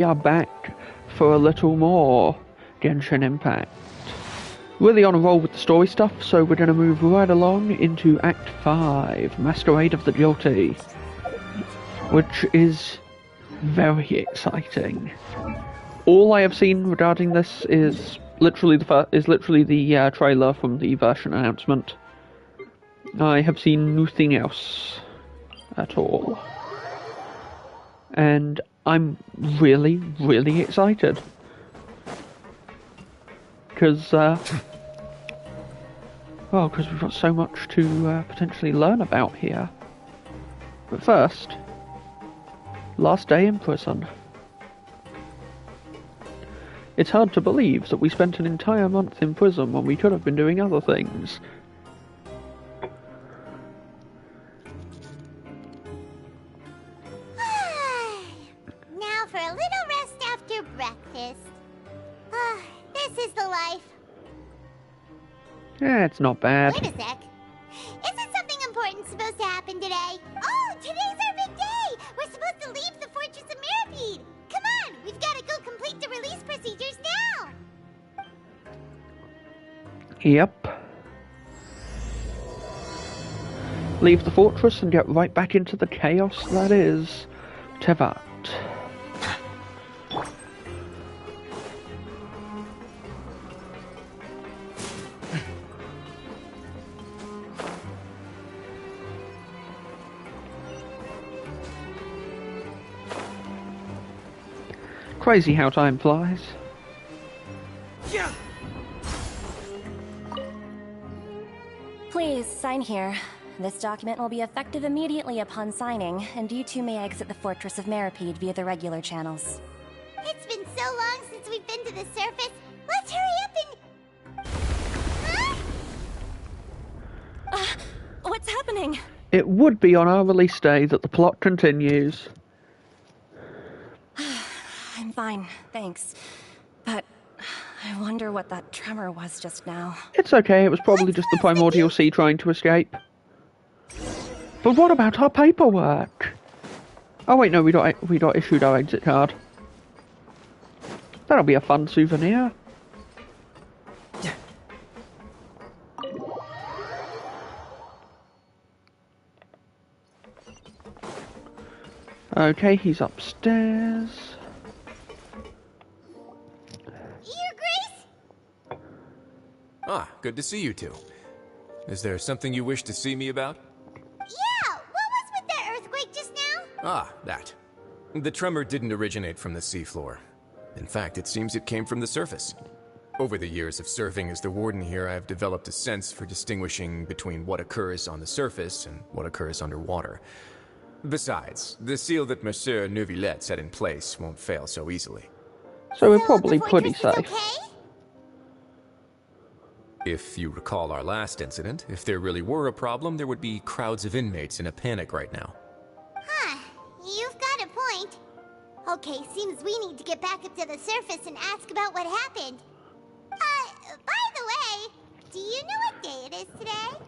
We are back for a little more Genshin Impact. Really on a roll with the story stuff, so we're going to move right along into Act 5, Masquerade of the Guilty, which is very exciting. All I have seen regarding this is literally the trailer from the version announcement. I have seen nothing else at all. And I'm really, really excited. Because we've got so much to potentially learn about here. But first, last day in prison. It's hard to believe that we spent an entire month in prison when we could have been doing other things. Now for a little rest after breakfast. This is the life. Yeah, it's not bad. Wait a sec. Isn't something important supposed to happen today? Oh, today's our big day! We're supposed to leave the Fortress of Maripede! Come on, we've got to go complete the release procedures now! Yep. Leave the fortress and get right back into the chaos that is Tevat. Crazy how time flies. Please, sign here. This document will be effective immediately upon signing, and you two may exit the Fortress of Maripede via the regular channels. It's been so long since we've been to the surface. Let's hurry up and... Huh? What's happening? It would be on our release day that the plot continues. I'm fine, thanks. But I wonder what that tremor was just now. It's okay, it was probably just the primordial sea trying to escape. But what about our paperwork? Oh wait, no, we got issued our exit card. That'll be a fun souvenir. Okay, he's upstairs. Your Grace? Ah, good to see you two. Is there something you wish to see me about? Yeah, what was with that earthquake just now? Ah, that. The tremor didn't originate from the seafloor. In fact, it seems it came from the surface. Over the years of serving as the warden here, I've developed a sense for distinguishing between what occurs on the surface and what occurs underwater. Besides, the seal that Monsieur Neuvillette set in place won't fail so easily. So we're probably pretty safe. Okay? If you recall our last incident, if there really were a problem, there would be crowds of inmates in a panic right now. Huh, you've got a point. Okay, seems we need to get back up to the surface and ask about what happened. By the way, do you know what day it is today?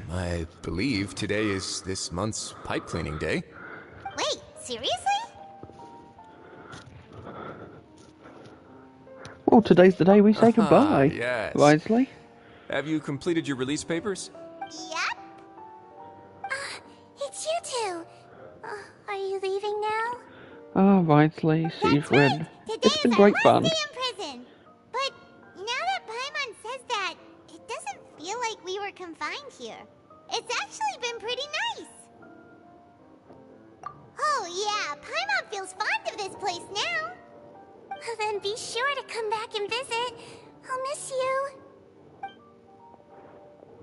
I believe today is this month's pipe cleaning day. Wait, seriously? Well, today's the day we say goodbye. Yes. Wisely. Have you completed your release papers? Yep. It's you two. Are you leaving now? Ah, wisely. See That's you, right. friend. Today It's is been our great last fun. day in prison. But now that Paimon says that, it doesn't feel like we were confined here. It's actually been pretty nice. Oh yeah, Paimon feels fond of this place now. Well, then be sure to come back and visit. I'll miss you.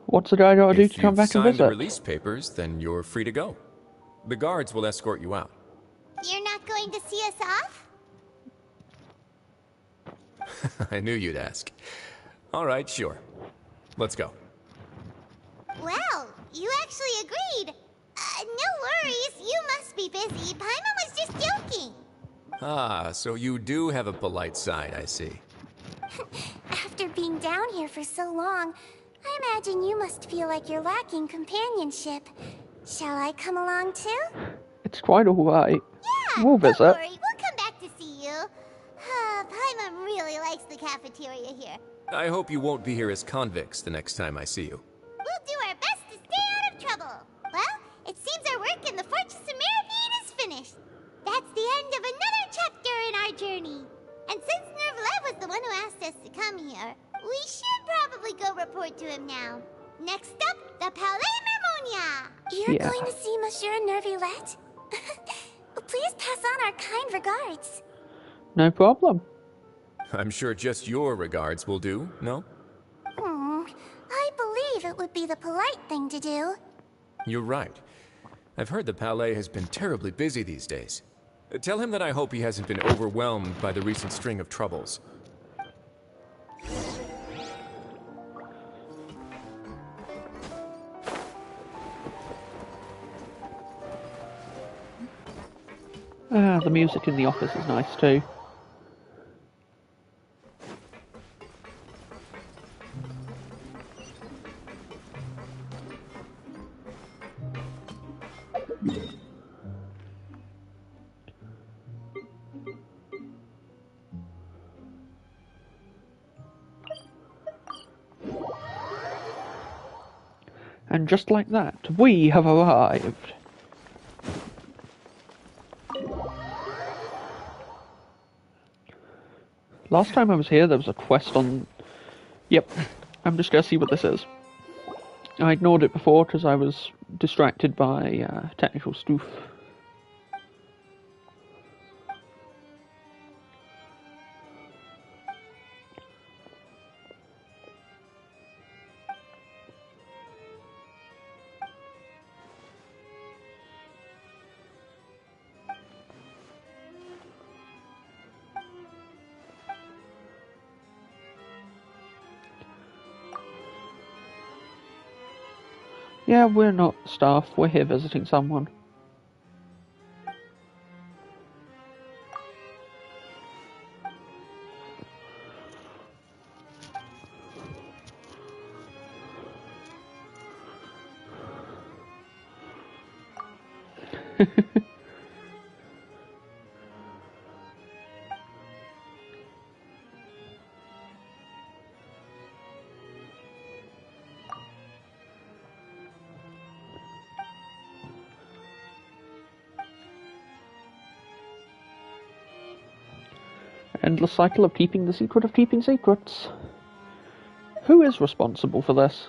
What's the guy got to do If to come you've back and signed the visit? release papers, then you're free to go. The guards will escort you out. You're not going to see us off? I knew you'd ask. All right, sure. Let's go. Well, you actually agreed. No worries, you must be busy. Paimon was just joking. Ah, so you do have a polite side, I see. After being down here for so long, I imagine you must feel like you're lacking companionship. Shall I come along too? It's quite alright. Yeah, We'll don't visit. worry, we'll come back to Paimon really likes the cafeteria here. I hope you won't be here as convicts the next time I see you. We'll do our best to stay out of trouble. Well, it seems our work in the Fortress of Meripede is finished. That's the end of another chapter in our journey. And since Nervlev was the one who asked us to come here, we should probably go report to him now. Next up, the Palais Mermonia. You're going to see Monsieur Nervulette? Please pass on our kind regards. No problem. I'm sure just your regards will do, no? I believe it would be the polite thing to do. You're right. I've heard the Palais has been terribly busy these days. Tell him that I hope he hasn't been overwhelmed by the recent string of troubles. The music in the office is nice too. And just like that, we have arrived. Last time I was here, there was a quest on... Yep, I'm just gonna see what this is. I ignored it before because I was distracted by technical stuff. Yeah, we're not staff, we're here visiting someone. Endless cycle of keeping the secret of keeping secrets. Who is responsible for this?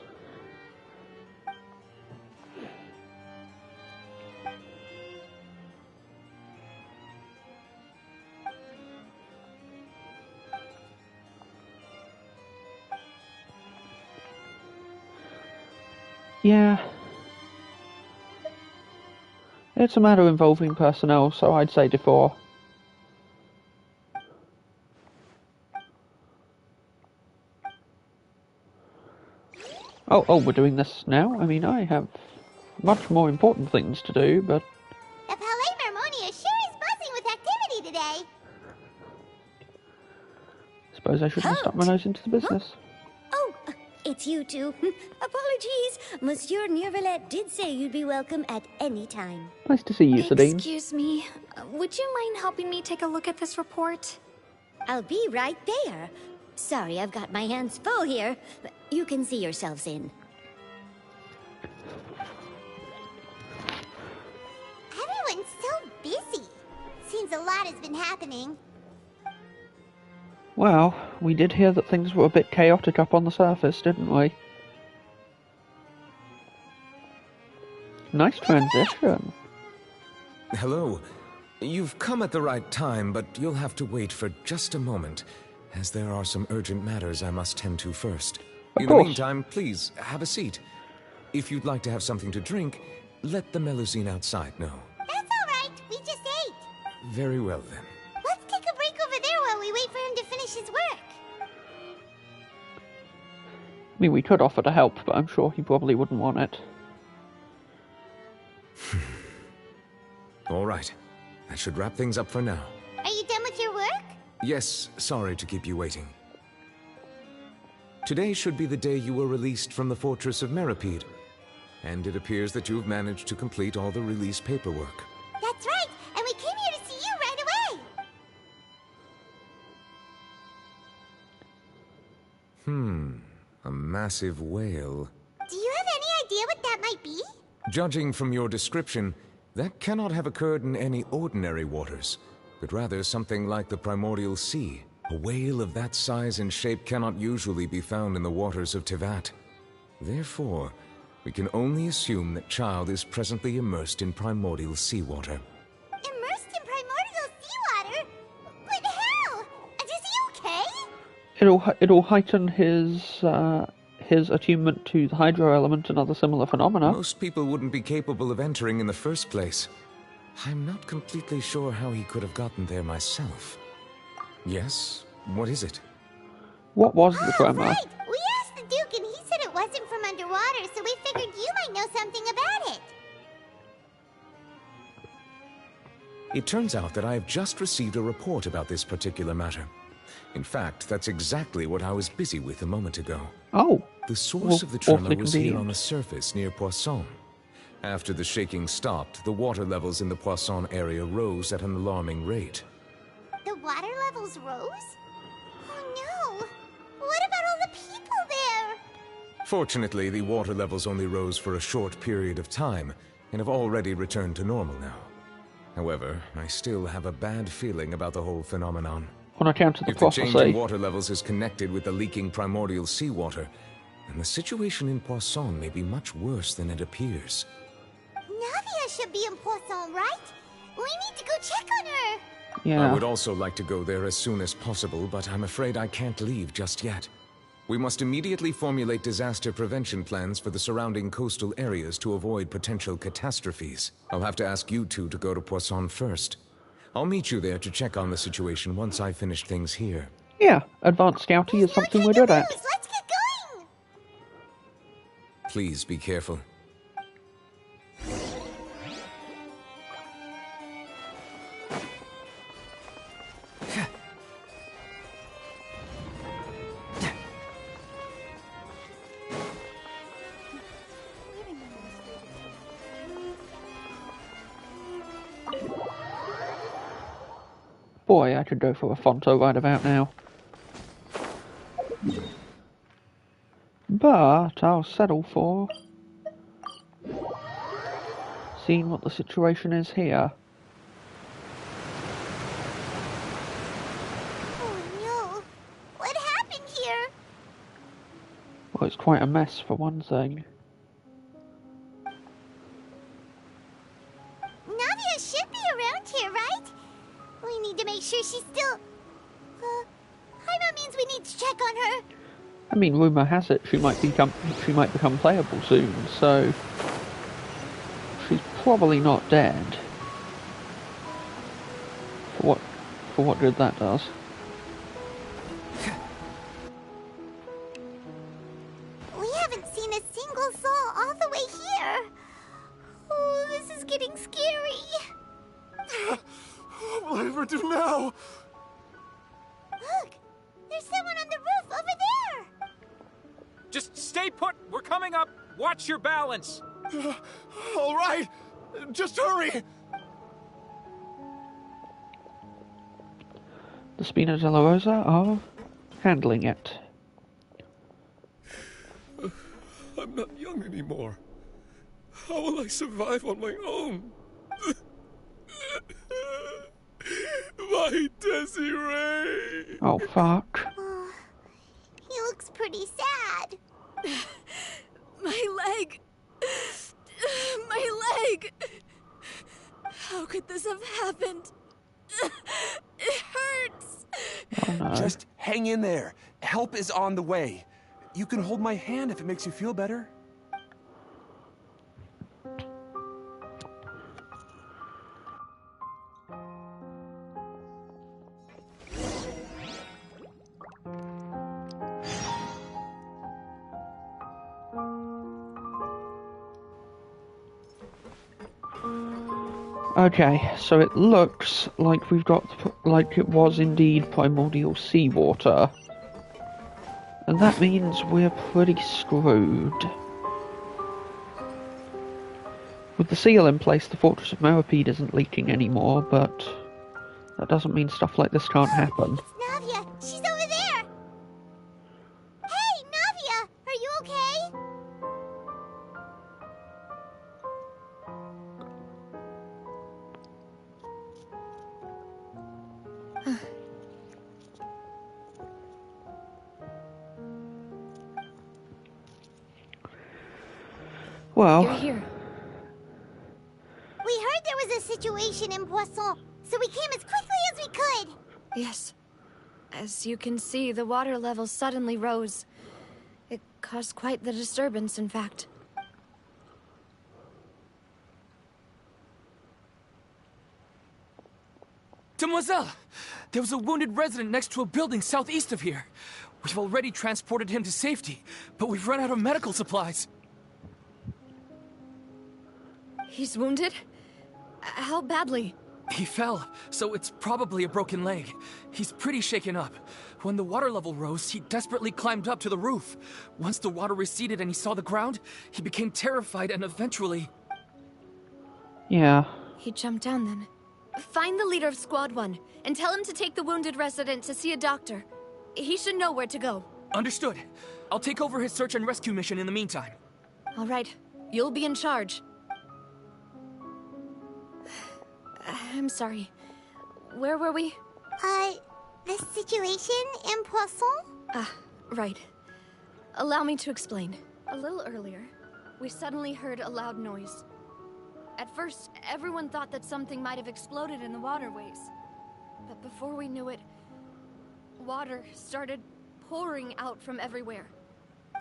Yeah. It's a matter involving personnel, so I'd say before. Oh, we're doing this now? I mean, I have much more important things to do, but... The Palais Mermonia sure is buzzing with activity today. Suppose I shouldn't have stuck my nose into the business. Oh, it's you two. Apologies. Monsieur Nervulette did say you'd be welcome at any time. Nice to see you, Sadine. Excuse me. Would you mind helping me take a look at this report? I'll be right there. Sorry, I've got my hands full here. You can see yourselves in. Everyone's so busy. Seems a lot has been happening. Well, we did hear that things were a bit chaotic up on the surface, didn't we? Nice transition. Hello. You've come at the right time, but you'll have to wait for just a moment, as there are some urgent matters I must tend to first. Of In course. the meantime, please, have a seat. If you'd like to have something to drink, let the Melusine outside know. That's all right. We just ate. Very well, then. Let's take a break over there while we wait for him to finish his work. I mean, we could offer to help, but I'm sure he probably wouldn't want it. All right. That should wrap things up for now. Are you done with your work? Yes, sorry to keep you waiting. Today should be the day you were released from the Fortress of Meripede, and it appears that you've managed to complete all the release paperwork. That's right, and we came here to see you right away. A massive whale. Do you have any idea what that might be? Judging from your description, that cannot have occurred in any ordinary waters, but rather something like the primordial sea. A whale of that size and shape cannot usually be found in the waters of Tevat. Therefore, we can only assume that Child is presently immersed in primordial seawater. Immersed in primordial seawater? But how? And is he okay? It'll heighten his attunement to the hydro element and other similar phenomena. Most people wouldn't be capable of entering in the first place. I'm not completely sure how he could have gotten there myself. Yes? What is it? What was the tremor? Right! We asked the Duke and he said it wasn't from underwater, so we figured you might know something about it. It turns out that I have just received a report about this particular matter. In fact, that's exactly what I was busy with a moment ago. Oh. The source of the tremor awfully was here convenient. on the surface near Poisson. After the shaking stopped, the water levels in the Poisson area rose at an alarming rate. The water levels rose? Oh no! What about all the people there? Fortunately, the water levels only rose for a short period of time, and have already returned to normal now. However, I still have a bad feeling about the whole phenomenon. On account of the If the change in prophecy. water levels is connected with the leaking primordial seawater, then the situation in Poisson may be much worse than it appears. Navia should be in Poisson, right? We need to go check on her! Yeah. I would also like to go there as soon as possible, but I'm afraid I can't leave just yet. We must immediately formulate disaster prevention plans for the surrounding coastal areas to avoid potential catastrophes. I'll have to ask you two to go to Poisson first. I'll meet you there to check on the situation once I've finished things here. Yeah, advanced scouting is something we're good at. Let's get going! Please be careful. Boy, I could go for a Fonto right about now. But I'll settle for seeing what the situation is here. Oh no! What happened here? Well, it's quite a mess for one thing. Navia should be around here, right? We need to make sure she's still... Paimon means we need to check on her. I mean, rumor has it she might become playable soon, so she's probably not dead. For what good that does. We haven't seen a single soul all the way here. Oh, this is getting scary. What will I ever do now? Look, there's someone on the roof over there. Just stay put. We're coming up. Watch your balance. All right, just hurry. The Spina de la Rosa are handling it. I'm not young anymore. How will I survive on my own? My Desiree! Oh, fuck. Oh, he looks pretty sad. My leg! My leg! How could this have happened? It hurts! Oh no. Just hang in there. Help is on the way. You can hold my hand if it makes you feel better. Okay, so it looks like we've got, like it was indeed primordial seawater. And that means we're pretty screwed. With the seal in place, the Fortress of Maripede isn't leaking anymore, but that doesn't mean stuff like this can't happen. It's Navia. She's over there. Well, You're here. We heard there was a situation in Poisson, so we came as quickly as we could. Yes. As you can see, the water level suddenly rose. It caused quite the disturbance, in fact. Demoiselle! There was a wounded resident next to a building southeast of here. We've already transported him to safety, but we've run out of medical supplies. He's wounded? How badly? He fell, so it's probably a broken leg. He's pretty shaken up. When the water level rose, he desperately climbed up to the roof. Once the water receded and he saw the ground, he became terrified and eventually... yeah. He jumped down then. Find the leader of Squad 1 and tell him to take the wounded resident to see a doctor. He should know where to go. Understood. I'll take over his search and rescue mission in the meantime. All right. You'll be in charge. I'm sorry. Where were we? The situation in Poisson? Right. Allow me to explain. A little earlier, we suddenly heard a loud noise. At first, everyone thought that something might have exploded in the waterways. But before we knew it, water started pouring out from everywhere.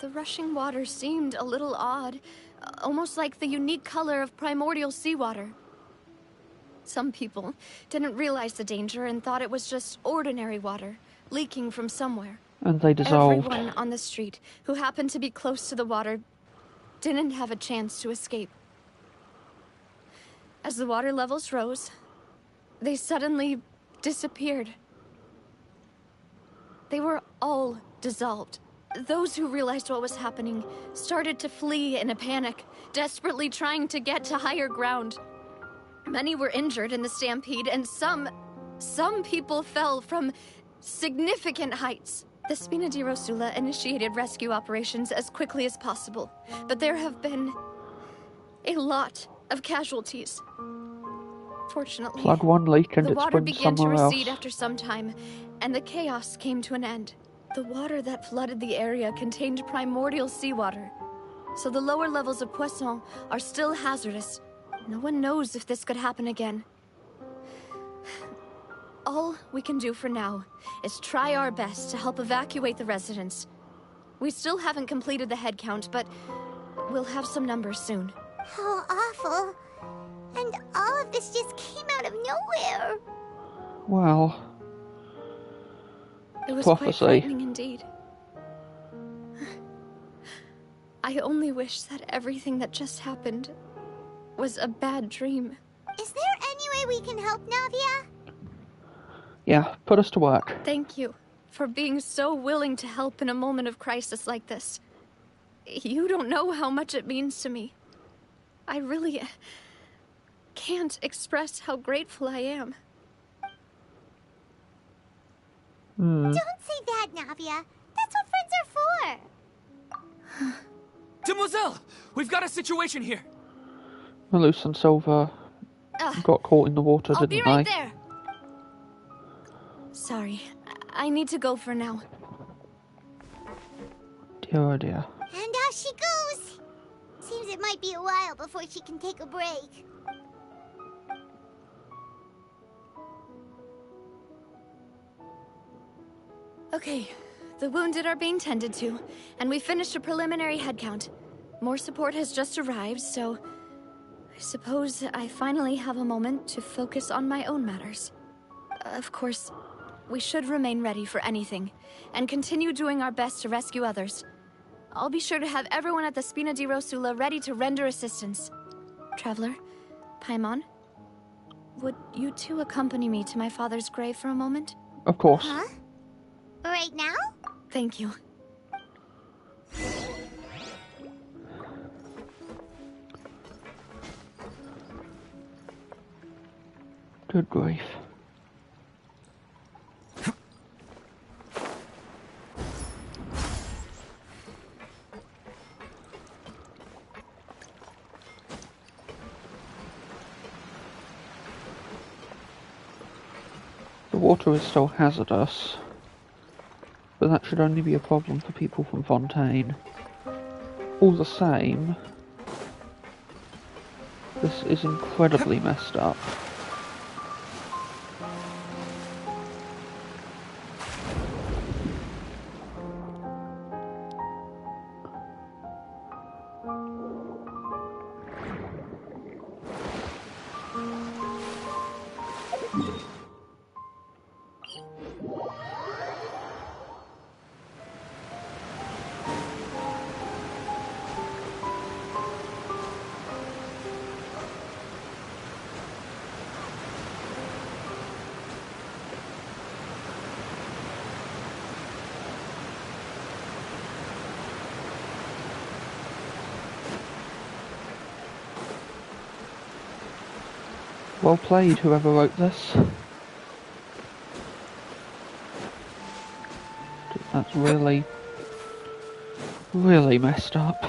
The rushing water seemed a little odd, almost like the unique color of primordial seawater. Some people didn't realize the danger and thought it was just ordinary water, leaking from somewhere. And they dissolved. Everyone on the street who happened to be close to the water didn't have a chance to escape. As the water levels rose, they suddenly disappeared. They were all dissolved. Those who realized what was happening started to flee in a panic, desperately trying to get to higher ground. Many were injured in the stampede, and some people fell from significant heights. The Spina di Rosula initiated rescue operations as quickly as possible, but there have been a lot of casualties. Fortunately, Plug one leak and the it water springs began to somewhere recede else. after some time, and the chaos came to an end. The water that flooded the area contained primordial seawater, so the lower levels of Poisson are still hazardous. No one knows if this could happen again. All we can do for now is try our best to help evacuate the residents. We still haven't completed the head count, but we'll have some numbers soon. How awful. And all of this just came out of nowhere. Well, It was prophecy. quite frightening indeed. I only wish that everything that just happened was a bad dream. Is there any way we can help, Navia? Yeah, put us to work. Thank you for being so willing to help in a moment of crisis like this. You don't know how much it means to me. I really can't express how grateful I am. Don't say that, Navia. That's what friends are for. Demoiselle! We've got a situation here! Malus and Silver got caught in the water, I'll be didn't right they? there. Sorry, I need to go for now. Dear oh dear. And off she goes. Seems it might be a while before she can take a break. Okay, the wounded are being tended to, and we finished a preliminary head count. More support has just arrived, so I suppose I finally have a moment to focus on my own matters. Of course, we should remain ready for anything, and continue doing our best to rescue others. I'll be sure to have everyone at the Spina di Rosula ready to render assistance. Traveler, Paimon, would you two accompany me to my father's grave for a moment? Of course. Huh? Right now? Thank you. Good grief. The water is still hazardous, but that should only be a problem for people from Fontaine. All the same, this is incredibly messed up. Well played, whoever wrote this. That's really, really messed up.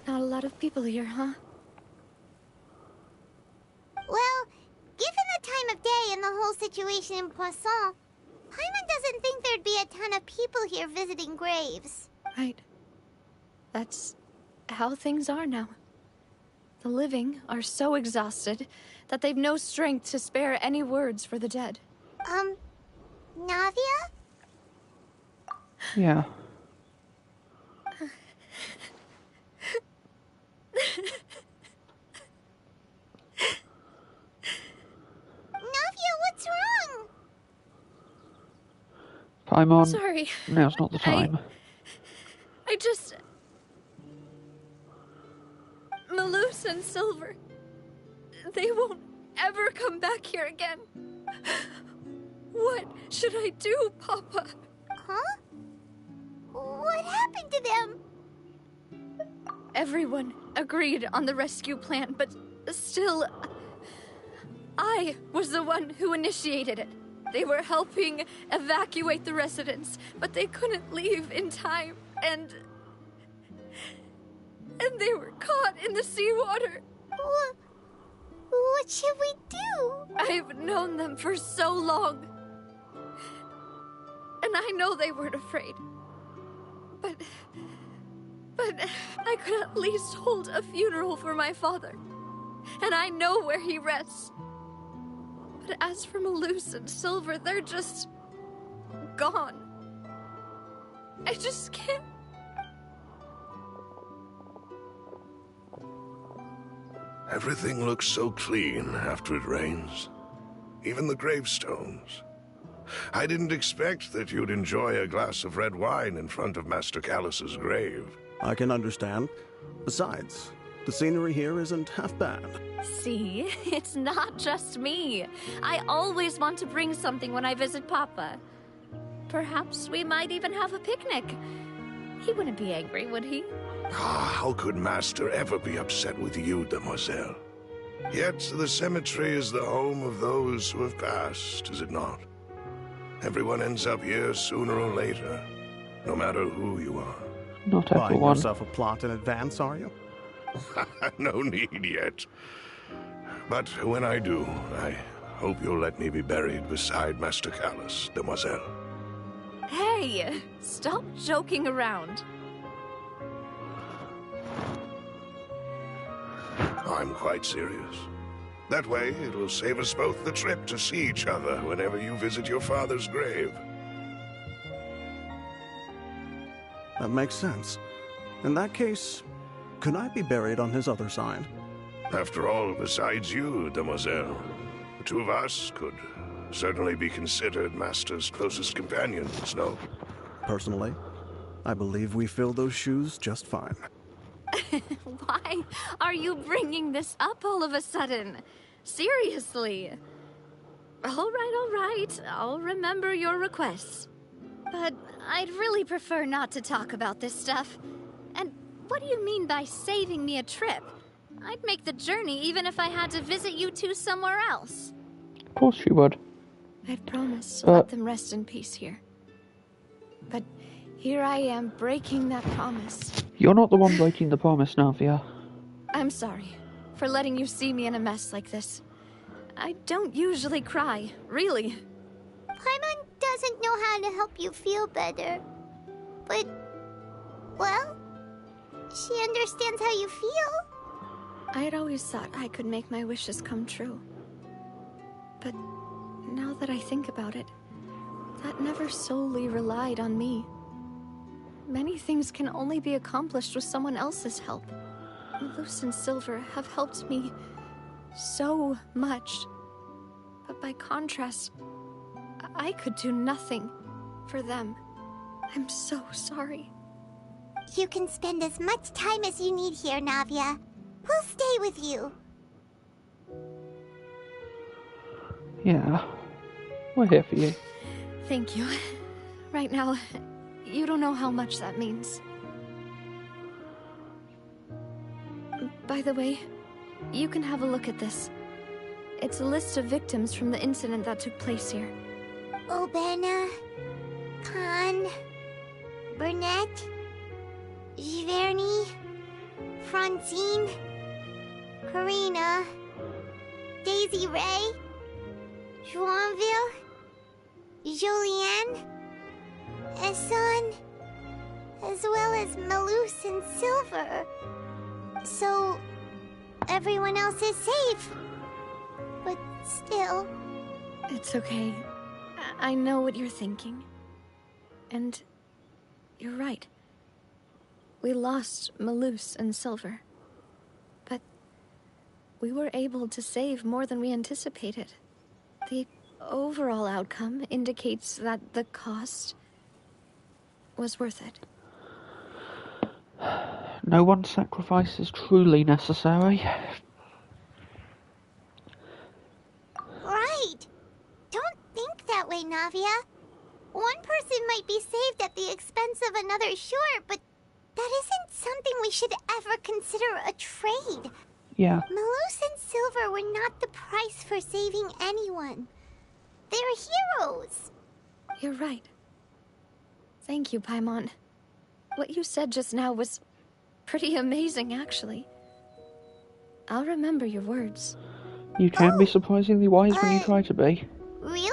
Not a lot of people here, huh? Well, given the time of day and the whole situation in Poisson, Paimon doesn't think there'd be a ton of people here visiting graves. Right. That's how things are now. The living are so exhausted that they've no strength to spare any words for the dead. Navia? Yeah. What's wrong? Paimon, Sorry. now's not the time. I just... Malus and Silver, they won't ever come back here again. What should I do, Papa? Huh? What happened to them? Everyone agreed on the rescue plan, but still... I was the one who initiated it. They were helping evacuate the residents, but they couldn't leave in time, and they were caught in the seawater. What should we do? I've known them for so long, and I know they weren't afraid. But I could at least hold a funeral for my father, and I know where he rests. But as for Malus and Silver, they're just gone. I just can't. Everything looks so clean after it rains. Even the gravestones. I didn't expect that you'd enjoy a glass of red wine in front of Master Callus's grave. I can understand. Besides, the scenery here isn't half bad. See, it's not just me. I always want to bring something when I visit Papa. Perhaps we might even have a picnic. He wouldn't be angry, would he? How could Master ever be upset with you, Demoiselle? Yet the cemetery is the home of those who have passed, is it not? Everyone ends up here sooner or later, no matter who you are. Not Buying everyone. yourself a plot in advance, are you? No need yet. But when I do, I hope you'll let me be buried beside Master Callus, Demoiselle. Hey, stop joking around. I'm quite serious. That way, it'll save us both the trip to see each other whenever you visit your father's grave. That makes sense. In that case, could I be buried on his other side? After all, besides you, Demoiselle, the two of us could certainly be considered Master's closest companions, no? Personally, I believe we fill those shoes just fine. Why are you bringing this up all of a sudden? Seriously. All right. I'll remember your requests. But I'd really prefer not to talk about this stuff. And what do you mean by saving me a trip? I'd make the journey even if I had to visit you two somewhere else. Of course you would. I'd promised to let them rest in peace here. But here I am breaking that promise. You're not the one breaking the promise, Navia. I'm sorry for letting you see me in a mess like this. I don't usually cry, really. Paimon doesn't know how to help you feel better. But, well, she understands how you feel. I'd always thought I could make my wishes come true. But now that I think about it, that never solely relied on me. Many things can only be accomplished with someone else's help. Malus and Silver have helped me so much. But by contrast, I could do nothing for them. I'm so sorry. You can spend as much time as you need here, Navia. We'll stay with you. Yeah, we're here for you. Thank you. Right now, you don't know how much that means. By the way, you can have a look at this. It's a list of victims from the incident that took place here. Obena, Khan, Burnett, Giverny, Francine, Karina, Daisy Ray, Joinville, Julianne, Esson, as well as Malus and Silver. So, everyone else is safe. But still... It's okay. I know what you're thinking. And you're right. We lost Malus and Silver. But we were able to save more than we anticipated. The overall outcome indicates that the cost was worth it. No one's sacrifice is truly necessary. Right! Don't think that way, Navia. One person might be saved at the expense of another, sure, but that isn't something we should ever consider a trade. Yeah. Malus and Silver were not the price for saving anyone. They're heroes. You're right. Thank you, Paimon. What you said just now was pretty amazing, actually. I'll remember your words. You can be surprisingly wise when you try to be. Really?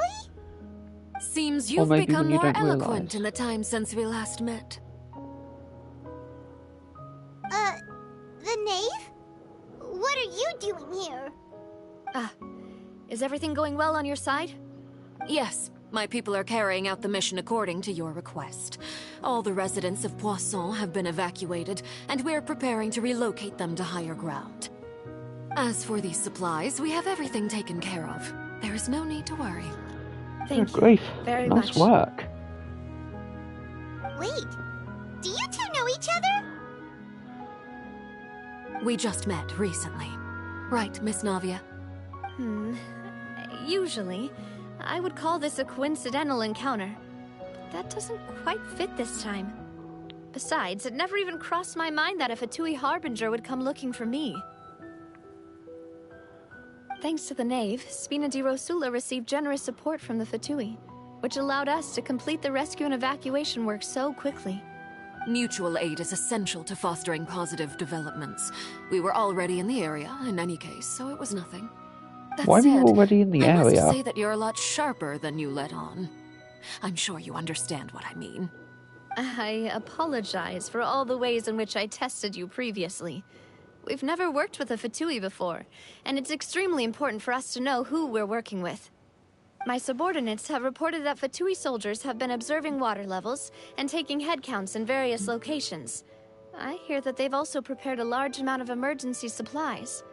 Seems Or you've maybe become when you more don't eloquent realise. in the time since we last met. The knave? What are you doing here? Is everything going well on your side? Yes, my people are carrying out the mission according to your request. All the residents of Poisson have been evacuated, and we're preparing to relocate them to higher ground. As for these supplies, we have everything taken care of. There is no need to worry. Thank Good grief. you very Nice much. work. Wait, do you two know each other? We just met recently. Right, Miss Navia? Usually, I would call this a coincidental encounter. But that doesn't quite fit this time. Besides, it never even crossed my mind that a Fatui Harbinger would come looking for me. Thanks to the Knave, Spina di Rosula received generous support from the Fatui, which allowed us to complete the rescue and evacuation work so quickly. Mutual aid is essential to fostering positive developments. We were already in the area, in any case, so it was nothing. That Why were you said, already in the I area? must say that you're a lot sharper than you let on. I'm sure you understand what I mean. I apologize for all the ways in which I tested you previously. We've never worked with a Fatui before, and it's extremely important for us to know who we're working with. My subordinates have reported that Fatui soldiers have been observing water levels and taking head counts in various locations. I hear that they've also prepared a large amount of emergency supplies.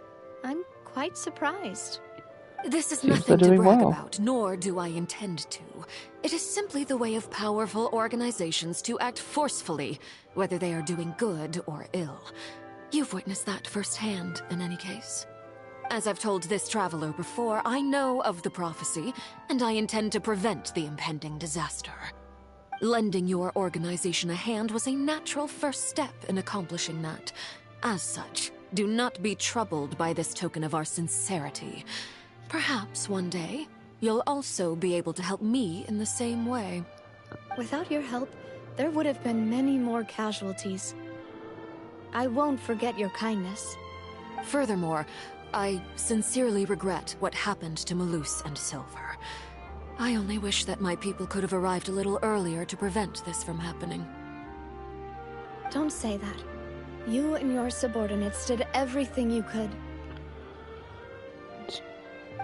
I'm quite surprised. This is Seems nothing they're to doing brag well. about, nor do I intend to. It is simply the way of powerful organizations to act forcefully, whether they are doing good or ill. You've witnessed that firsthand, in any case. As I've told this traveler before, I know of the prophecy, and I intend to prevent the impending disaster. Lending your organization a hand was a natural first step in accomplishing that. As such, do not be troubled by this token of our sincerity. Perhaps one day, you'll also be able to help me in the same way. Without your help, there would have been many more casualties. I won't forget your kindness. Furthermore, I sincerely regret what happened to Malus and Silver. I only wish that my people could have arrived a little earlier to prevent this from happening. Don't say that. You and your subordinates did everything you could.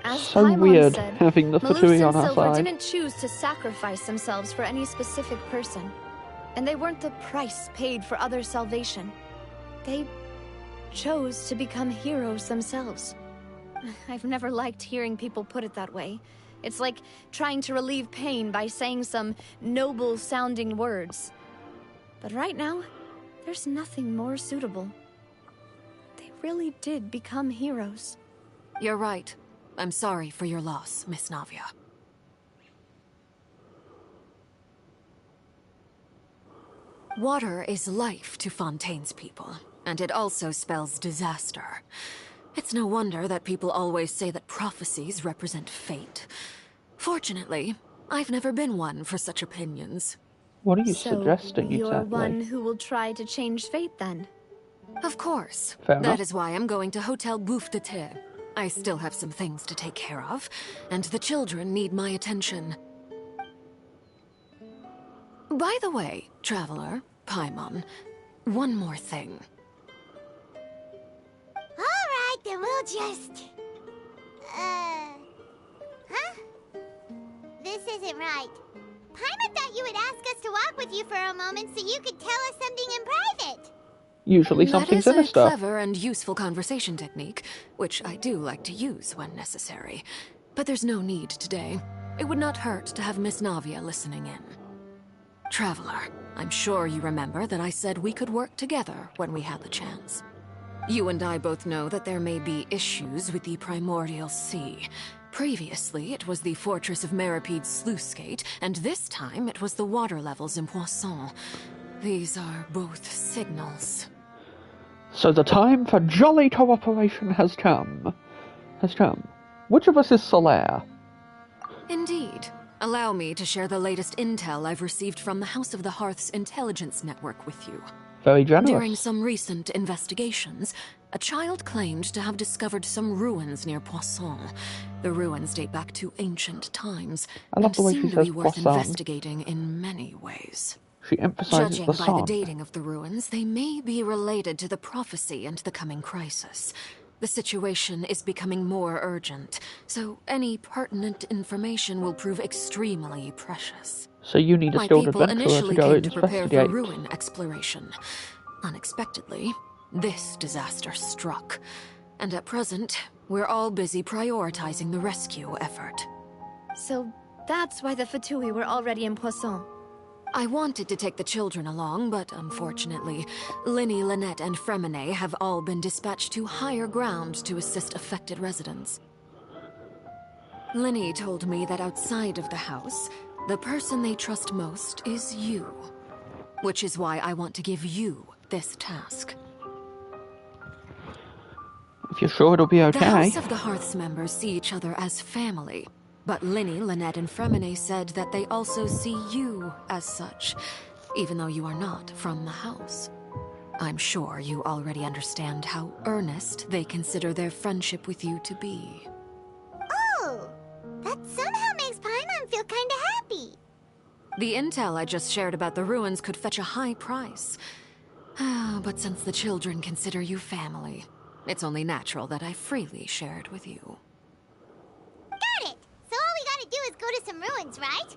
As So Paimon weird said, having the Malus Fatui and on our Silver side. didn't choose to sacrifice themselves for any specific person. And they weren't the price paid for others' salvation. They chose to become heroes themselves. I've never liked hearing people put it that way. It's like trying to relieve pain by saying some noble-sounding words. But right now, there's nothing more suitable. They really did become heroes. You're right. I'm sorry for your loss, Miss Navia. Water is life to Fontaine's people, and it also spells disaster. It's no wonder that people always say that prophecies represent fate. Fortunately, I've never been one for such opinions. What are you suggesting you're exactly? one who will try to change fate, then? Of course. Fair enough. That is why I'm going to Hotel Bouffe de Thé. I still have some things to take care of, and the children need my attention. By the way, Traveler, Paimon, one more thing. Alright, then we'll just... Huh? This isn't right. Paimon thought you would ask us to walk with you for a moment so you could tell us something in private. Usually something That is sinister. a clever and useful conversation technique, which I do like to use when necessary. But there's no need today. It would not hurt to have Miss Navia listening in. Traveler, I'm sure you remember that I said we could work together when we had the chance. You and I both know that there may be issues with the Primordial Sea. Previously, it was the Fortress of Meripede's sluice gate, and this time it was the water levels in Poisson. These are both signals. So the time for jolly cooperation has come. Which of us is Solaire? Indeed. Allow me to share the latest intel I've received from the House of the Hearth's intelligence network with you. Very generous. During some recent investigations, a child claimed to have discovered some ruins near Poisson. The ruins date back to ancient times, I love and the way she seem to says be worth Poisson. investigating in many ways. She emphasizes Judging the by sun. the dating of the ruins, they may be related to the prophecy and the coming crisis. The situation is becoming more urgent, so any pertinent information will prove extremely precious. So you need a My skilled people adventurer to initially go came to prepare for investigate. ruin exploration. Unexpectedly, this disaster struck. And at present, we're all busy prioritizing the rescue effort. So that's why the Fatui were already in Poisson. I wanted to take the children along, but unfortunately, Linny, Lynette, and Fremine have all been dispatched to higher ground to assist affected residents. Linny told me that outside of the house, the person they trust most is you. Which is why I want to give you this task. If you're sure it'll be okay. The House of the Hearth's members see each other as family, but Linny, Lynette, and Fremine said that they also see you as such, even though you are not from the house. I'm sure you already understand how earnest they consider their friendship with you to be. Oh, that somehow makes Paimon feel kinda happy. The intel I just shared about the ruins could fetch a high price. But since the children consider you family, it's only natural that I freely share it with you. Got it! So all we gotta do is go to some ruins, right?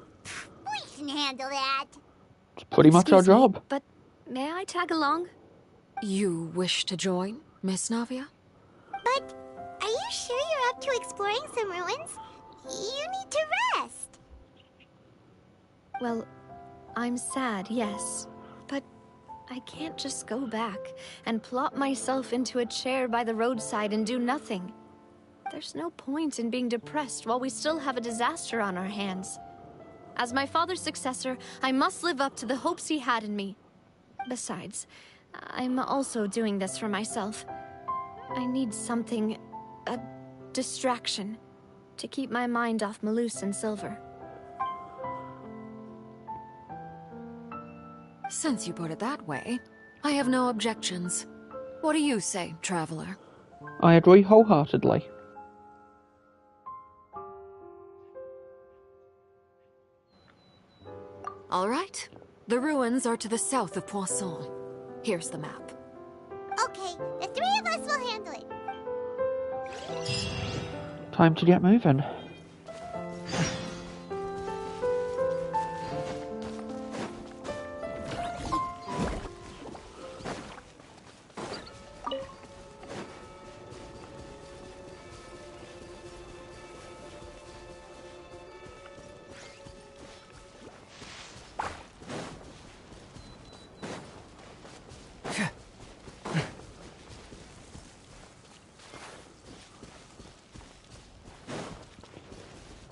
We can handle that. It's pretty much our Excuse me, job. but may I tag along? You wish to join, Miss Navia? But are you sure you're up to exploring some ruins? You need to rest. Well, I'm sad, yes. But I can't just go back and plop myself into a chair by the roadside and do nothing. There's no point in being depressed while we still have a disaster on our hands. As my father's successor, I must live up to the hopes he had in me. Besides, I'm also doing this for myself. I need something, a distraction. to keep my mind off Malus and Silver. Since you put it that way, I have no objections. What do you say, traveler? I agree wholeheartedly. All right. The ruins are to the south of Poisson. Here's the map. Okay, the three of us will handle it. Time to get moving.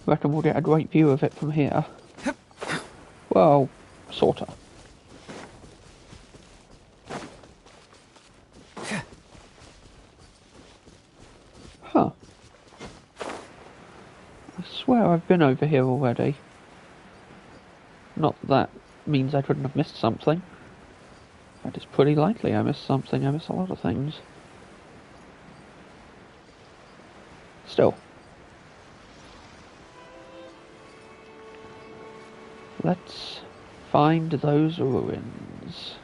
Reckon we'll get a great view of it from here. Well, sorta. Huh. I swear I've been over here already. Not that means I couldn't have missed something. That is pretty likely I missed something. I miss a lot of things. Still. Let's find those ruins.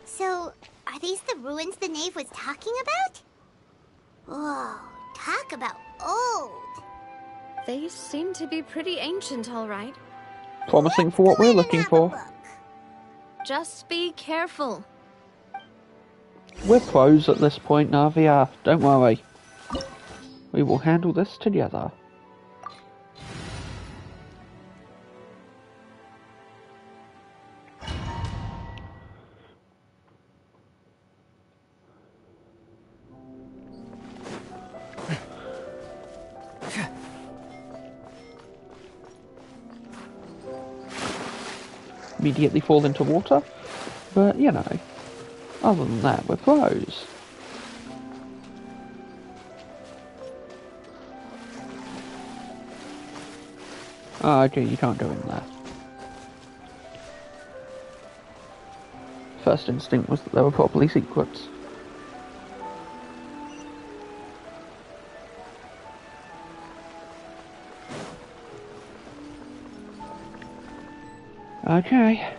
So, are these the ruins the knave was talking about? Whoa, talk about old. They seem to be pretty ancient, all right. Promising for what we're looking for. Just be careful. We're pros at this point, Navia. Don't worry. We will handle this together. Immediately fall into water, but you know, other than that, we're pros. Oh, okay, you can't go in there. First instinct was that they were probably secrets. Okay.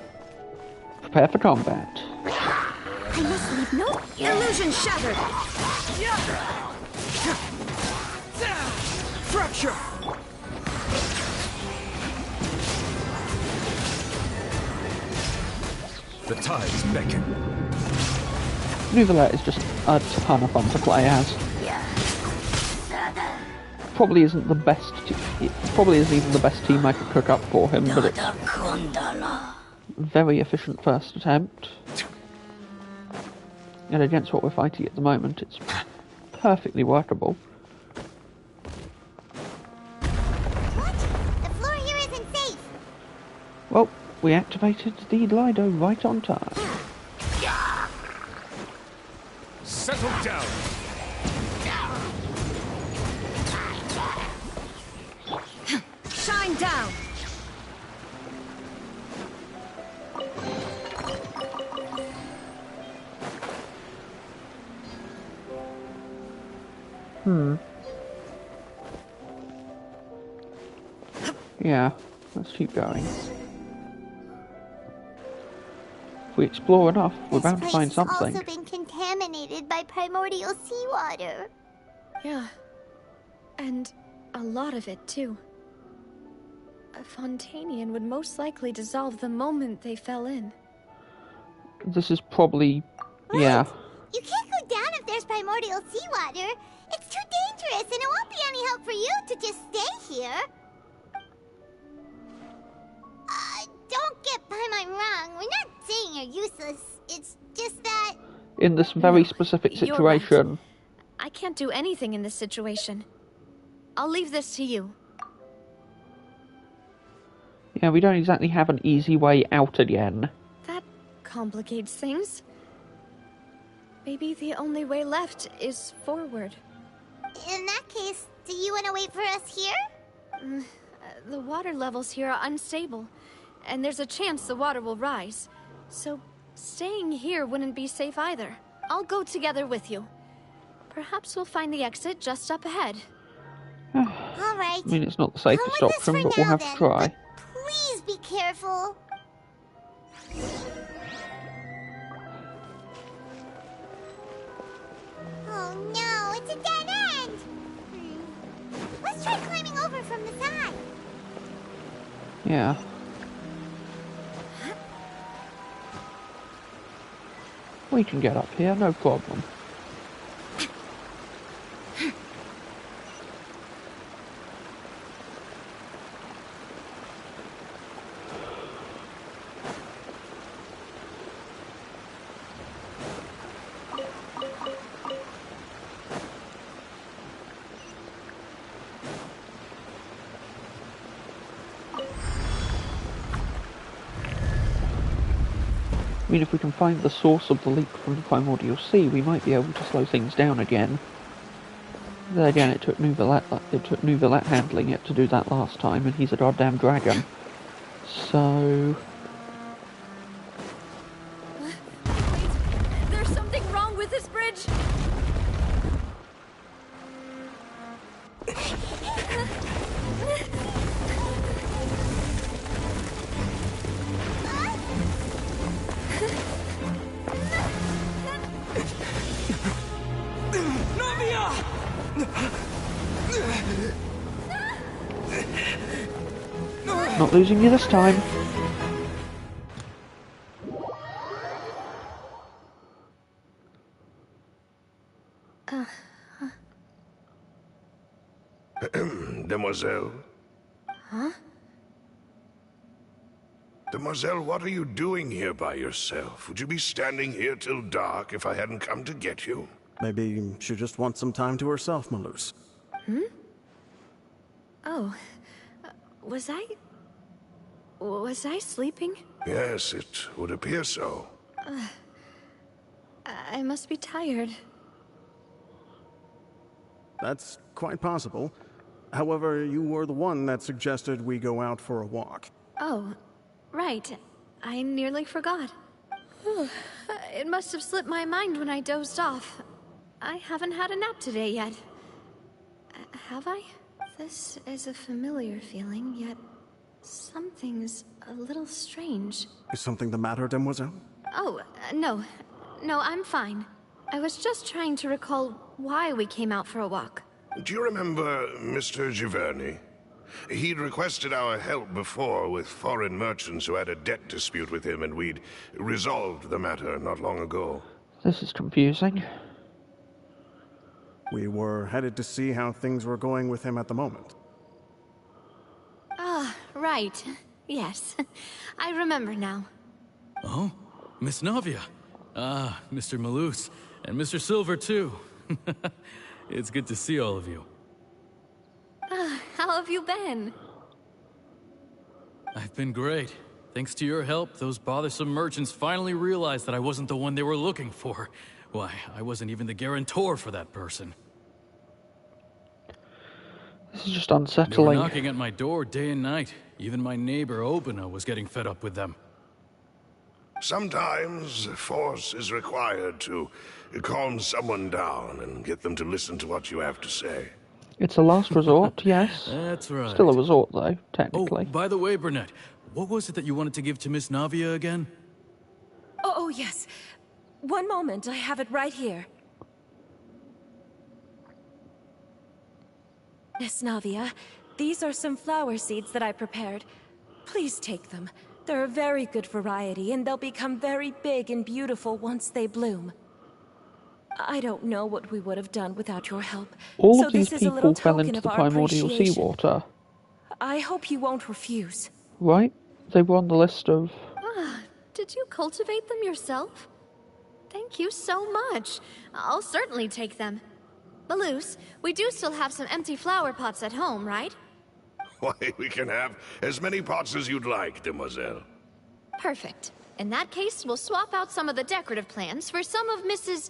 Prepare for combat. I must leave no illusion shattered. Fracture! The tides beckon. Nouvellette is just a ton of fun to play as. Probably isn't the best. It probably isn't even the best team I could cook up for him, but it's very efficient first attempt. And against what we're fighting at the moment, it's perfectly workable. What? The floor here isn't safe. Well, we activated the Lido right on time. Settle down. Shine down. Yeah, let's keep going. If we explore enough, we're bound to find something. This place has also been contaminated by primordial seawater. Yeah. And a lot of it, too. A Fontainian would most likely dissolve the moment they fell in. This is probably... yeah. You can't go down if there's primordial seawater. It's too dangerous, and it won't be any help for you to just stay here. Don't get by my wrong. We're not saying you're useless. It's just that... In this very specific situation... Right. I can't do anything in this situation. I'll leave this to you. Yeah, we don't exactly have an easy way out again. That complicates things. Maybe the only way left is forward. In that case, do you want to wait for us here? The water levels here are unstable, and there's a chance the water will rise. So, staying here wouldn't be safe either. I'll go together with you. Perhaps we'll find the exit just up ahead. Alright. I mean, it's not the safest option, but we'll have to try. But please be careful. Oh no, it's a dead end! Let's try climbing over from the side. Yeah. We can get up here, no problem. I mean, if we can find the source of the leak from the Primordial Sea, we might be able to slow things down again. Then again, it took Nuvalet handling it to do that last time, and he's a goddamn dragon. So... Wait, there's something wrong with this bridge! Not losing you this time. Demoiselle? Huh? Demoiselle, what are you doing here by yourself? Would you be standing here till dark if I hadn't come to get you? Maybe she just wants some time to herself, Malus. Hmm? Oh. Was I sleeping? Yes, it would appear so. I must be tired. That's quite possible. However, you were the one that suggested we go out for a walk. Oh, right. I nearly forgot. It must have slipped my mind when I dozed off. I haven't had a nap today yet. Have I? This is a familiar feeling, yet something's a little strange. Is something the matter, Demoiselle? Oh, no. No, I'm fine. I was just trying to recall why we came out for a walk. Do you remember Mr. Giverny? He'd requested our help before with foreign merchants who had a debt dispute with him, and we'd resolved the matter not long ago. This is confusing. We were headed to see how things were going with him at the moment. Ah, right. Yes. I remember now. Oh? Miss Navia. Ah, Mr. Malus. And Mr. Silver, too. It's good to see all of you. How have you been? I've been great. Thanks to your help, those bothersome merchants finally realized that I wasn't the one they were looking for. Why, I wasn't even the guarantor for that person. This is just They were unsettling. knocking at my door day and night. Even my neighbor, Obina, was getting fed up with them. Sometimes force is required to calm someone down and get them to listen to what you have to say. It's a last resort, yes. That's right. Still a resort, though, technically. Oh, by the way, Burnett, what was it that you wanted to give to Miss Navia again? Oh, yes. One moment, I have it right here. Miss Navia, these are some flower seeds that I prepared. Please take them. They're a very good variety, and they'll become very big and beautiful once they bloom. I don't know what we would have done without your help. All so of these this is a little people fell token into of the our primordial appreciation. seawater, I hope you won't refuse. right? They were on the list of... Did you cultivate them yourself? Thank you so much. I'll certainly take them. Malus, we do still have some empty flower pots at home, right? Why, we can have as many pots as you'd like, Demoiselle. Perfect. In that case, we'll swap out some of the decorative plants for some of Mrs.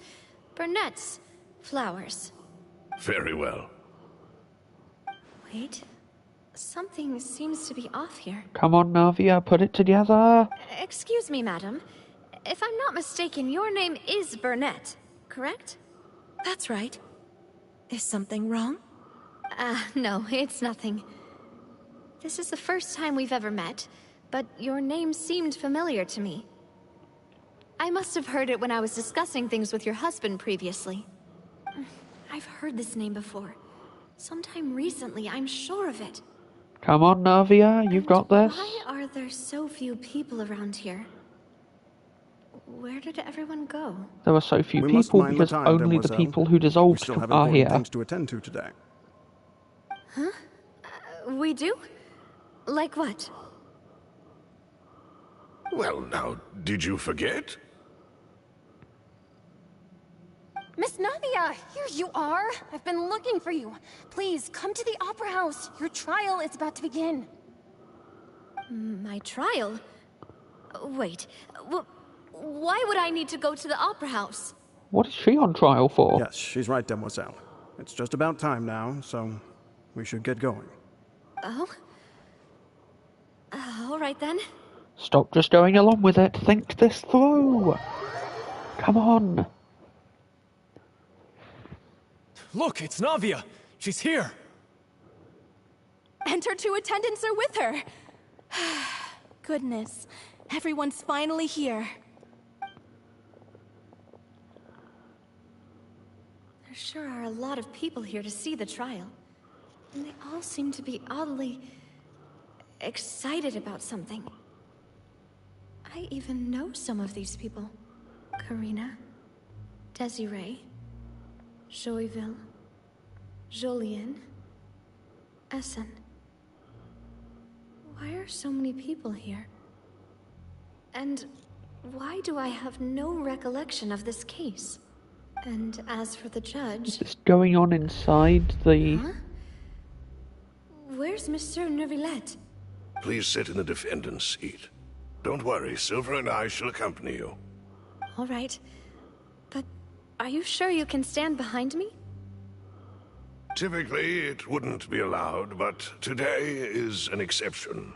Burnett's flowers. Very well. Wait. Something seems to be off here. Come on, Navia, put it together. Excuse me, madam. If I'm not mistaken, your name is Burnett, correct? That's right. Is something wrong? No, it's nothing. This is the first time we've ever met, but your name seemed familiar to me. I must have heard it when I was discussing things with your husband previously. I've heard this name before. Sometime recently, I'm sure of it. Come on, Navia, you've got this. Why are there so few people around here? Where did everyone go? There are so few We must people mind the because time, only the Demoiselle. people who We dissolved still have are important here. things to attend to today. Huh? We do? Like what? Well, now, did you forget? Miss Navia, here you are. I've been looking for you. Please, come to the Opera House. Your trial is about to begin. My trial? Wait, why would I need to go to the Opera House? What is she on trial for? Yes, she's right, Demoiselle. It's just about time now, so we should get going. Oh? All right then. Stop just going along with it. Think this through. Come on. Look, it's Navia. She's here. And her two attendants are with her. Goodness, everyone's finally here. There sure are a lot of people here to see the trial. And they all seem to be oddly excited about something. I even know some of these people. Karina, Desiree, Joyville, Jolien, Essen. Why are so many people here? And why do I have no recollection of this case? And as for the judge... Is this going on inside the... Huh? Where's Monsieur Neuvillette? Please sit in the defendant's seat. Don't worry, Silver and I shall accompany you. All right. But are you sure you can stand behind me? Typically, it wouldn't be allowed, but today is an exception.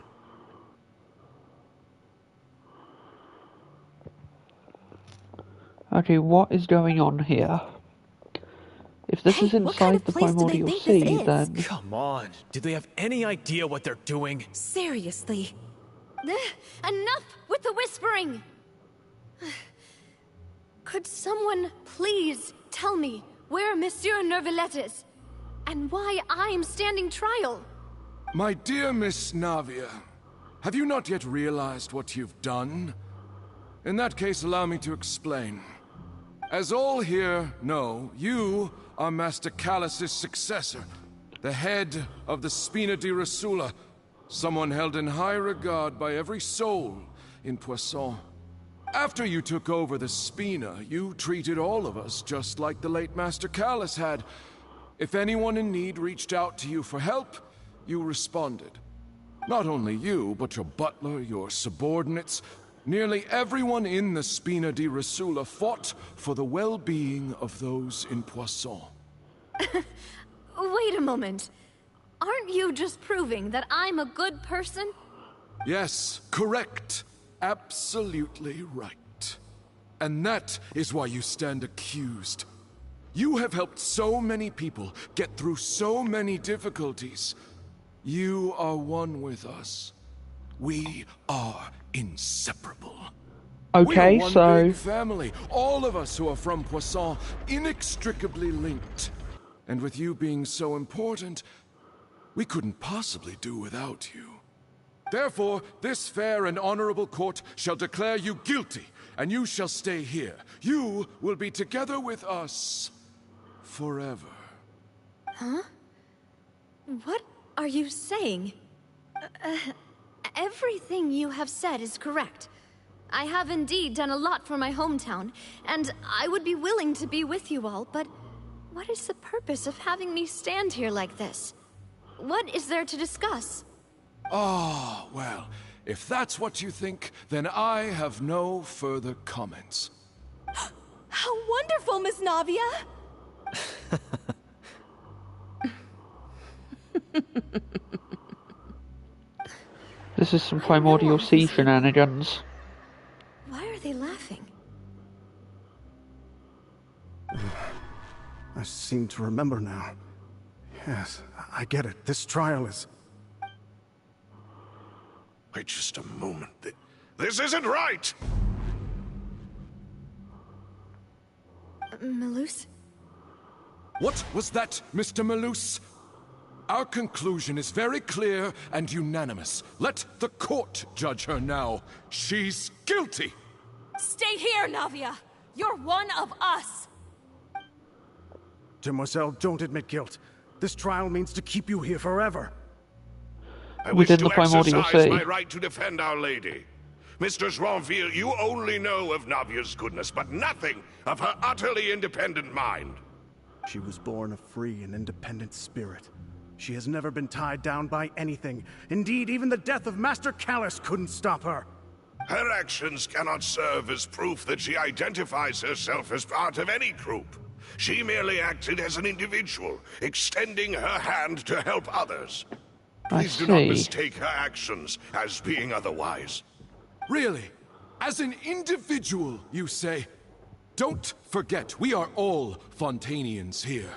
Okay, what is going on here? If this is inside the primordial sea, then... Come on. Do they have any idea what they're doing? Seriously. Enough with the whispering! Could someone please tell me where Monsieur Neuvillette is? And why I'm standing trial? My dear Miss Navia, have you not yet realized what you've done? In that case, allow me to explain. As all here know, you are Master Callus's successor, the head of the Spina di Rosula, someone held in high regard by every soul in Poisson. After you took over the Spina, you treated all of us just like the late Master Callus had. If anyone in need reached out to you for help, you responded. Not only you, but your butler, your subordinates, nearly everyone in the Spina di Rosula fought for the well-being of those in Poisson. Wait a moment. Aren't you just proving that I'm a good person? Yes, correct. Absolutely right. And that is why you stand accused. You have helped so many people get through so many difficulties. You are one with us. We are inseparable. Okay, we are one so... big family. All of us who are from Poisson, inextricably linked. And with you being so important, we couldn't possibly do without you. Therefore, this fair and honorable court shall declare you guilty, and you shall stay here. You will be together with us forever. Huh? What are you saying? Everything you have said is correct. I have indeed done a lot for my hometown, and I would be willing to be with you all, but what is the purpose of having me stand here like this? What is there to discuss? Ah, well, if that's what you think, then I have no further comments. How wonderful, Miss Navia! This is some primordial sea shenanigans. Why are they laughing? I seem to remember now. Yes, I get it. This trial is... Wait just a moment. This isn't right! Malus? What was that, Mr. Malus? Our conclusion is very clear and unanimous. Let the court judge her now. She's guilty! Stay here, Navia! You're one of us! Demoiselle, don't admit guilt. This trial means to keep you here forever. I wish Within the to primordial exercise sea. my right to defend Our Lady. Mr. Joinville, you only know of Navia's goodness, but nothing of her utterly independent mind. She was born a free and independent spirit. She has never been tied down by anything. Indeed, even the death of Master Callus couldn't stop her. Her actions cannot serve as proof that she identifies herself as part of any group. She merely acted as an individual, extending her hand to help others. Please do not mistake her actions as being otherwise. Really? As an individual, you say? Don't forget, we are all Fontainians here.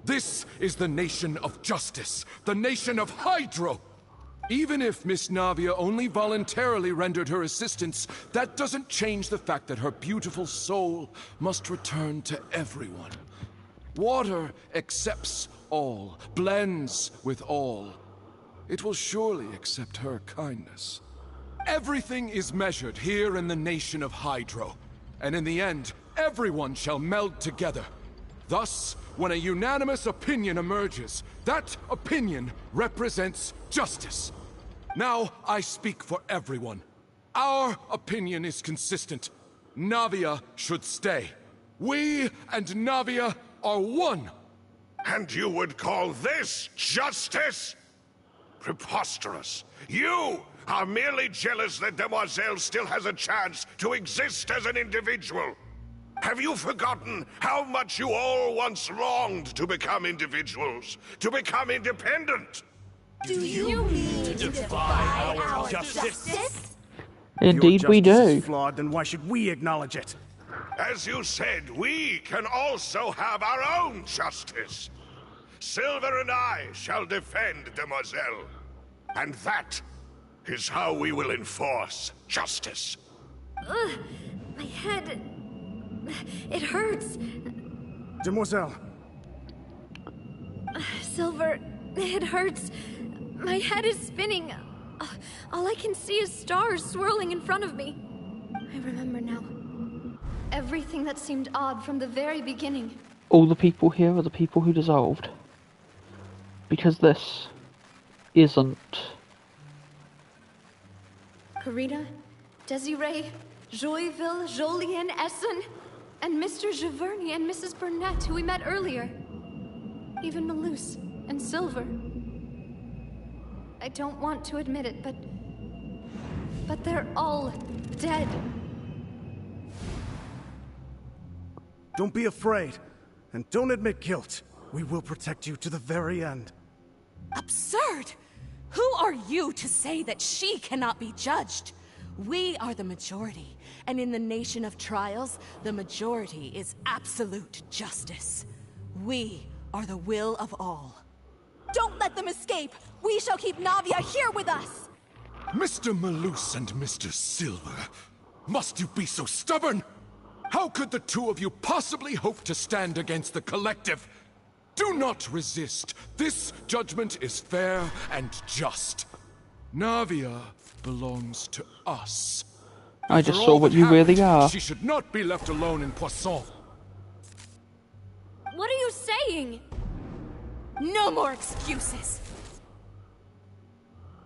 This is the nation of justice, the nation of Hydro. Even if Miss Navia only voluntarily rendered her assistance, that doesn't change the fact that her beautiful soul must return to everyone. Water accepts all, blends with all. It will surely accept her kindness. Everything is measured here in the nation of Hydro, and in the end, everyone shall meld together. Thus, when a unanimous opinion emerges, that opinion represents justice. Now, I speak for everyone. Our opinion is consistent. Navia should stay. We and Navia are one. And you would call this justice? Preposterous. You are merely jealous that Demoiselle still has a chance to exist as an individual. Have you forgotten how much you all once longed to become individuals, to become independent? Do you mean to defy our justice? Indeed If we your justice do. is flawed, then why should we acknowledge it? As you said, we can also have our own justice. Silver and I shall defend Demoiselle. And that is how we will enforce justice. Ugh, my head... It hurts. Demoiselle. Silver, it hurts. My head is spinning. All I can see is stars swirling in front of me. I remember now. Everything that seemed odd from the very beginning. All the people here are the people who dissolved. Because this isn't. Karina, Desiree, Joyville, Jolien, Essen, and Mr. Giverny and Mrs. Burnett, who we met earlier. Even Malus and Silver. I don't want to admit it, but they're all dead. Don't be afraid, and don't admit guilt. We will protect you to the very end. Absurd! Who are you to say that she cannot be judged? We are the majority, and in the nation of trials, the majority is absolute justice. We are the will of all. Don't let them escape! We shall keep Navia here with us! Mr. Malus and Mr. Silver, must you be so stubborn? How could the two of you possibly hope to stand against the collective? Do not resist. This judgment is fair and just. Navia belongs to us. I just For saw all what that you really happened, are. She should not be left alone in Poisson. What are you saying? No more excuses!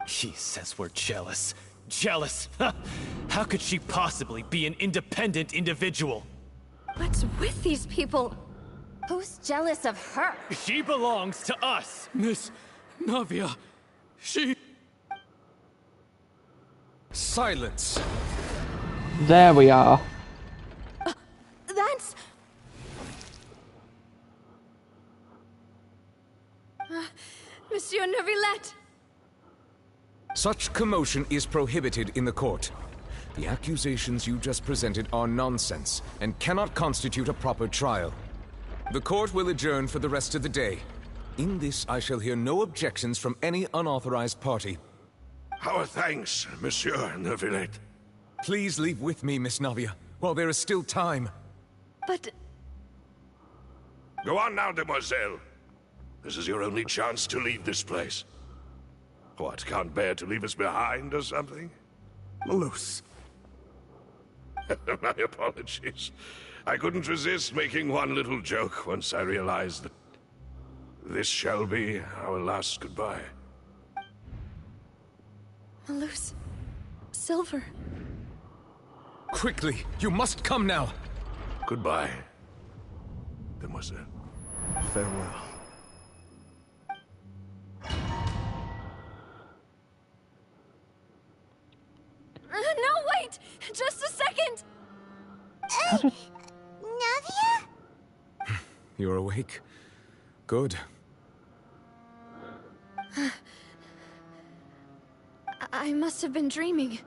She says we're jealous. Jealous? How could she possibly be an independent individual? What's with these people? Who's jealous of her? She belongs to us! Miss Navia, she... Silence! There we are. That's... Monsieur Neuvillette! Such commotion is prohibited in the court. The accusations you just presented are nonsense and cannot constitute a proper trial. The court will adjourn for the rest of the day. In this, I shall hear no objections from any unauthorized party. Our thanks, Monsieur Neuvillette. Please leave with me, Miss Navia, while there is still time. But... Go on now, demoiselle. This is your only chance to leave this place. What, can't bear to leave us behind or something? Malus. My apologies. I couldn't resist making one little joke once I realized that this shall be our last goodbye. Malus... Silver... Quickly! You must come now! Goodbye, demoiselle. Farewell. No, wait! Just a second! Navia? You're awake? Good. I must have been dreaming.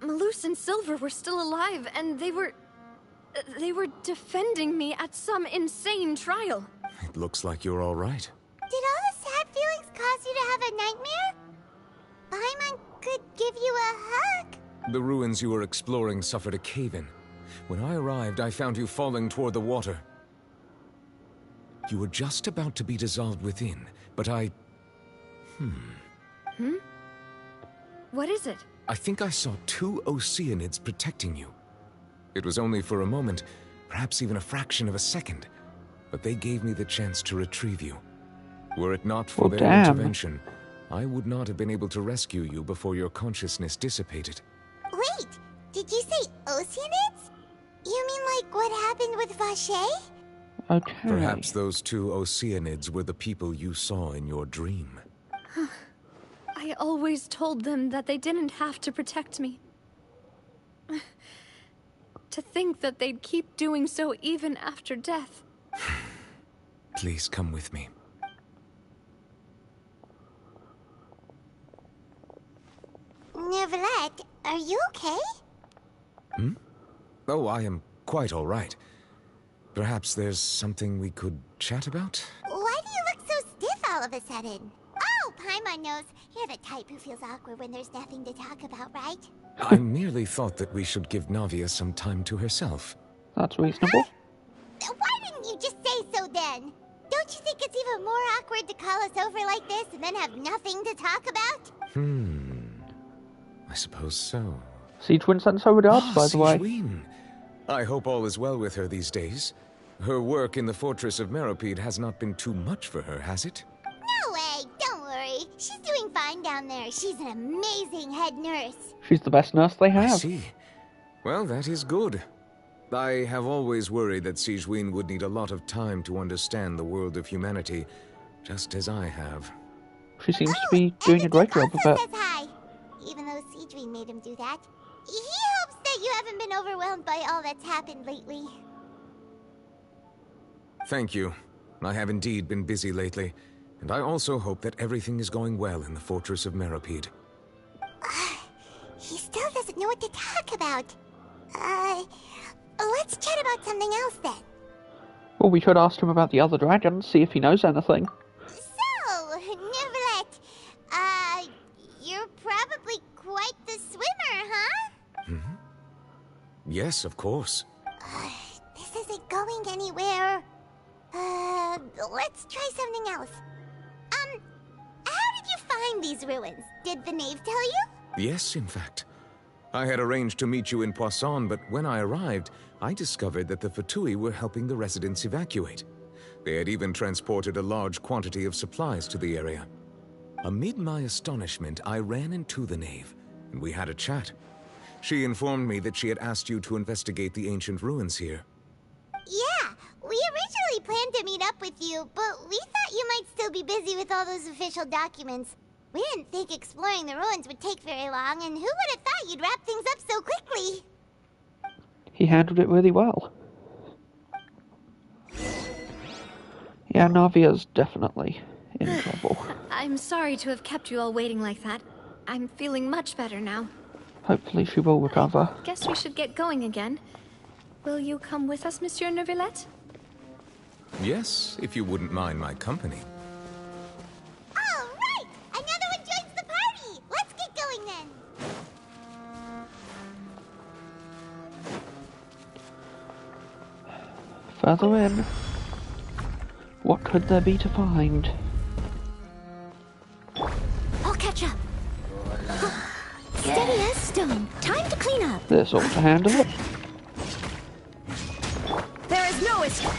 Malus and Silver were still alive, and they were defending me at some insane trial. It looks like you're all right. Did all the sad feelings cause you to have a nightmare? Paimon could give you a hug. The ruins you were exploring suffered a cave-in. When I arrived, I found you falling toward the water. You were just about to be dissolved within, but I... What is it? I think I saw 2 Oceanids protecting you. It was only for a moment, perhaps even a fraction of a second, but they gave me the chance to retrieve you. Were it not for their intervention, I would not have been able to rescue you before your consciousness dissipated. Wait, did you say Oceanids? You mean like what happened with Vache? Okay. Perhaps those 2 Oceanids were the people you saw in your dream. I always told them that they didn't have to protect me. To think that they'd keep doing so even after death. Please come with me. Neuvillette, are you okay? Oh, I am quite all right. Perhaps there's something we could chat about? Why do you look so stiff all of a sudden? Oh, Paimon knows. You're the type who feels awkward when there's nothing to talk about, right? I merely thought that we should give Navia some time to herself. That's reasonable. Why didn't you just say so then? Don't you think it's even more awkward to call us over like this and then have nothing to talk about? I suppose so. Siege Wind sent so regards, by the way. Siege. I hope all is well with her these days. Her work in the Fortress of Meropide has not been too much for her, has it? No way, don't worry. She's doing fine down there. She's an amazing head nurse. She's the best nurse they have. I see. Well, that is good. I have always worried that Sigewinne would need a lot of time to understand the world of humanity, just as I have. She seems to be doing a great job of it. Says hi. Even though Sigewinne made him do that. He hopes that you haven't been overwhelmed by all that's happened lately. Thank you. I have indeed been busy lately, and I also hope that everything is going well in the Fortress of Meropide. He still doesn't know what to talk about. Let's chat about something else then. Well, we should ask him about the other dragons, see if he knows anything. So, Neuvillette, you're probably quite the swimmer, huh? Yes, of course. This isn't going anywhere. Let's try something else. How did you find these ruins? Did the knave tell you? Yes, in fact. I had arranged to meet you in Poisson, but when I arrived, I discovered that the Fatui were helping the residents evacuate. They had even transported a large quantity of supplies to the area. Amid my astonishment, I ran into the knave, and we had a chat. She informed me that she had asked you to investigate the ancient ruins here. Yeah, we originally planned to meet up with you, but we thought you might still be busy with all those official documents. We didn't think exploring the ruins would take very long, and who would have thought you'd wrap things up so quickly? He handled it really well. Yeah, Navia's definitely in trouble. I'm sorry to have kept you all waiting like that. I'm feeling much better now. Hopefully she will recover. Guess we should get going again. Will you come with us, Monsieur Neuvillette? Yes, if you wouldn't mind my company. All right! Another one joins the party! Let's get going then! Further in. What could there be to find? I'll catch up. Steady as stone. Time to clean up. This ought to handle it. There is no escape.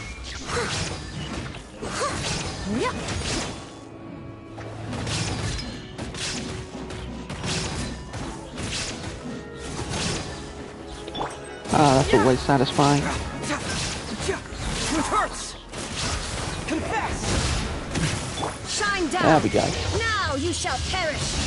Ah, that's always satisfying. It hurts. Confess. Shine down. There we go. Now you shall perish.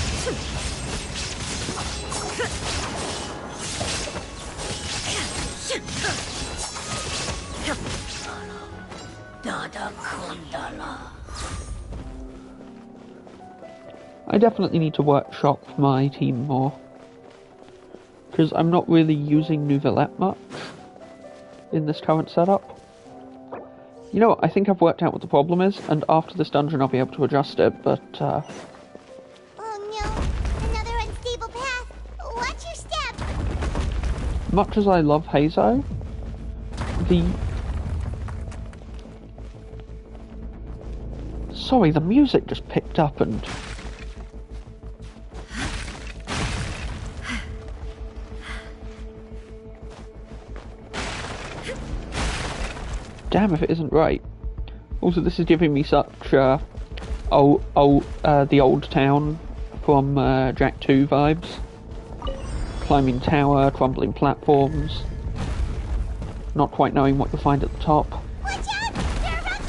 I definitely need to workshop my team more. Because I'm not really using Neuvillette much in this current setup. You know what, I think I've worked out what the problem is, and after this dungeon I'll be able to adjust it, but Oh no, another unstable path. Watch your step. much as I love Hazo, the music just picked up and... Damn if it isn't right. Also, this is giving me such, the old town from, Jack 2 vibes. Climbing tower, crumbling platforms. Not quite knowing what you'll find at the top. Watch out! There are rock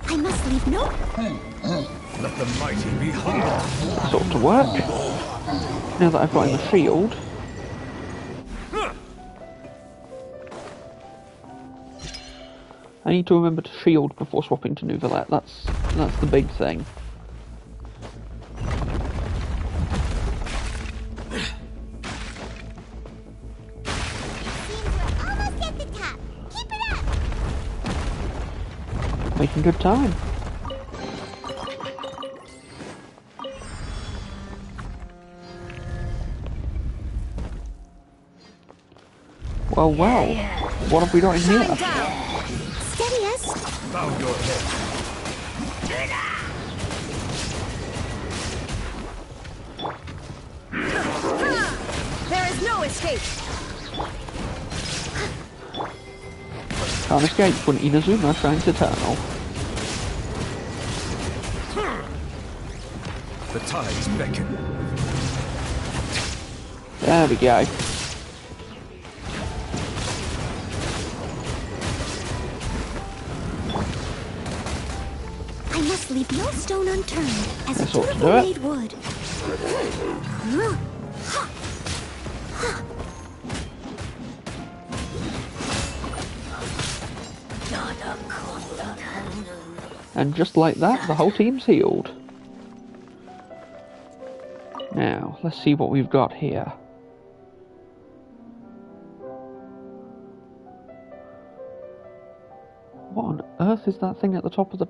I must leave no... Let the mighty be humble. Sort to work. Now that I've got him a shield. I need to remember to shield before swapping to Neuvillette. That's the big thing. almost at the top. Keep it up! Making good time. Well, what have we got in here? Steady as... Bow your head. There is no escape. Can't escape when Inazuma shines eternal. The tides beckon. There we go. I must leave no stone unturned, as That's a ought to do turtle it. maid would. And just like that, the whole team's healed. Now, let's see what we've got here. What on earth is that thing at the top of the...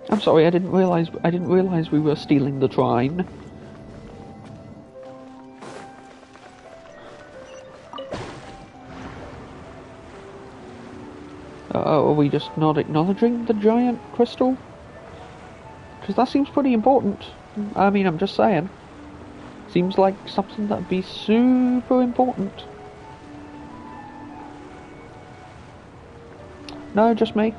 I'm sorry, I didn't realise we were stealing the trine. Are we just not acknowledging the giant crystal? Because that seems pretty important. I mean, I'm just saying. Seems like something that'd be super important. No, just me.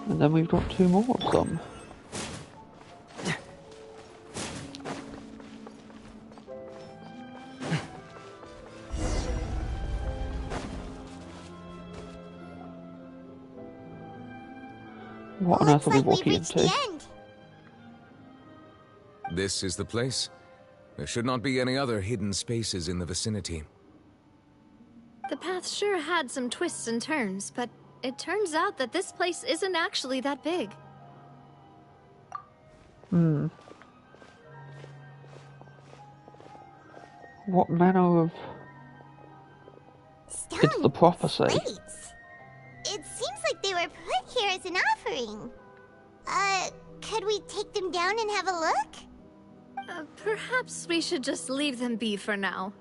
And then we've got 2 more of them. What on earth are we Looks like walking we've reached into? the end. This is the place. There should not be any other hidden spaces in the vicinity. The path sure had some twists and turns, but it turns out that this place isn't actually that big. What manner of... It's the prophecy. Slates. It seems like they were put here as an offering. Could we take them down and have a look? Perhaps we should just leave them be for now.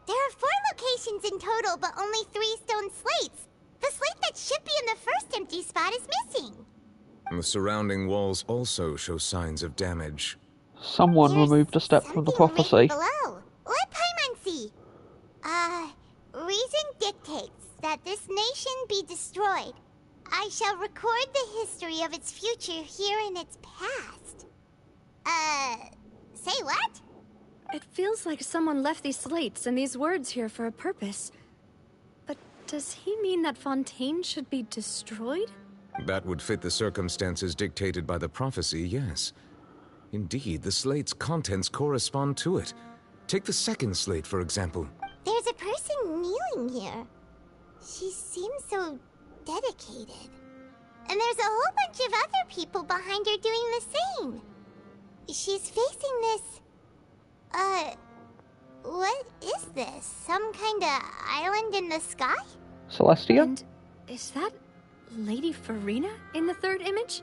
There are 4 locations in total, but only 3 stone slates. The slate that should be in the first empty spot is missing. The surrounding walls also show signs of damage. Someone removed a step from the prophecy. Below. Let Paimon see. Reason dictates that this nation be destroyed. I shall record the history of its future here in its past. Say what? It feels like someone left these slates and these words here for a purpose. But does he mean that Fontaine should be destroyed? That would fit the circumstances dictated by the prophecy, yes. Indeed, the slate's contents correspond to it. Take the second slate, for example. There's a person kneeling here. She seems so dedicated. And there's a whole bunch of other people behind her doing the same. She's facing this... what is this? Some kind of island in the sky? Celestia? And is that Lady Farina in the third image?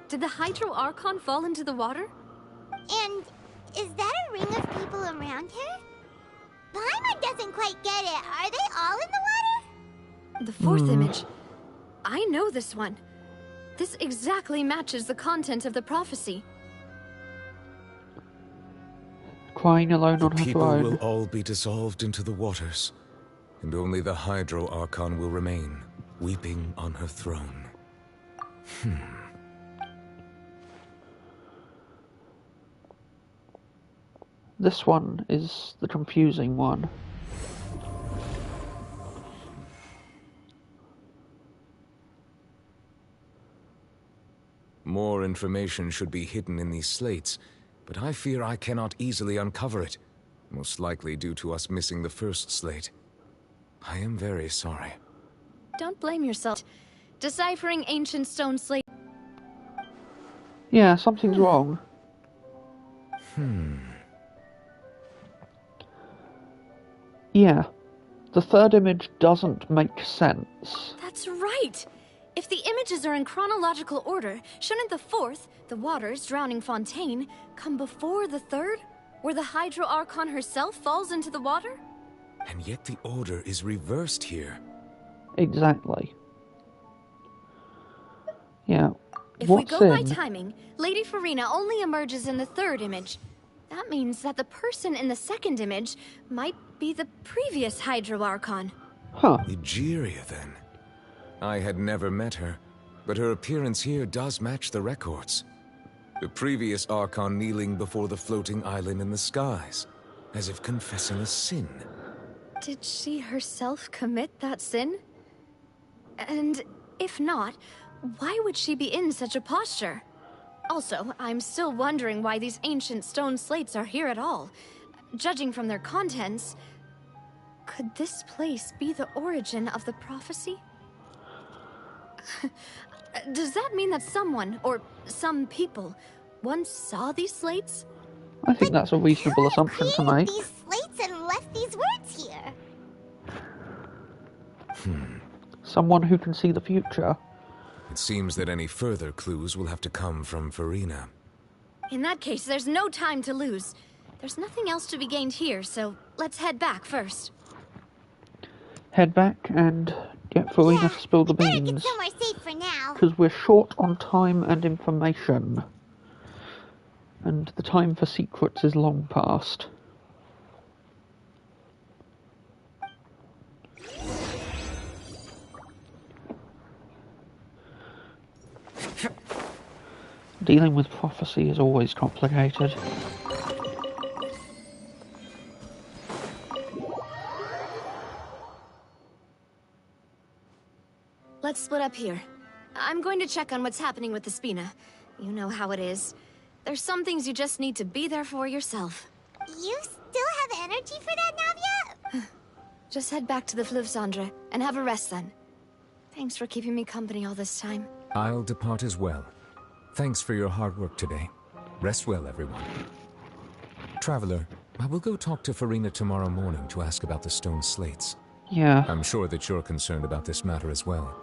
Did the Hydro Archon fall into the water? And is that a ring of people around her? Paimon doesn't quite get it. Are they all in the water? The fourth image. I know this one. This exactly matches the content of the prophecy. Crying alone on her People throne. will all be dissolved into the waters, and only the Hydro Archon will remain, weeping on her throne. This one is the confusing one. More information should be hidden in these slates, but I fear I cannot easily uncover it, most likely due to us missing the first slate. I am very sorry. Don't blame yourself. Deciphering ancient stone slate. Yeah, something's wrong. Yeah. The third image doesn't make sense. That's right! If the images are in chronological order, shouldn't the fourth, the waters drowning Fontaine, come before the third? Where the Hydro Archon herself falls into the water? And yet the order is reversed here. Exactly. Yeah. If we What's go by in? timing, Lady Farina only emerges in the third image. That means that the person in the second image might be the previous Hydro Archon. Huh. Egeria, then. I had never met her, but her appearance here does match the records. The previous Archon kneeling before the floating island in the skies, as if confessing a sin. Did she herself commit that sin? And if not, why would she be in such a posture? Also, I'm still wondering why these ancient stone slates are here at all. Judging from their contents, could this place be the origin of the prophecy? Does that mean that someone, or some people, once saw these slates? I think that's a reasonable assumption to make. These slates and left these words here. Someone who can see the future. It seems that any further clues will have to come from Farina. In that case, there's no time to lose. There's nothing else to be gained here, so let's head back first. Head back and get Farina to spill the Better get beans. somewhere safe for now. Because we're short on time and information. And the time for secrets is long past. Dealing with prophecy is always complicated. let's split up here. I'm going to check on what's happening with the Spina. You know how it is. There's some things you just need to be there for yourself. You still have energy for that, Navia? Just head back to the Fluvsandre and have a rest then. Thanks for keeping me company all this time. I'll depart as well. Thanks for your hard work today. Rest well, everyone. Traveler, I will go talk to Farina tomorrow morning to ask about the stone slates. Yeah. I'm sure that you're concerned about this matter as well.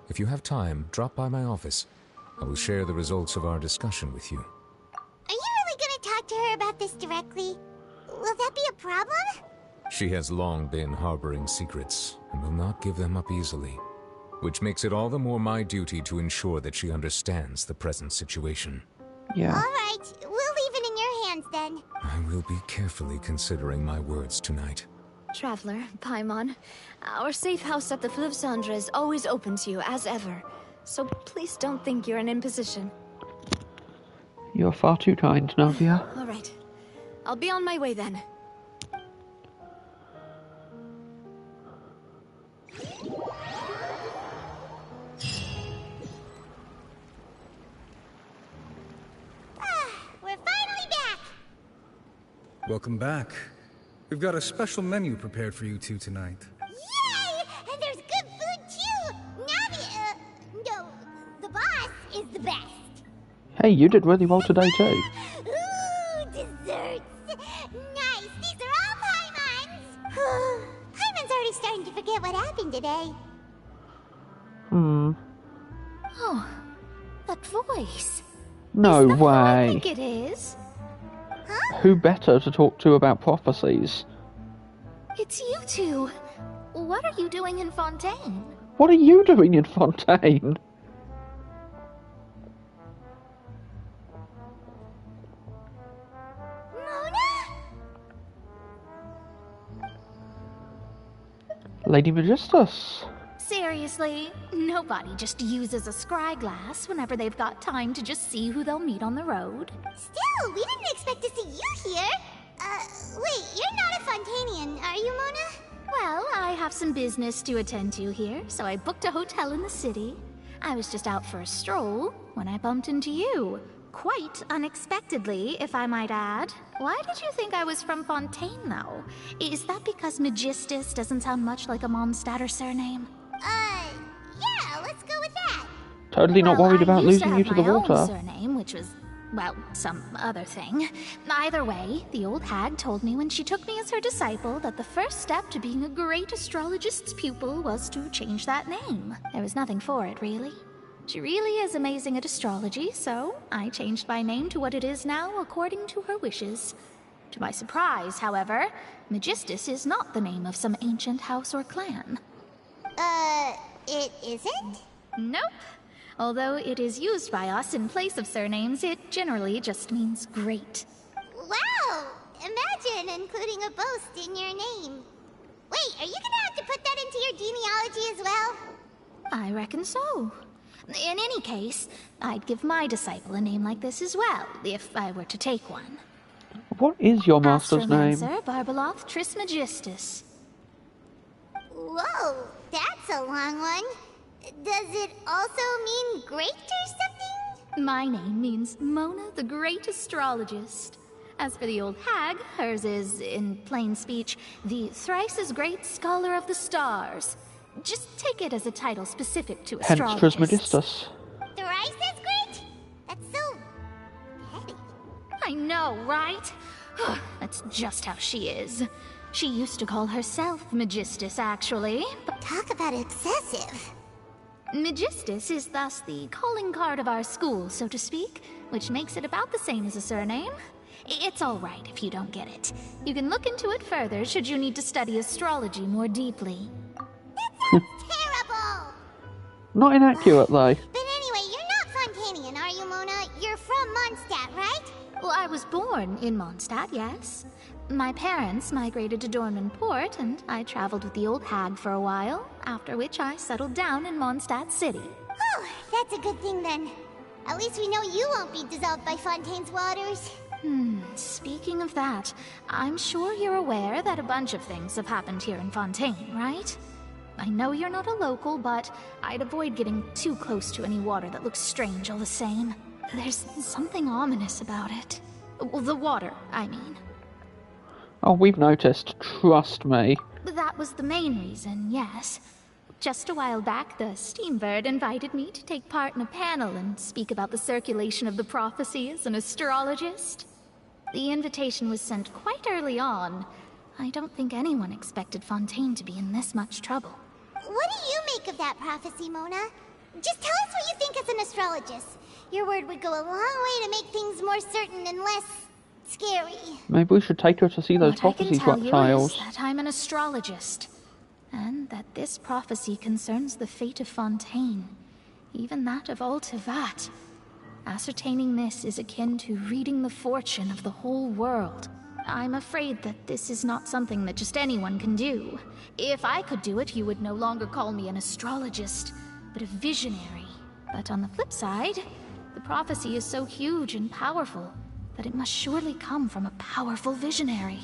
If you have time, drop by my office. I will share the results of our discussion with you. Are you really gonna talk to her about this directly? Will that be a problem? She has long been harboring secrets, and will not give them up easily. Which makes it all the more my duty to ensure that she understands the present situation. Yeah. Alright, we'll leave it in your hands then. I will be carefully considering my words tonight. Traveler, Paimon, our safe house at the Fluvsandre is always open to you, as ever. So please don't think you're an imposition. You're far too kind, Navia. Alright. I'll be on my way then. We're finally back! Welcome back. We've got a special menu prepared for you two tonight. Yay! And there's good food too! Navia, no, the boss is the best. Hey, you did really well today too. Ooh, desserts! Nice, these are all Paimon's! Paimon's already starting to forget what happened today. Oh, that voice. No I way. think it is. Who better to talk to about prophecies? It's you two. What are you doing in Fontaine? What are you doing in Fontaine? Lady Magistus. Seriously, nobody just uses a scry glass whenever they've got time to just see who they'll meet on the road. Still, we didn't expect to see you here. Wait, you're not a Fontainian, are you, Mona? Well, I have some business to attend to here, so I booked a hotel in the city. I was just out for a stroll when I bumped into you. Quite unexpectedly, if I might add. Why did you think I was from Fontaine, though? Is that because Magistus doesn't sound much like a Mondstadter surname? Yeah, let's go with that. Totally not worried about I used losing you to the have my own water. surname, which was, well, some other thing. Either way, the old hag told me when she took me as her disciple that the first step to being a great astrologist's pupil was to change that name. There was nothing for it, really. She really is amazing at astrology, so I changed my name to what it is now according to her wishes. To my surprise, however, Magistus is not the name of some ancient house or clan. It isn't? Nope. Although it is used by us in place of surnames, it generally just means great. Wow! Imagine including a boast in your name. Wait, are you gonna have to put that into your genealogy as well? I reckon so. In any case, I'd give my disciple a name like this as well, if I were to take one. What is your master's name? Astromancer Barbeloth Trismegistus. Whoa, that's a long one. Does it also mean great or something? My name means Mona the Great Astrologist. As for the old hag, hers is, in plain speech, the thrice-as-great Scholar of the Stars. Just take it as a title specific to Hence astrologists. Trismegistus. Thrice as great? That's so petty. I know, right? That's just how she is. She used to call herself Magistus, actually. But talk about obsessive. Magistus is thus the calling card of our school, so to speak, which makes it about the same as a surname. It's all right if you don't get it. You can look into it further should you need to study astrology more deeply. Terrible! Not inaccurate, though. But anyway, you're not Fontainian, are you, Mona? You're from Mondstadt, right? Well, I was born in Mondstadt, yes. My parents migrated to Dornman Port, and I traveled with the old hag for a while, after which I settled down in Mondstadt City. Oh, that's a good thing then. At least we know you won't be dissolved by Fontaine's waters. Speaking of that, I'm sure you're aware that a bunch of things have happened here in Fontaine, right? I know you're not a local, but I'd avoid getting too close to any water that looks strange all the same. There's something ominous about it. Well, the water, I mean. Oh, we've noticed. Trust me. That was the main reason, yes. Just a while back, the Steambird invited me to take part in a panel and speak about the circulation of the prophecy as an astrologist. The invitation was sent quite early on. I don't think anyone expected Fontaine to be in this much trouble. What do you make of that prophecy, Mona? Just tell us what you think as an astrologist. Your word would go a long way to make things more certain and less scary. Maybe we should take her to see those prophecy What I can tell trials. you is that I'm an astrologist, and that this prophecy concerns the fate of Fontaine, even that of Ultivat. Ascertaining this is akin to reading the fortune of the whole world. I'm afraid that this is not something that just anyone can do. If I could do it, you would no longer call me an astrologist, but a visionary. But on the flip side, the prophecy is so huge and powerful that it must surely come from a powerful visionary.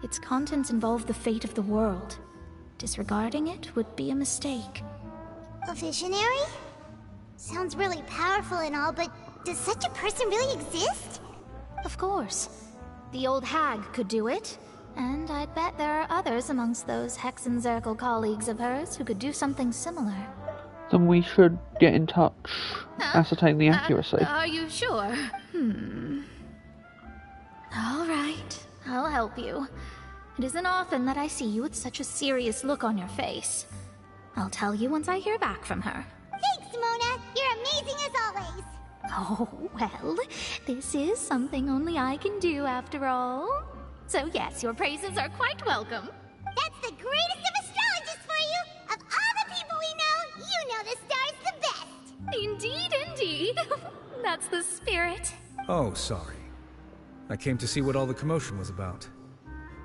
Its contents involve the fate of the world. Disregarding it would be a mistake. A visionary? Sounds really powerful and all, but does such a person really exist? Of course. The old hag could do it, and I'd bet there are others amongst those Hexenzirkel colleagues of hers who could do something similar. Then we should get in touch, ascertain the accuracy. Are you sure? All right, I'll help you. It isn't often that I see you with such a serious look on your face. I'll tell you once I hear back from her. Thanks, Mona. You're amazing as always. Oh, well, this is something only I can do after all. So yes, your praises are quite welcome. That's the greatest of astrologists for you! Of all the people we know, you know the star's the best! Indeed, indeed. That's the spirit. Oh, sorry. I came to see what all the commotion was about.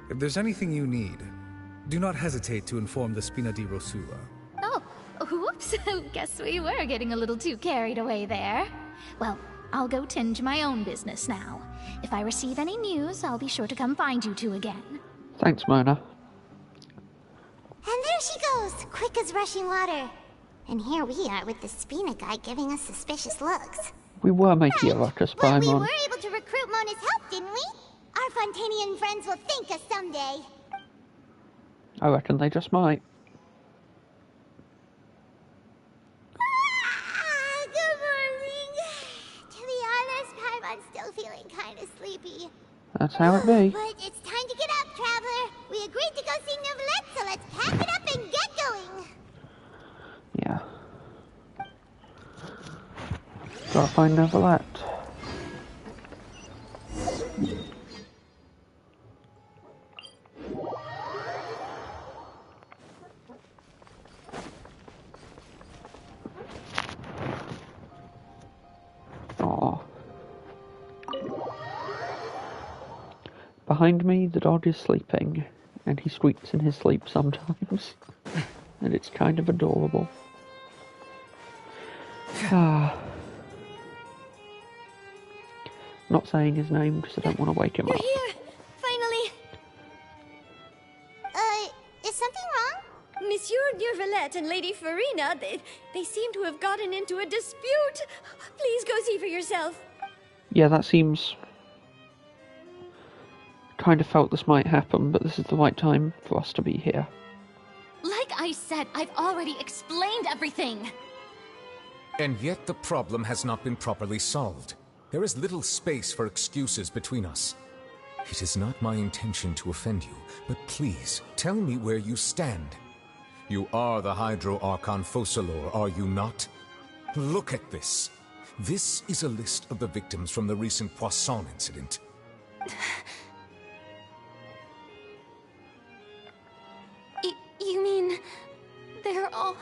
If there's anything you need, do not hesitate to inform the Spina di Rosula. Oh, whoops. Guess we were getting a little too carried away there. Well, I'll go tend to my own business now. If I receive any news, I'll be sure to come find you two again. Thanks, Mona. And there she goes, quick as rushing water. And here we are with the Spina guy giving us suspicious looks. We were making a ruckus, But we Paimon. were able to recruit Mona's help, didn't we? Our Fontanian friends will thank us someday. I reckon they just might. Good morning. To be honest, Paimon's still feeling kind of sleepy. That's how it be. But it's time to get up, traveler. We agreed to go see Neuvillette, so let's pack it up and get going. Yeah. Gotta find Neuvillette. Aw. Behind me, the dog is sleeping, and he squeaks in his sleep sometimes. And it's kind of adorable. Not saying his name because I don't want to wake him up. Here, finally. Is something wrong? Monsieur Neuvillette and Lady Farina, they seem to have gotten into a dispute. Please go see for yourself. Yeah, that seems... Kind of felt this might happen, but this is the right time for us to be here. Like I said, I've already explained everything. And yet the problem has not been properly solved. There is little space for excuses between us. It is not my intention to offend you, but please, tell me where you stand. You are the Hydro Archon Focalor, are you not? Look at this. This is a list of the victims from the recent Poisson incident. You mean... they're all...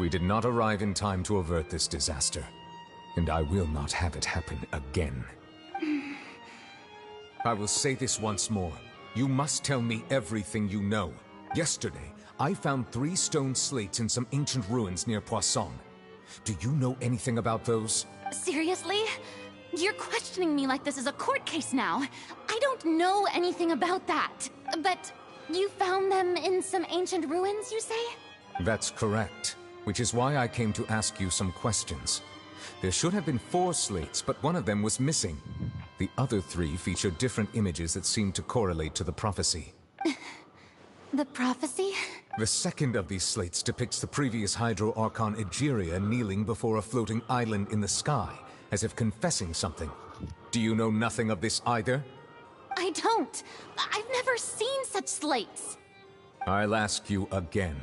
We did not arrive in time to avert this disaster, and I will not have it happen again. I will say this once more. You must tell me everything you know. Yesterday, I found 3 stone slates in some ancient ruins near Poisson. Do you know anything about those? Seriously? You're questioning me like this is a court case now. I don't know anything about that. But you found them in some ancient ruins, you say? That's correct, which is why I came to ask you some questions. There should have been 4 slates, but one of them was missing. The other 3 feature different images that seem to correlate to the prophecy. The prophecy? The second of these slates depicts the previous Hydro Archon Egeria kneeling before a floating island in the sky, as if confessing something. Do you know nothing of this either? I don't. I've never seen such slates. I'll ask you again.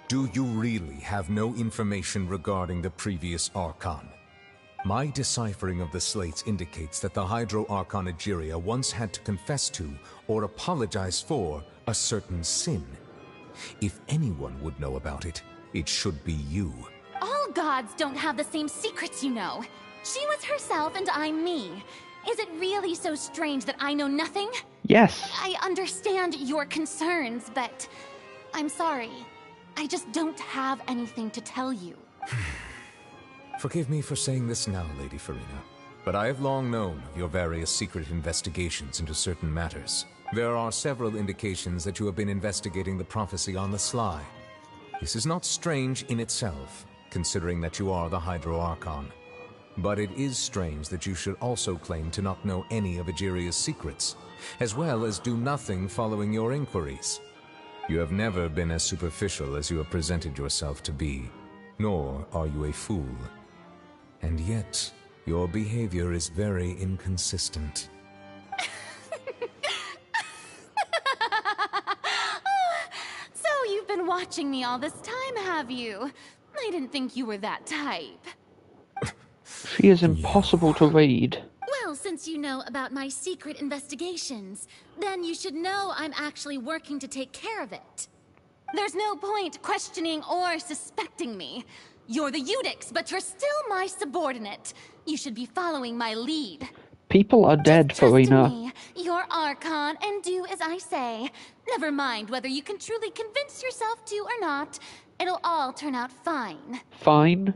Do you really have no information regarding the previous Archon? My deciphering of the slates indicates that the Hydro Archon Egeria once had to confess to, or apologize for, a certain sin. If anyone would know about it, it should be you. All gods don't have the same secrets, you know. She was herself and I'm me. Is it really so strange that I know nothing? Yes. I understand your concerns, but I'm sorry. I just don't have anything to tell you. Forgive me for saying this now, Lady Farina, but I have long known of your various secret investigations into certain matters. There are several indications that you have been investigating the prophecy on the sly. This is not strange in itself, considering that you are the Hydro Archon. But it is strange that you should also claim to not know any of Egeria's secrets, as well as do nothing following your inquiries. You have never been as superficial as you have presented yourself to be, nor are you a fool. And yet, your behavior is very inconsistent. So you've been watching me all this time, have you? I didn't think you were that type. She is impossible to read. Well, since you know about my secret investigations, then you should know I'm actually working to take care of it. There's no point questioning or suspecting me. You're the Eudix, but you're still my subordinate. You should be following my lead. People are dead, Farina. Me, you're Archon, and do as I say. Never mind whether you can truly convince yourself to or not. It'll all turn out fine. Fine?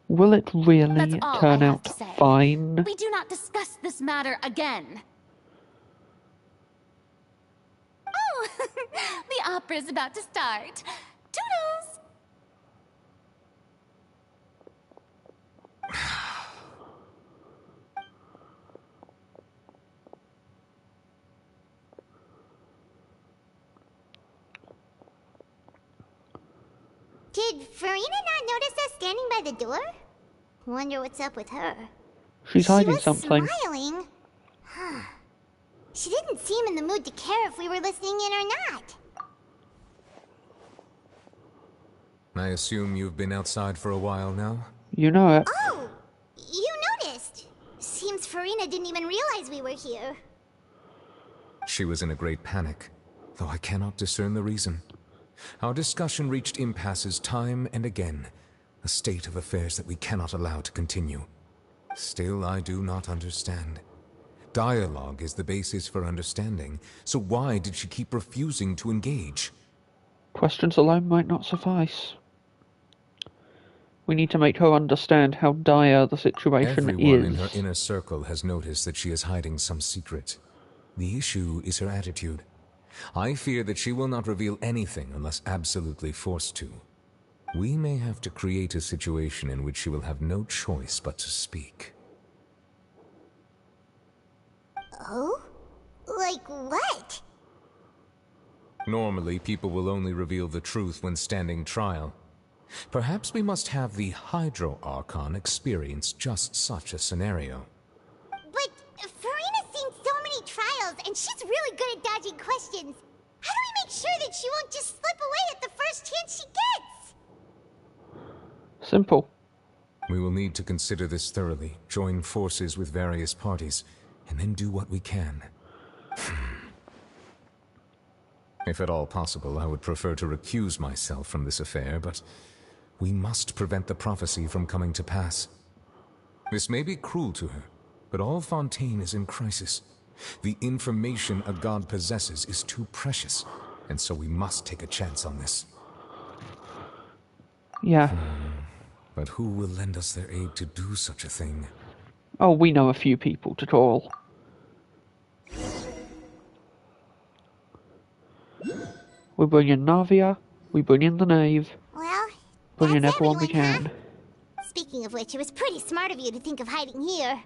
Will it really turn out fine? We do not discuss this matter again. Oh, the opera's about to start. Toodles! Did Farina not notice us standing by the door? Wonder what's up with her. She's hiding she was something. Smiling. She didn't seem in the mood to care if we were listening in or not. I assume you've been outside for a while now? You know it. Oh! You noticed! Seems Farina didn't even realize we were here. She was in a great panic, though I cannot discern the reason. Our discussion reached impasses time and again, a state of affairs that we cannot allow to continue. Still, I do not understand. Dialogue is the basis for understanding, so why did she keep refusing to engage? Questions alone might not suffice. We need to make her understand how dire the situation Everyone is. in her inner circle has noticed that she is hiding some secret. The issue is her attitude. I fear that she will not reveal anything unless absolutely forced to. We may have to create a situation in which she will have no choice but to speak. Oh? Like what? Normally, people will only reveal the truth when standing trial. Perhaps we must have the Hydro Archon experience just such a scenario. But Farina's seen so many trials, and she's really good at dodging questions. How do we make sure that she won't just slip away at the first chance she gets? Simple. We will need to consider this thoroughly, join forces with various parties, and then do what we can. If at all possible, I would prefer to recuse myself from this affair, but we must prevent the prophecy from coming to pass. This may be cruel to her, but all Fontaine is in crisis. The information a god possesses is too precious, and so we must take a chance on this. Yeah. But who will lend us their aid to do such a thing? Oh, we know a few people to call. We're bringing Navia We bring in the knave. Well, Bring in that's everyone we everyone, can. Speaking of which, it was pretty smart of you to think of hiding here.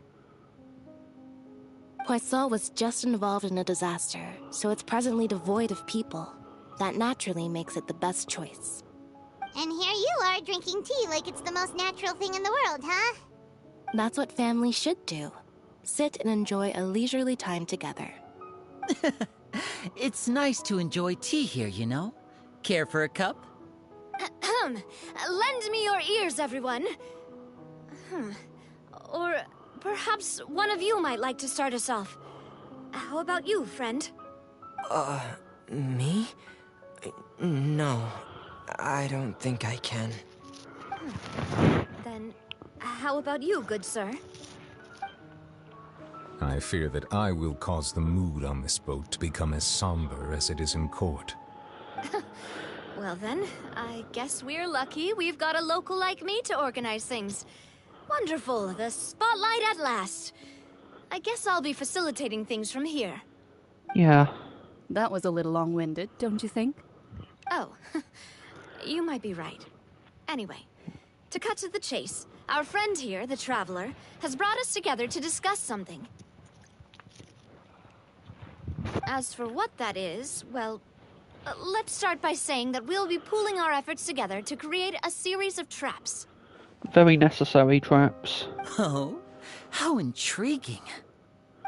Poisson was just involved in a disaster, so it's presently devoid of people. That naturally makes it the best choice. And here you are drinking tea like it's the most natural thing in the world, huh? That's what family should do. Sit and enjoy a leisurely time together. It's nice to enjoy tea here, you know? Care for a cup? Lend me your ears, everyone. Or perhaps one of you might like to start us off. How about you, friend? Me? No, I don't think I can. Then, how about you, good sir? I fear that I will cause the mood on this boat to become as somber as it is in court. Well then, I guess we're lucky we've got a local like me to organize things. Wonderful, the spotlight at last. I guess I'll be facilitating things from here. Yeah. That was a little long-winded, don't you think? Oh, you might be right. Anyway, to cut to the chase, our friend here, the Traveler, has brought us together to discuss something. As for what that is, well, let's start by saying that we'll be pooling our efforts together to create a series of traps. Very necessary traps. Oh, how intriguing.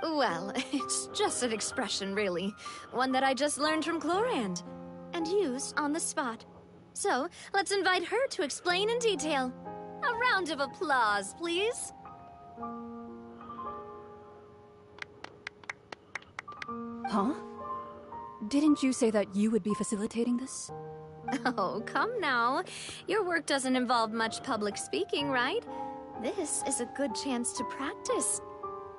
Well, it's just an expression, really. One that I just learned from Chlorand, and used on the spot. So, let's invite her to explain in detail. A round of applause, please. Huh? Didn't you say that you would be facilitating this? Oh, come now. Your work doesn't involve much public speaking, right? This is a good chance to practice.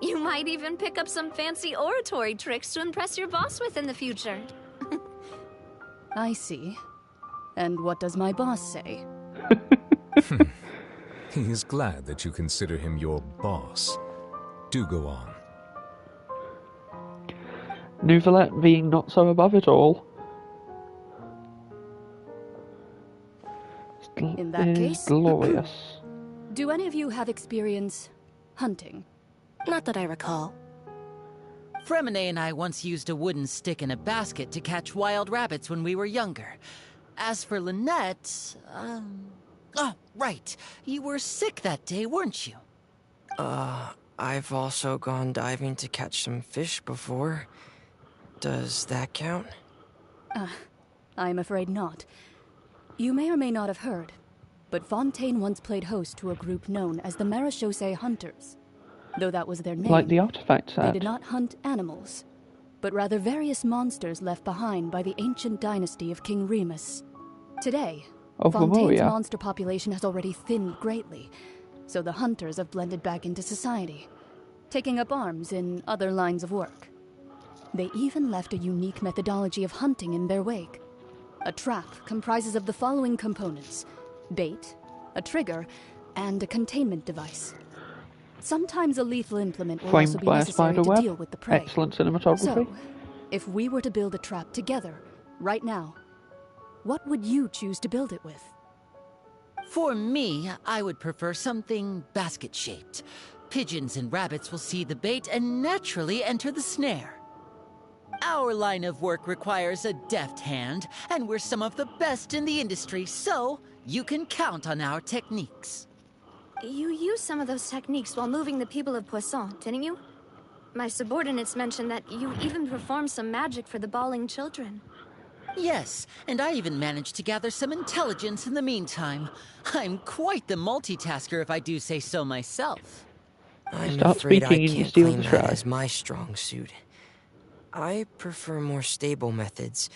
You might even pick up some fancy oratory tricks to impress your boss with in the future. I see. And what does my boss say? He is glad that you consider him your boss. Do go on. Nouvelette being not so above it all. In that case, glorious. Do any of you have experience hunting? Not that I recall. Fremine and I once used a wooden stick in a basket to catch wild rabbits when we were younger. As for Lynette, oh, right. You were sick that day, weren't you? I've also gone diving to catch some fish before. Does that count? I'm afraid not. You may or may not have heard, but Fontaine once played host to a group known as the Marechaussee Hunters. Though that was their name, Like the artifact set. they did not hunt animals, but rather various monsters left behind by the ancient dynasty of King Remus. Today, Fontaine's monster population has already thinned greatly, so the hunters have blended back into society, taking up arms in other lines of work. They even left a unique methodology of hunting in their wake. A trap comprises of the following components: bait, a trigger, and a containment device. Sometimes a lethal implement will also be necessary to deal with the prey. Excellent cinematography. So, if we were to build a trap together, right now, what would you choose to build it with? For me, I would prefer something basket-shaped. Pigeons and rabbits will see the bait and naturally enter the snare. Our line of work requires a deft hand, and we're some of the best in the industry, so you can count on our techniques. You used some of those techniques while moving the people of Poisson, didn't you? My subordinates mentioned that you even performed some magic for the bawling children. Yes, and I even managed to gather some intelligence in the meantime. I'm quite the multitasker, if I do say so myself. I'm afraid I can't claim that as my strong suit. I prefer more stable methods,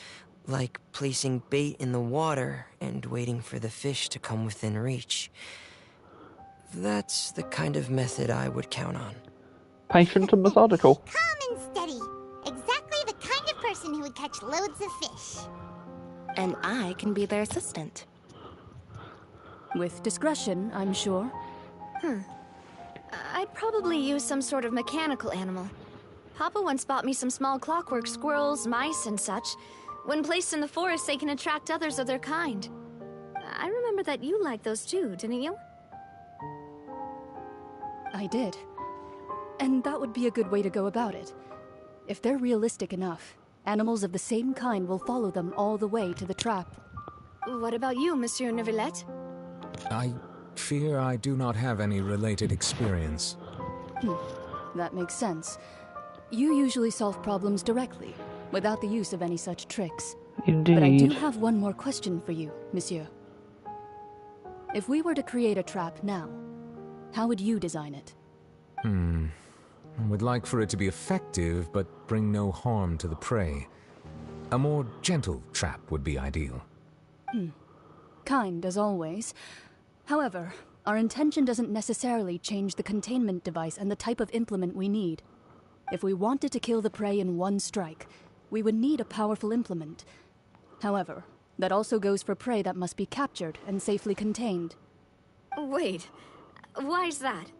like placing bait in the water and waiting for the fish to come within reach. That's the kind of method I would count on. Patient and methodical. Calm and steady. Exactly the kind of person who would catch loads of fish. And I can be their assistant. With discretion, I'm sure. I'd probably use some sort of mechanical animal. Papa once bought me some small clockwork squirrels, mice, and such. When placed in the forest, they can attract others of their kind. I remember that you liked those too, didn't you? I did. And that would be a good way to go about it. If they're realistic enough, animals of the same kind will follow them all the way to the trap. What about you, Monsieur Neuvillette? I fear I do not have any related experience. That makes sense. You usually solve problems directly, without the use of any such tricks. Indeed. But I do have one more question for you, Monsieur. If we were to create a trap now, how would you design it? I would like for it to be effective, but bring no harm to the prey. A more gentle trap would be ideal. Kind, as always. However, our intention doesn't necessarily change the containment device and the type of implement we need. If we wanted to kill the prey in one strike, we would need a powerful implement. However, that also goes for prey that must be captured and safely contained. Wait, why's that?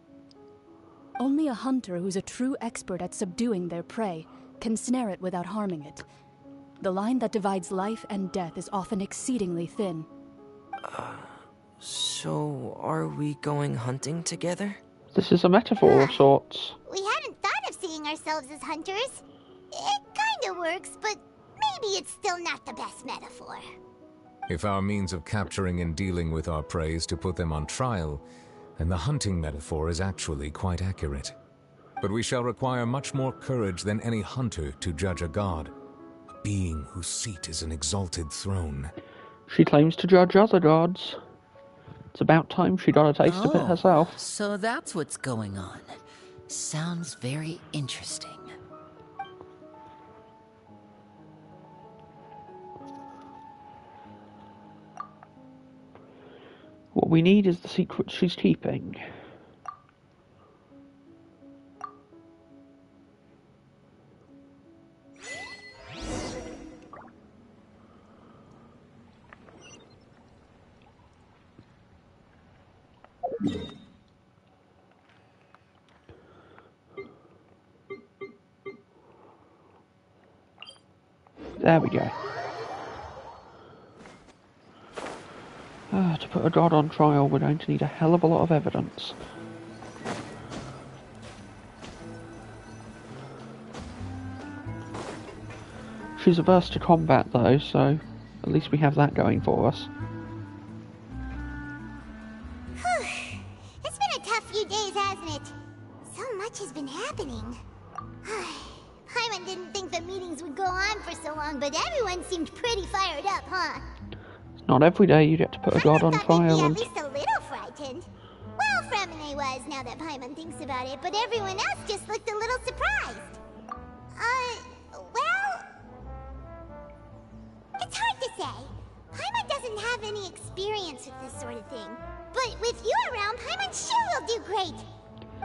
Only a hunter who's a true expert at subduing their prey can snare it without harming it. The line that divides life and death is often exceedingly thin. So are we going hunting together? This is a metaphor of sorts. We hadn't thought of seeing ourselves as hunters. It kinda works, but maybe it's still not the best metaphor. If our means of capturing and dealing with our prey is to put them on trial, then the hunting metaphor is actually quite accurate. But we shall require much more courage than any hunter to judge a god, a being whose seat is an exalted throne. She claims to judge other gods. It's about time she got a taste of it herself. So that's what's going on. Sounds very interesting. What we need is the secret she's keeping. There we go. To put a god on trial, we're going to need a hell of a lot of evidence. She's averse to combat though, so at least we have that going for us. It's been a tough few days, hasn't it? So much has been happening. Paimon didn't think the meetings would go on for so long, but everyone seemed pretty fired up, huh? Not every day you get to put a god on trial and... At least a little frightened. Well, Fremine was, now that Paimon thinks about it, but everyone else just looked a little surprised. Well... It's hard to say. Paimon doesn't have any experience with this sort of thing. But with you around, Paimon sure will do great.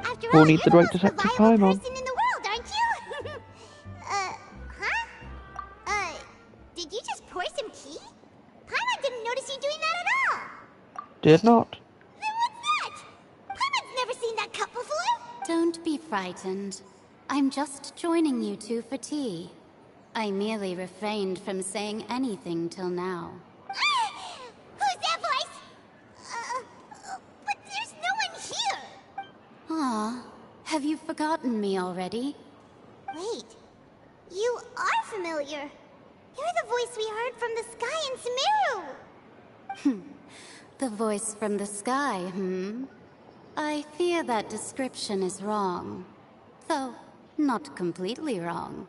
After all, We'll need the you're great the most detective reliable Paimon. person in the world, aren't you? Did you just pour some tea? Paimon didn't notice you doing that at all. Did not. Then what's that? Paimon's never seen that cup before. Don't be frightened. I'm just joining you two for tea. I merely refrained from saying anything till now. Who's that voice? But there's no one here. Aw, have you forgotten me already? Wait, you are familiar. You're the voice we heard from the sky in Sumeru. The voice from the sky, I fear that description is wrong. Though, not completely wrong.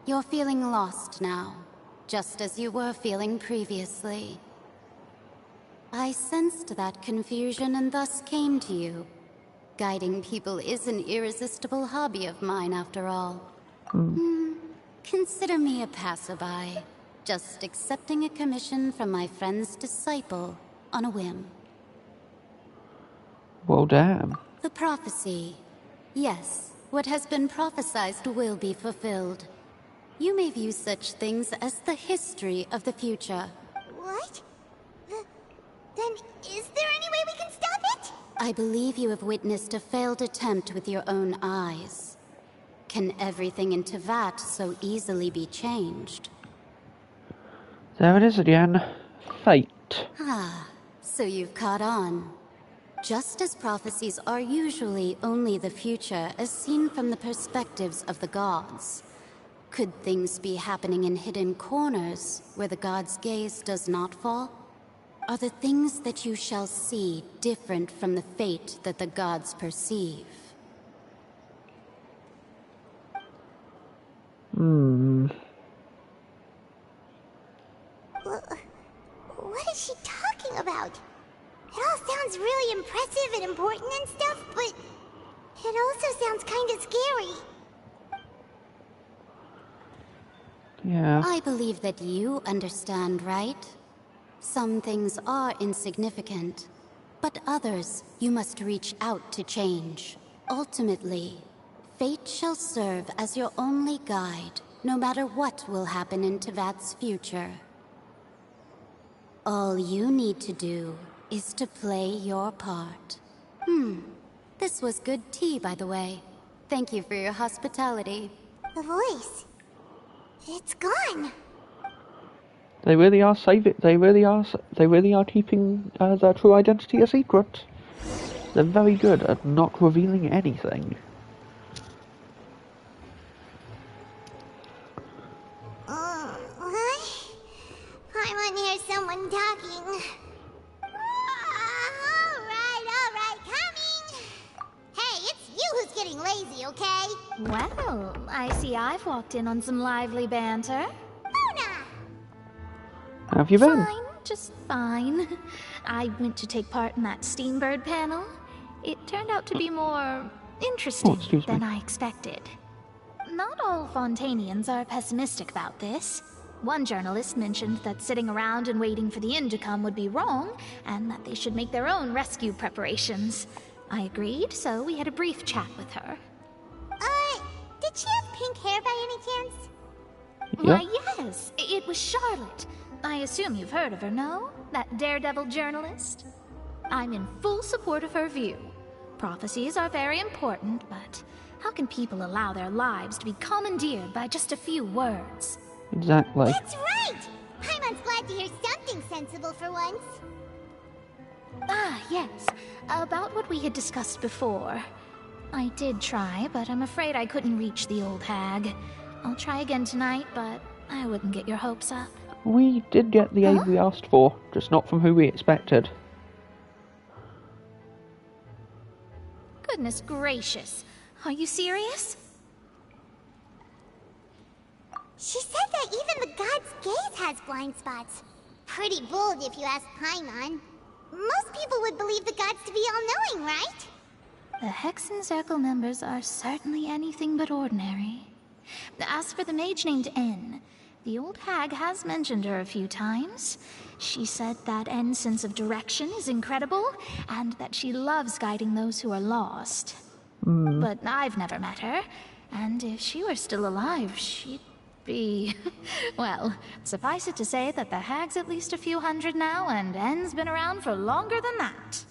You're feeling lost now, just as you were feeling previously. I sensed that confusion and thus came to you. Guiding people is an irresistible hobby of mine, after all. Consider me a passerby, just accepting a commission from my friend's disciple on a whim. Well, damn. The prophecy. Yes, what has been prophesized will be fulfilled. You may view such things as the history of the future. What? Then is there any way we can stop it? I believe you have witnessed a failed attempt with your own eyes. Can everything in Tevat so easily be changed? There it is again. Fate. Ah, so you've caught on. Just as prophecies are usually only the future as seen from the perspectives of the gods, could things be happening in hidden corners where the gods' gaze does not fall? Are the things that you shall see different from the fate that the gods perceive? What is she talking about? It all sounds really impressive and important and stuff, but it also sounds kind of scary. Yeah. I believe that you understand, right? Some things are insignificant, but others you must reach out to change. Ultimately, fate shall serve as your only guide, no matter what will happen in Tevat's future. All you need to do is to play your part. This was good tea, by the way. Thank you for your hospitality. The voice. It's gone. They really are They really are keeping their true identity a secret. They're very good at not revealing anything. I want to hear someone talking. Alright, coming! Hey, it's you who's getting lazy, okay? Well, I see I've walked in on some lively banter. How have you been? Fine, just fine. I went to take part in that Steambird panel. It turned out to be more interesting than I expected. Not all Fontainians are pessimistic about this. One journalist mentioned that sitting around and waiting for the end to come would be wrong, and that they should make their own rescue preparations. I agreed, so we had a brief chat with her. Did she have pink hair by any chance? Yeah. Why, yes. It was Charlotte. I assume you've heard of her, no? That daredevil journalist? I'm in full support of her view. Prophecies are very important, but how can people allow their lives to be commandeered by just a few words? Exactly. That's right! Paimon's glad to hear something sensible for once. Ah, yes. About what we had discussed before. I did try, but I'm afraid I couldn't reach the old hag. I'll try again tonight, but I wouldn't get your hopes up. We did get the aid we asked for, just not from who we expected. Goodness gracious. Are you serious? She said that even the god's gaze has blind spots. Pretty bold if you ask Paimon. Most people would believe the gods to be all-knowing, right? The Hexen Circle members are certainly anything but ordinary. As for the mage named N, the old hag has mentioned her a few times. She said that N's sense of direction is incredible, and that she loves guiding those who are lost. But I've never met her, and if she were still alive, she'd be... well, suffice it to say that the hag's at least a few hundred now, and N's been around for longer than that.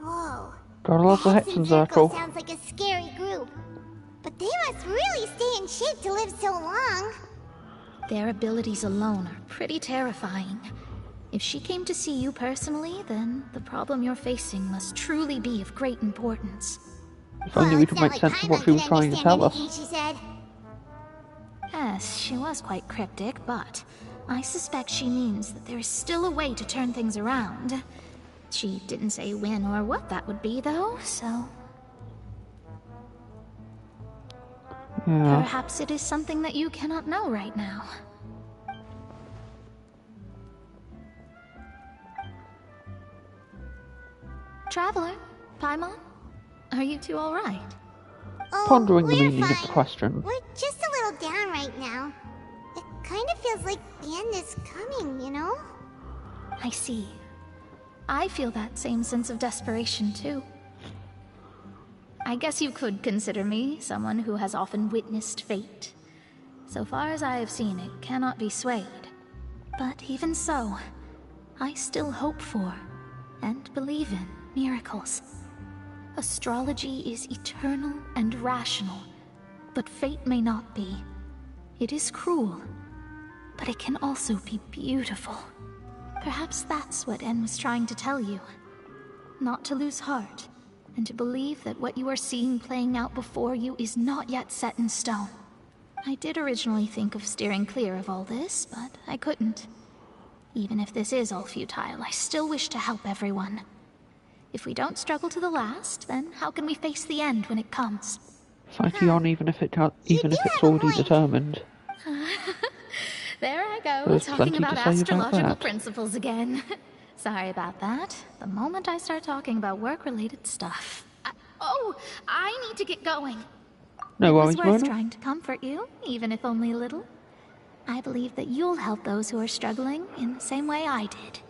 Whoa. Got a lot of Hexen Circle. Sounds like a scary group. But they must really stay in shape to live so long. Their abilities alone are pretty terrifying. If she came to see you personally, then the problem you're facing must truly be of great importance. If only we could make sense of what she was trying to tell us. She said. Yes, she was quite cryptic, but I suspect she means that there is still a way to turn things around. She didn't say when or what that would be, though, so... Yeah. Perhaps it is something that you cannot know right now. Traveler, Paimon, are you two all right? Oh, Pondering the we're meaning fine. of the question. We're just a little down right now. It kind of feels like the end is coming, you know? I see. I feel that same sense of desperation, too. I guess you could consider me someone who has often witnessed fate. So far as I have seen, it cannot be swayed. But even so, I still hope for, and believe in, miracles. Astrology is eternal and rational, but fate may not be. It is cruel, but it can also be beautiful. Perhaps that's what En was trying to tell you. Not to lose heart, and to believe that what you are seeing playing out before you is not yet set in stone. I did originally think of steering clear of all this, but I couldn't. Even if this is all futile, I still wish to help everyone. If we don't struggle to the last, then how can we face the end when it comes? Fighting on even if it's already determined. There I go, There's talking plenty about to say about astrological that. principles again. Sorry about that. The moment I start talking about work-related stuff. I need to get going. No worries, It was worth Mona. trying to comfort you, even if only a little. I believe that you'll help those who are struggling in the same way I did.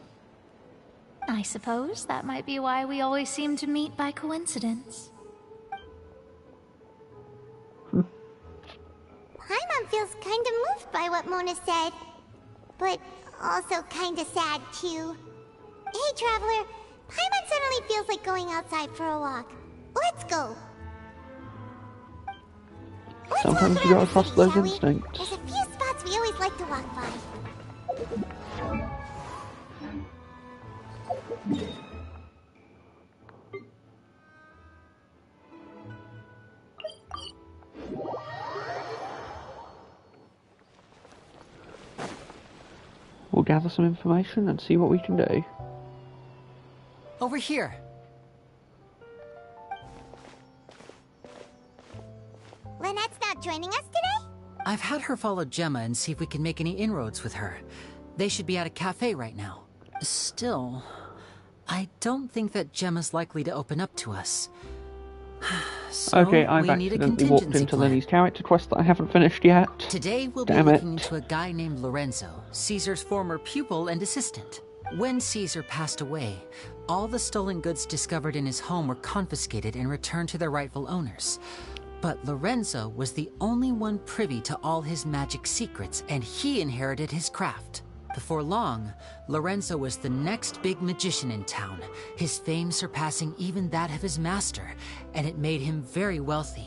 I suppose that might be why we always seem to meet by coincidence. Paimon feels kind of moved by what Mona said, but also kind of sad too. Hey, Traveler, Paimon suddenly feels like going outside for a walk. Let's go. Sometimes you gotta trust those instincts. There's a few spots we always like to walk by. We'll gather some information and see what we can do. Over here. Lynette's not joining us today? I've had her follow Gemma and see if we can make any inroads with her. They should be at a cafe right now. Still, I don't think that Gemma's likely to open up to us. So Okay, I've we need a accidentally walked contingency into plan. Lily's character quest that I haven't finished yet. Today we'll be Damn looking it. into a guy named Lorenzo, Caesar's former pupil and assistant. When Caesar passed away, all the stolen goods discovered in his home were confiscated and returned to their rightful owners. But Lorenzo was the only one privy to all his magic secrets, and he inherited his craft. Before long, Lorenzo was the next big magician in town, his fame surpassing even that of his master, and it made him very wealthy.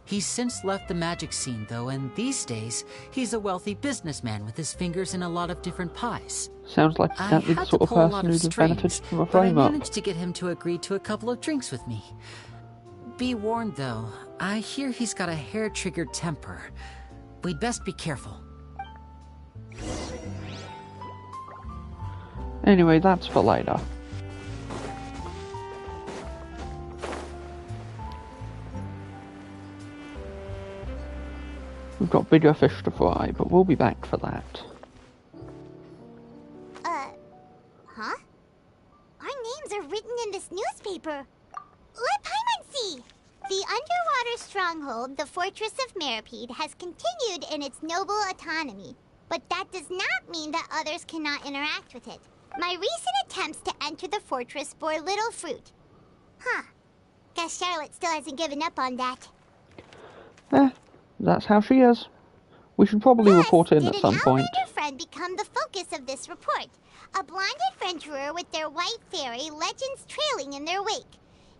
He's since left the magic scene, though, and these days, he's a wealthy businessman with his fingers in a lot of different pies. Sounds like I exactly the had to sort of pull a lot person of who'd have benefited strings, from a but I frame-up. managed to get him to agree to a couple of drinks with me. Be warned, though, I hear he's got a hair-triggered temper. We'd best be careful. Anyway, that's for later. We've got bigger fish to fry, but we'll be back for that. Huh? Our names are written in this newspaper. Let Paimon see! The underwater stronghold, the Fortress of Meripede, has continued in its noble autonomy. But that does not mean that others cannot interact with it. My recent attempts to enter the fortress bore little fruit. Huh. Guess Charlotte still hasn't given up on that. That's how she is. We should probably report in at some point. Did an outsider friend become the focus of this report? A blonde adventurer with their white fairy, legends trailing in their wake.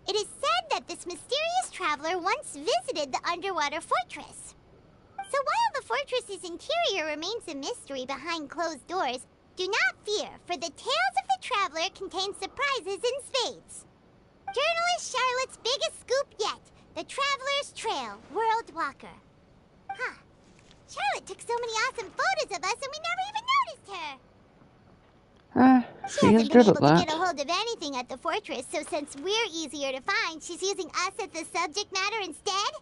It is said that this mysterious traveler once visited the underwater fortress. So while the fortress's interior remains a mystery behind closed doors, do not fear, for the tales of the traveler contain surprises in spades. Journalist Charlotte's biggest scoop yet, the Traveler's Trail, World Walker. Huh. Charlotte took so many awesome photos of us and we never even noticed her. She is good at To that. get a hold of anything at the fortress, so since we're easier to find, she's using us as the subject matter instead?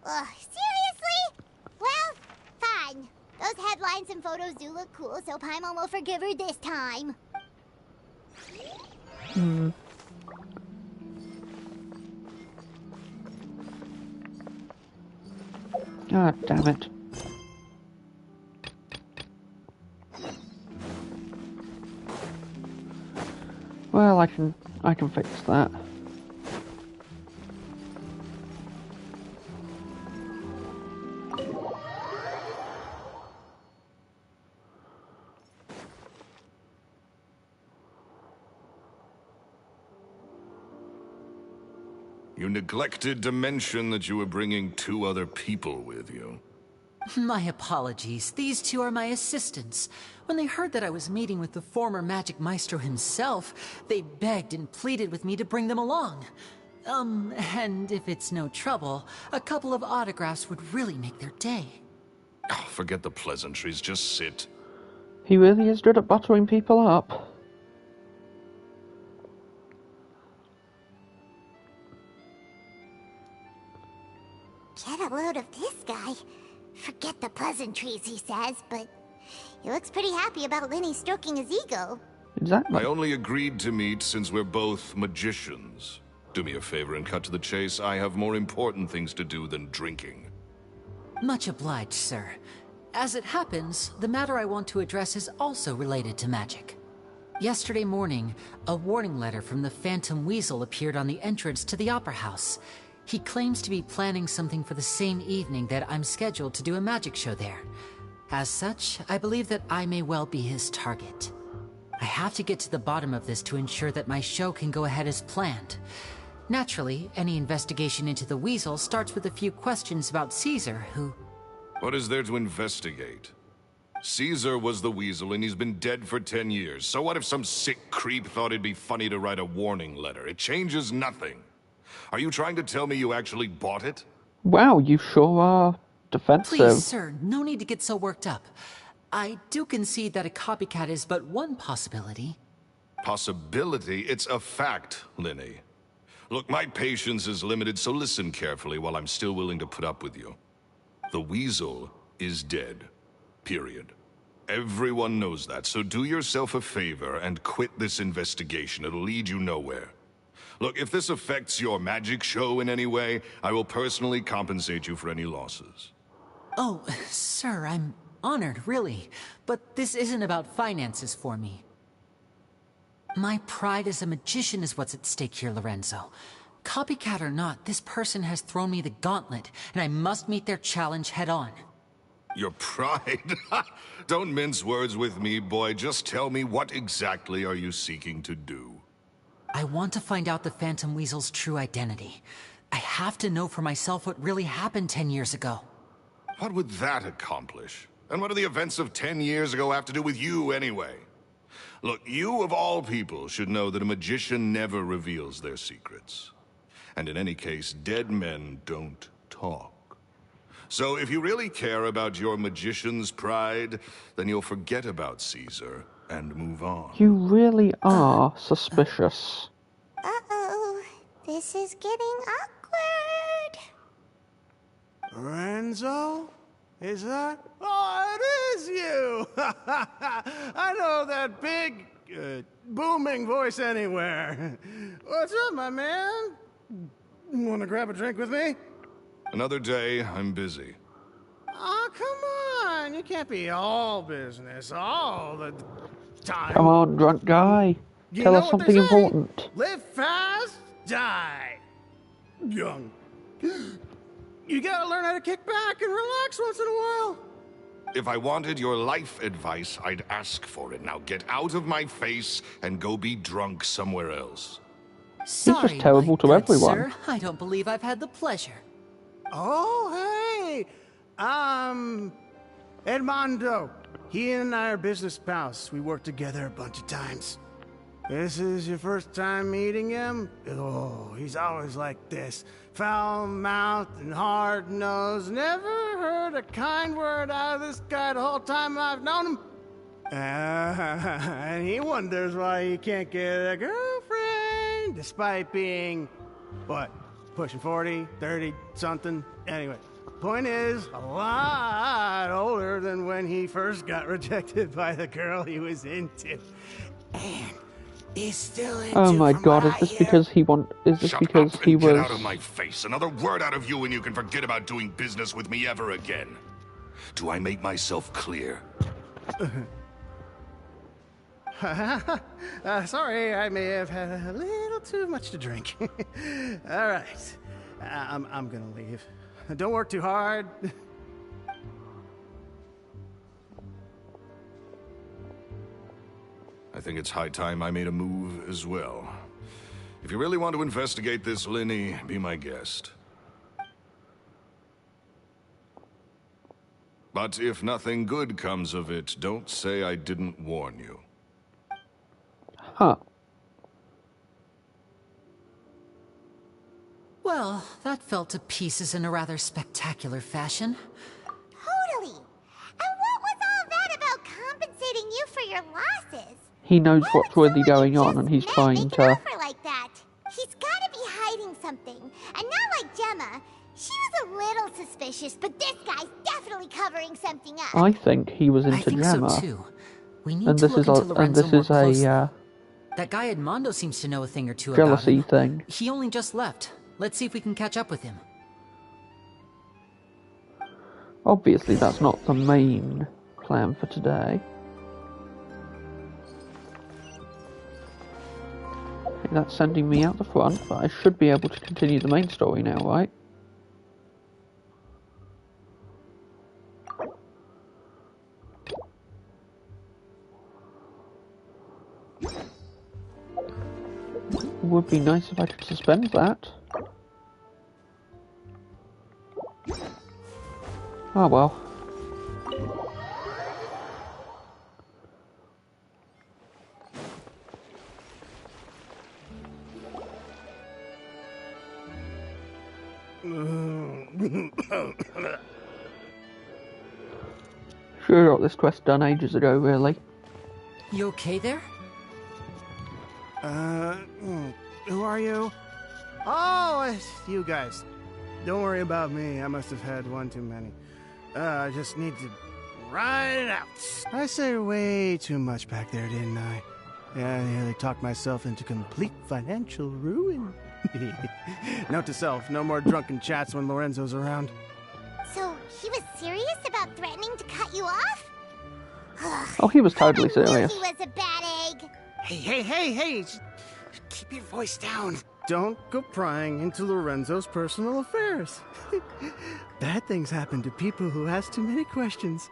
Ugh, seriously? Well, fine. Those headlines and photos do look cool, so Paimon will forgive her this time. God damn it. Well, I can fix that. You neglected to mention that you were bringing 2 other people with you. My apologies. These two are my assistants. When they heard that I was meeting with the former Magic Maestro himself, they begged and pleaded with me to bring them along. And if it's no trouble, a couple of autographs would really make their day. Oh, forget the pleasantries, just sit. He really is good at buttering people up. Get a load of this guy. Forget the pleasantries, he says, but he looks pretty happy about Lenny stroking his ego. Exactly. I only agreed to meet since we're both magicians. Do me a favor and cut to the chase. I have more important things to do than drinking. Much obliged, sir. As it happens, the matter I want to address is also related to magic. Yesterday morning, a warning letter from the Phantom Weasel appeared on the entrance to the Opera House. He claims to be planning something for the same evening that I'm scheduled to do a magic show there. As such, I believe that I may well be his target. I have to get to the bottom of this to ensure that my show can go ahead as planned. Naturally, any investigation into the Weasel starts with a few questions about Caesar, who... What is there to investigate? Caesar was the Weasel and he's been dead for 10 years. So what if some sick creep thought it'd be funny to write a warning letter? It changes nothing. Are you trying to tell me you actually bought it? Wow, you sure are defensive. Please, sir, no need to get so worked up. I do concede that a copycat is but one possibility. Possibility? It's a fact, Lenny. Look, my patience is limited, so listen carefully while I'm still willing to put up with you. The Weasel is dead. Period. Everyone knows that, so do yourself a favor and quit this investigation. It'll lead you nowhere. Look, if this affects your magic show in any way, I will personally compensate you for any losses. Oh, sir, I'm honored, really. But this isn't about finances for me. My pride as a magician is what's at stake here, Lorenzo. Copycat or not, this person has thrown me the gauntlet, and I must meet their challenge head-on. Your pride? Don't mince words with me, boy. Just tell me, what exactly are you seeking to do? I want to find out the Phantom Weasel's true identity. I have to know for myself what really happened 10 years ago. What would that accomplish? And what do the events of 10 years ago have to do with you, anyway? Look, you of all people should know that a magician never reveals their secrets. And in any case, dead men don't talk. So if you really care about your magician's pride, then you'll forget about Caesar and move on. You really are suspicious. Uh-oh. This is getting awkward. Lorenzo? Is that? Oh, it is you! I know that big, booming voice anywhere. What's up, my man? Want to grab a drink with me? Another day, I'm busy. Oh, come on. You can't be all business all the time. Come on, drunk guy. Tell us something important. Live fast, die young. You gotta learn how to kick back and relax once in a while. If I wanted your life advice, I'd ask for it. Now get out of my face and go be drunk somewhere else. Sorry, he's just terrible to everyone. Sir, I don't believe I've had the pleasure. Oh, hey! Edmondo. He and I are business pals. We worked together a bunch of times. This is your first time meeting him? Oh, he's always like this. Foul-mouthed and hard-nosed. Never heard a kind word out of this guy the whole time I've known him. And he wonders why he can't get a girlfriend, despite being, what, pushing 40, 30, something? Anyway, point is, a lot older than when he first got rejected by the girl he was into. And he's still into Oh my god, is this because he was... Get out of my face. Another word out of you and you can forget about doing business with me ever again. Do I make myself clear? Sorry, I may have had a little too much to drink. All right, I'm gonna leave. Don't work too hard. I think it's high time I made a move as well. If you really want to investigate this, Lenny, be my guest. He just terrible to everyone. I think it's high time I made a move as well. If you really want to investigate this, Lenny, be my guest. He really is suspicious. If you really want to investigate this, Lenny, be my guest. But if nothing good comes of it, don't say I didn't warn you. Huh. Well, that fell to pieces in a rather spectacular fashion. Totally. And what was all that about compensating you for your losses? He knows what's really going on, and he's trying to... Offer like that. He's gotta be hiding something. And not like Gemma. She was a little suspicious, but this guy's definitely covering something up. I think he was into I think Gemma. so too. We need to look into Lorenzo more closely. That guy Edmondo seems to know a thing or two about him. Jealousy thing. He only just left. Let's see if we can catch up with him. Obviously, that's not the main plan for today. Okay, that's sending me out the front, but I should be able to continue the main story now, right? Would be nice if I could suspend that. Oh well. Sure got this quest done ages ago, really. You okay there? Who are you? Oh, it's you guys. Don't worry about me. I must have had one too many. I just need to ride it out. I said way too much back there, didn't I? Yeah, I nearly talked myself into complete financial ruin. Note to self, no more drunken chats when Lorenzo's around. So, he was serious about threatening to cut you off? Oh, he was totally serious. He was a bad egg. Hey! Keep your voice down. Don't go prying into Lorenzo's personal affairs. Bad things happen to people who ask too many questions.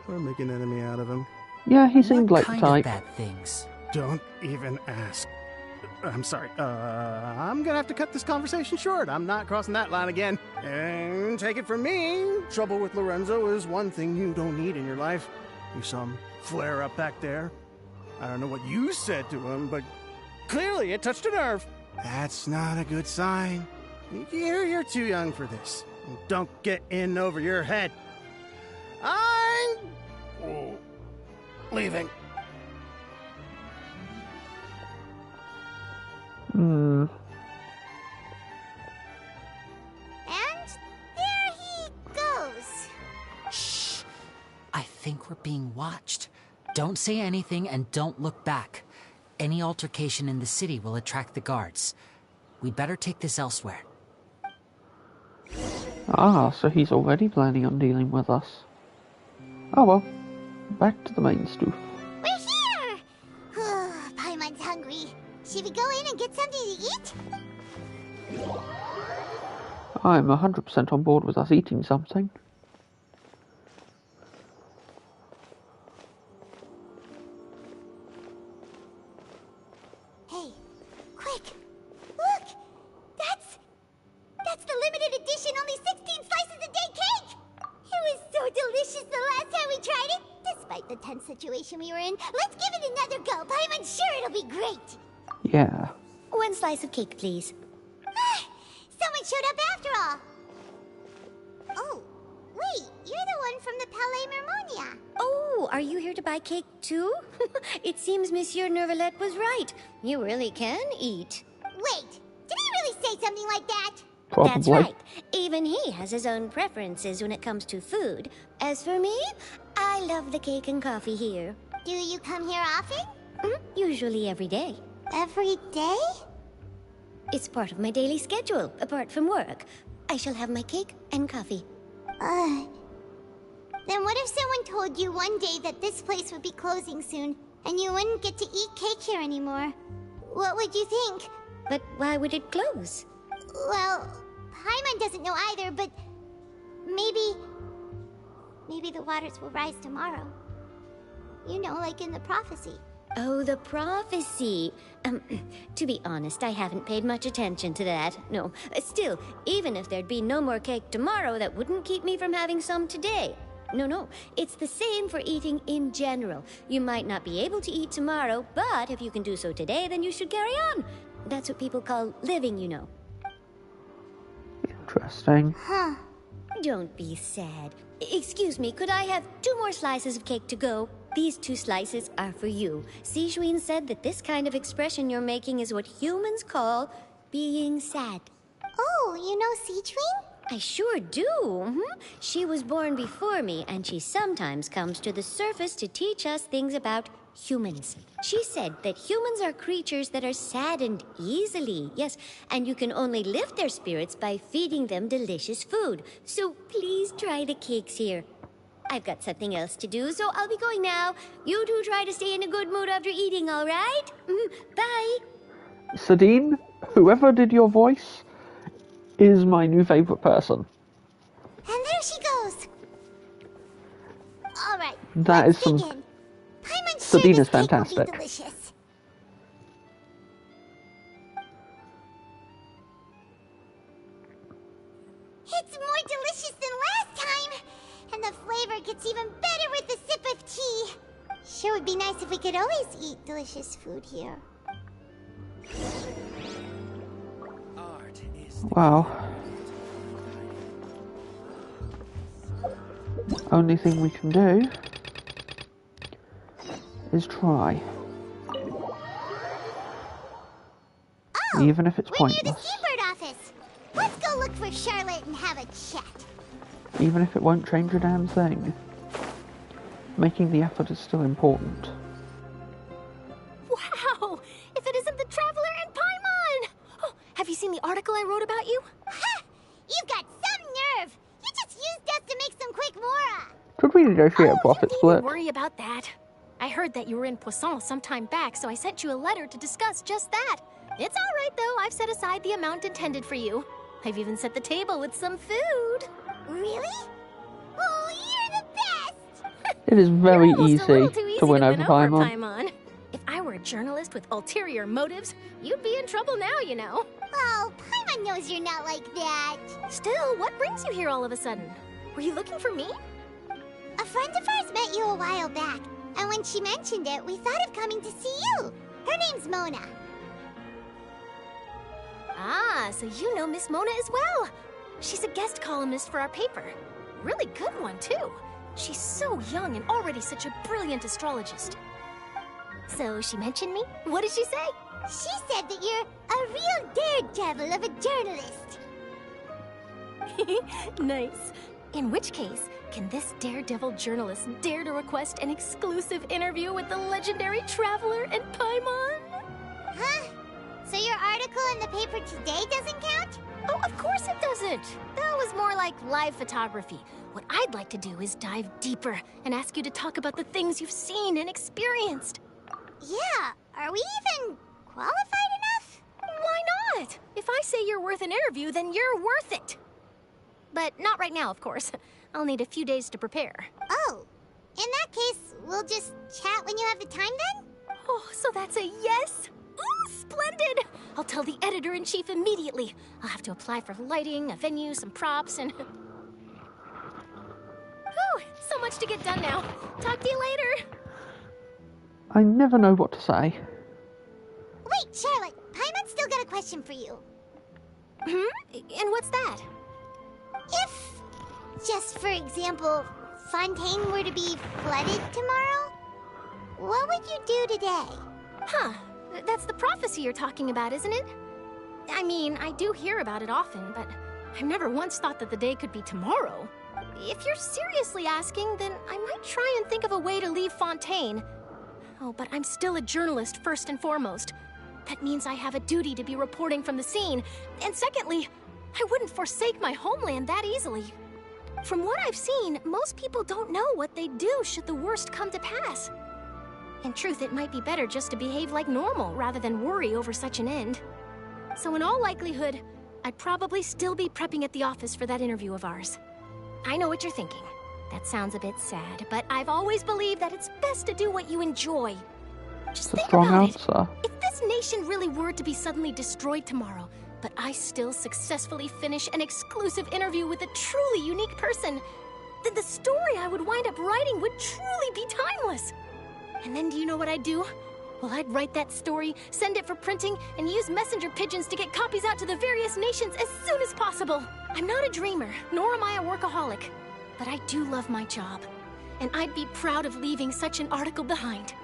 Or make an enemy out of him. Yeah, he seemed like the type. What kind of bad things? Don't even ask. I'm sorry. I'm gonna have to cut this conversation short. I'm not crossing that line again. And take it from me, trouble with Lorenzo is one thing you don't need in your life. You saw him flare up back there. I don't know what you said to him, but clearly it touched a nerve. That's not a good sign. You're too young for this. Don't get in over your head. I'm leaving. And there he goes. Shh. I think we're being watched. Don't say anything and don't look back. Any altercation in the city will attract the guards. We'd better take this elsewhere. Ah, so he's already planning on dealing with us. Oh well. Back to the main stuff. We're here! Paimon's hungry. Should we go in and get something to eat? I'm 100% on board with us eating something. Hey, quick! Look! That's the limited edition only 16 slices a day cake! It was so delicious the last time we tried it! Despite the tense situation we were in, let's give it another go. Paimon's sure it'll be great! Yeah. One slice of cake, please. Someone showed up after all! Oh, wait, you're the one from the Palais Mermonia. Oh, are you here to buy cake too? It seems Monsieur Nervalette was right. You really can eat. Wait, did he really say something like that? Probably. That's right. Even he has his own preferences when it comes to food. As for me, I love the cake and coffee here. Do you come here often? Usually every day. Every day? It's part of my daily schedule, apart from work. I shall have my cake and coffee. Then what if someone told you one day that this place would be closing soon, and you wouldn't get to eat cake here anymore? What would you think? But why would it close? Well, Paimon doesn't know either, but maybe the waters will rise tomorrow. You know, like in the prophecy. Oh, the prophecy. To be honest, I haven't paid much attention to that. No, still, even if there'd be no more cake tomorrow, that wouldn't keep me from having some today. No. It's the same for eating in general. You might not be able to eat tomorrow, but if you can do so today, then you should carry on. That's what people call living, you know. Interesting. Huh. Don't be sad. Excuse me, could I have 2 more slices of cake to go? These 2 slices are for you. Sijouin said that this kind of expression you're making is what humans call being sad. Oh, you know Sijouin? I sure do. She was born before me, and she sometimes comes to the surface to teach us things about humans. She said that humans are creatures that are saddened easily, yes, and you can only lift their spirits by feeding them delicious food. So please try the cakes here. I've got something else to do, so I'll be going now. You 2 try to stay in a good mood after eating, all right? Bye. Sadine, whoever did your voice is my new favorite person. And there she goes. All right. That is some. Sadine is fantastic. Delicious. It's more delicious than last time, and the flavor gets even better with a sip of tea. Sure would be nice if we could always eat delicious food here. Wow. Only thing we can do is try. Oh, even if it's we're near the pointless. Seabird office. Let's go look for Charlotte and have a chat. Even if it won't change a damn thing. Making the effort is still important. Wow! If it isn't the Traveler and Paimon! Oh, have you seen the article I wrote about you? Ha! You've got some nerve! You just used us to make some quick mora! Could we negotiate a profit split? Don't worry about that. I heard that you were in Poisson some time back, so I sent you a letter to discuss just that. It's all right, though. I've set aside the amount intended for you. I've even set the table with some food. Really? Oh, you're the best! It is very easy to win over Paimon. Paimon. If I were a journalist with ulterior motives, you'd be in trouble now, you know. Oh, Paimon knows you're not like that. Still, what brings you here all of a sudden? Were you looking for me? A friend of ours met you a while back, and when she mentioned it, we thought of coming to see you. Her name's Mona. Ah, so you know Miss Mona as well. She's a guest columnist for our paper. Really good one, too. She's so young and already such a brilliant astrologist. So she mentioned me? What did she say? She said that you're a real daredevil of a journalist. Nice. In which case, can this daredevil journalist dare to request an exclusive interview with the legendary Traveler and Paimon? Huh? So your article in the paper today doesn't count? Oh, of course it doesn't. That was more like live photography. What I'd like to do is dive deeper and ask you to talk about the things you've seen and experienced. Yeah, are we even qualified enough? Why not? If I say you're worth an interview, then you're worth it. But not right now, of course. I'll need a few days to prepare. Oh, in that case, we'll just chat when you have the time then? Oh, so that's a yes? Ooh, splendid! I'll tell the editor-in-chief immediately. I'll have to apply for lighting, a venue, some props, and... Whew, so much to get done now. Talk to you later. I never know what to say. Wait, Charlotte, Paimon's still got a question for you. And what's that? If, just for example, Fontaine were to be flooded tomorrow, what would you do today? Huh. That's the prophecy you're talking about, isn't it? I mean, I do hear about it often, but I've never once thought that the day could be tomorrow. If you're seriously asking, then I might try and think of a way to leave Fontaine. Oh, but I'm still a journalist first and foremost. That means I have a duty to be reporting from the scene. And secondly, I wouldn't forsake my homeland that easily. From what I've seen, most people don't know what they'd do should the worst come to pass. In truth, it might be better just to behave like normal rather than worry over such an end. So in all likelihood, I'd probably still be prepping at the office for that interview of ours. I know what you're thinking. That sounds a bit sad, but I've always believed that it's best to do what you enjoy. Just think about it. If this nation really were to be suddenly destroyed tomorrow, but I still successfully finish an exclusive interview with a truly unique person, the story I would wind up writing would truly be timeless. And then do you know what I'd do? Well, I'd write that story, send it for printing, and use messenger pigeons to get copies out to the various nations as soon as possible. I'm not a dreamer, nor am I a workaholic. But I do love my job. And I'd be proud of leaving such an article behind.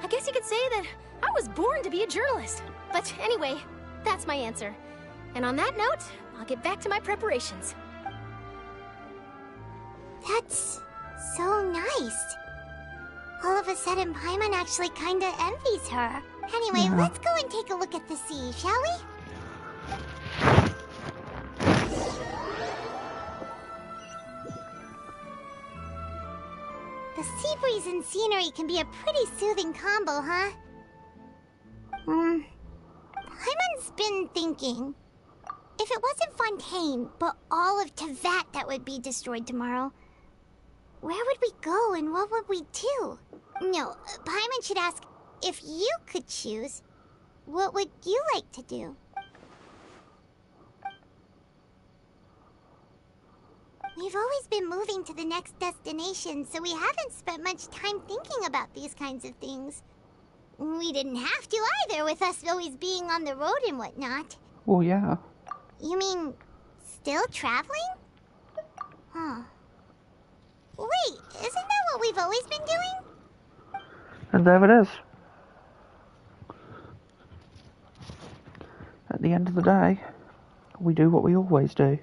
I guess you could say that I was born to be a journalist. But anyway, that's my answer. And on that note, I'll get back to my preparations. That's so nice. All of a sudden, Paimon actually kinda envies her. Anyway, let's go and take a look at the sea, shall we? The sea breeze and scenery can be a pretty soothing combo, huh? Paimon's been thinking. If it wasn't Fontaine, but all of Tevat that would be destroyed tomorrow, where would we go and what would we do? No, Paimon should ask, if you could choose, what would you like to do? We've always been moving to the next destination, so we haven't spent much time thinking about these kinds of things. We didn't have to either, with us always being on the road and whatnot. Well, yeah. You mean, still traveling? Huh. Wait, isn't that what we've always been doing? And there it is. At the end of the day, we do what we always do.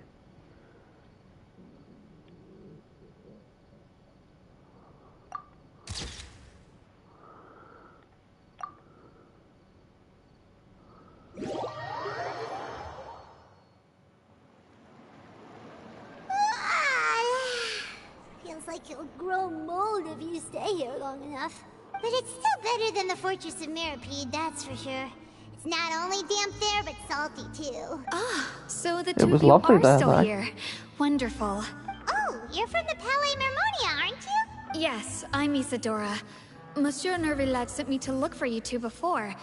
Like you'll grow mold if you stay here long enough. But it's still better than the Fortress of Meripede, that's for sure. It's not only damp there, but salty too. Ah, so the two of you lovely are there, still though. here. Wonderful. Oh, you're from the Palais Mermonia, aren't you? Yes, I'm Isadora. Monsieur Nervillet sent me to look for you two before.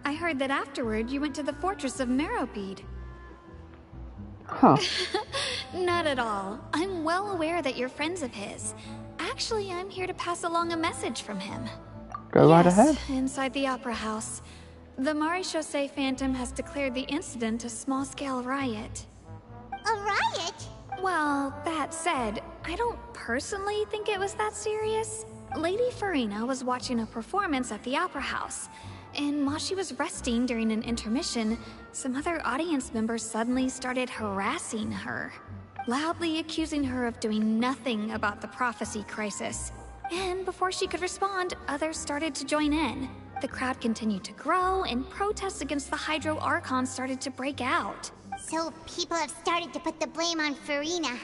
I heard that afterward you went to the Fortress of Meripede. Huh. Not at all. I'm well aware that you're friends of his. Actually, I'm here to pass along a message from him. Go right ahead. Inside the Opera House. The Maréchaussée Phantom has declared the incident a small-scale riot. A riot? Well, that said, I don't personally think it was that serious. Lady Farina was watching a performance at the Opera House, and while she was resting during an intermission, some other audience members suddenly started harassing her, loudly accusing her of doing nothing about the prophecy crisis. And before she could respond, others started to join in. The crowd continued to grow, and protests against the Hydro Archon started to break out. So people have started to put the blame on Farina.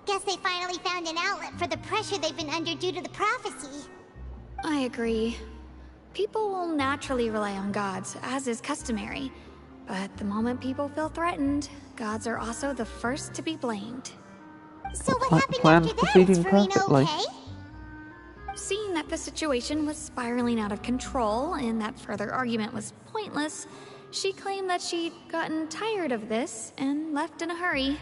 Guess they finally found an outlet for the pressure they've been under due to the prophecy. I agree. People will naturally rely on gods, as is customary. But the moment people feel threatened, gods are also the first to be blamed. So what happened Plans after that? proceeding Is Farina perfectly. okay? Seeing that the situation was spiraling out of control and that further argument was pointless, she claimed that she'd gotten tired of this and left in a hurry.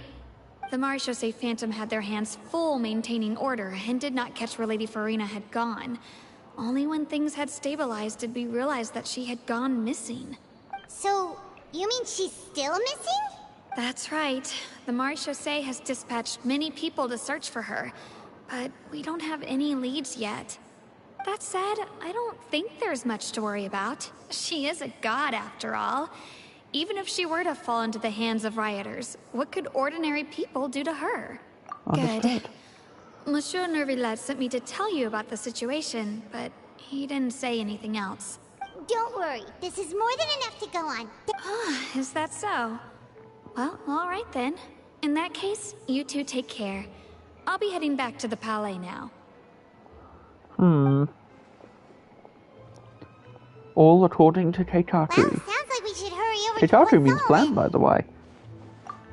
The Maréchaussée Phantom had their hands full maintaining order and did not catch where Lady Farina had gone. Only when things had stabilized did we realize that she had gone missing. So, you mean she's still missing? That's right. The Maréchaussée has dispatched many people to search for her, but we don't have any leads yet. That said, I don't think there's much to worry about. She is a god after all. Even if she were to fall into the hands of rioters, what could ordinary people do to her? Good. Monsieur Nervillet sent me to tell you about the situation, but he didn't say anything else. Don't worry, this is more than enough to go on. Is that so? Well, all right then. In that case, you two take care. I'll be heading back to the Palais now. All according to Keitaku. Well, sounds like we should hurry over to Keitaku means Fontaine. plan, by the way.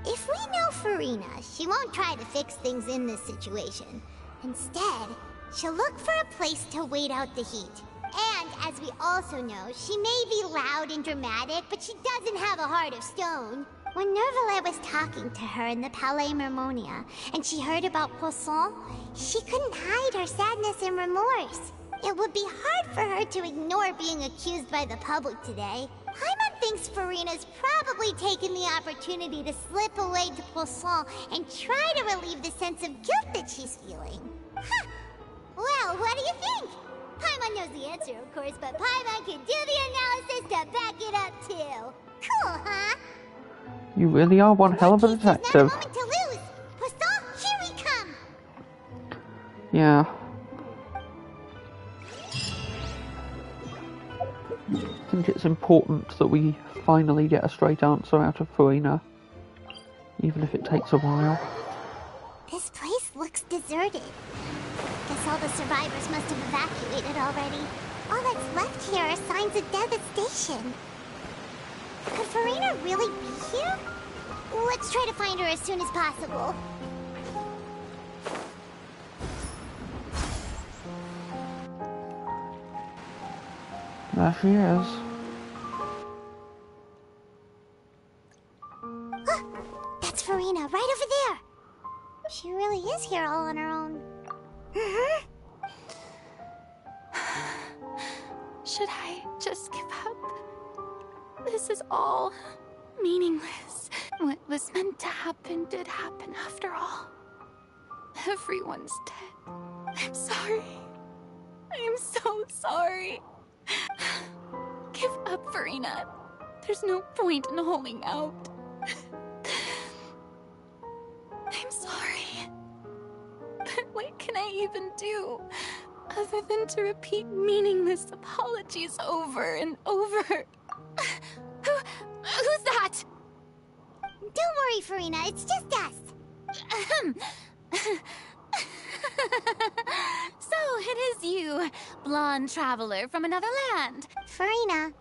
If we know Farina, she won't try to fix things in this situation. Instead, she'll look for a place to wait out the heat. And, as we also know, she may be loud and dramatic, but she doesn't have a heart of stone. When Nervalet was talking to her in the Palais Mermonia, and she heard about Poisson, she couldn't hide her sadness and remorse. It would be hard for her to ignore being accused by the public today. Paimon thinks Furina's probably taken the opportunity to slip away to Poisson and try to relieve the sense of guilt that she's feeling. Huh. Well, what do you think? Paimon knows the answer, of course, but Paimon can do the analysis to back it up, too. Cool, huh? You really are one hell of a detective. Not a moment to lose. Poisson, here we come. Yeah. I think it's important that we finally get a straight answer out of Furina, even if it takes a while. This place looks deserted. Guess all the survivors must have evacuated already. All that's left here are signs of devastation. Could Furina really be here? Let's try to find her as soon as possible. There she is. That's Furina, right over there. She really is here all on her own. Should I just give up? This is all meaningless. What was meant to happen did happen after all. Everyone's dead. I'm sorry. I am so sorry. Give up, Furina. There's no point in holding out. I'm sorry. But what can I even do other than to repeat meaningless apologies over and over? Who's that? Don't worry, Furina. It's just us. So it is you, blonde traveler from another land. Furina,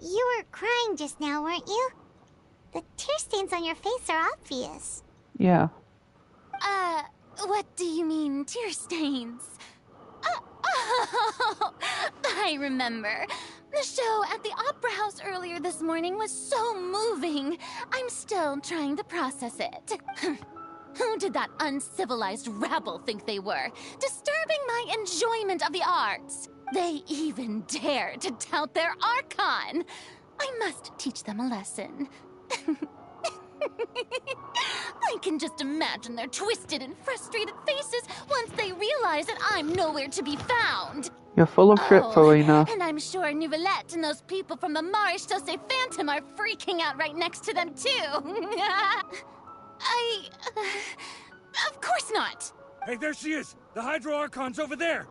you were crying just now, weren't you? The tear stains on your face are obvious. Yeah. What do you mean, tear stains? Oh, I remember. The show at the Opera House earlier this morning was so moving. I'm still trying to process it. Who did that uncivilized rabble think they were, disturbing my enjoyment of the arts? They even dare to tout their Archon. I must teach them a lesson. I can just imagine their twisted and frustrated faces once they realize that I'm nowhere to be found. You're full of shit, Furina. And I'm sure Nouvellette and those people from the Maréchaussée Phantom are freaking out right next to them, too. Of course not. Hey, there she is! The Hydro Archon's over there!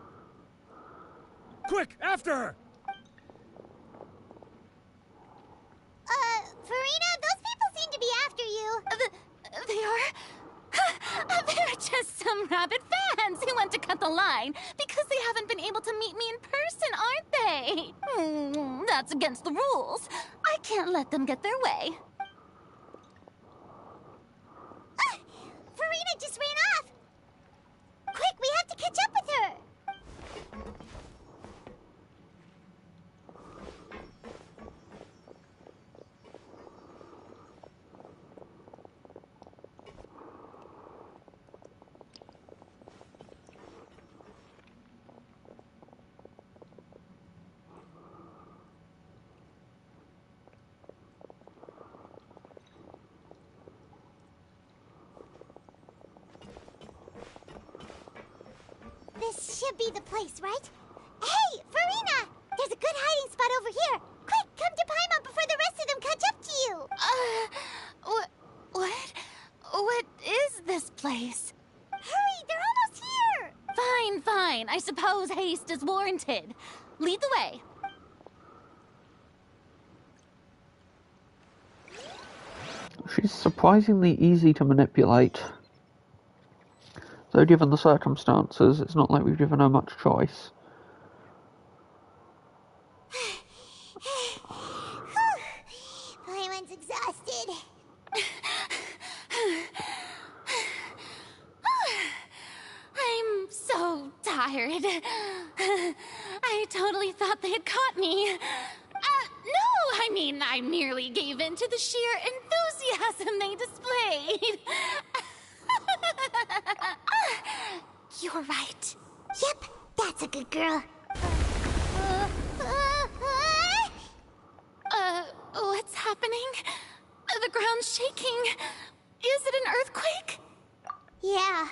Quick, after her! Furina, those people seem to be after you. They are? They're just some rabid fans who want to cut the line because they haven't been able to meet me in person, aren't they? That's against the rules. I can't let them get their way. Furina just ran off! Quick, we have to catch up with her! This should be the place, right? Hey, Furina! There's a good hiding spot over here. Quick, come to Paimon before the rest of them catch up to you. What is this place? Hurry, they're almost here. Fine. I suppose haste is warranted. Lead the way. She's surprisingly easy to manipulate. Though given the circumstances, it's not like we've given her much choice. Paimon's exhausted. I'm so tired. I totally thought they had caught me. No, I mean, I merely gave in to the sheer enthusiasm they displayed. You're right. Yep, that's a good girl. What's happening? The ground's shaking. Is it an earthquake? Yeah,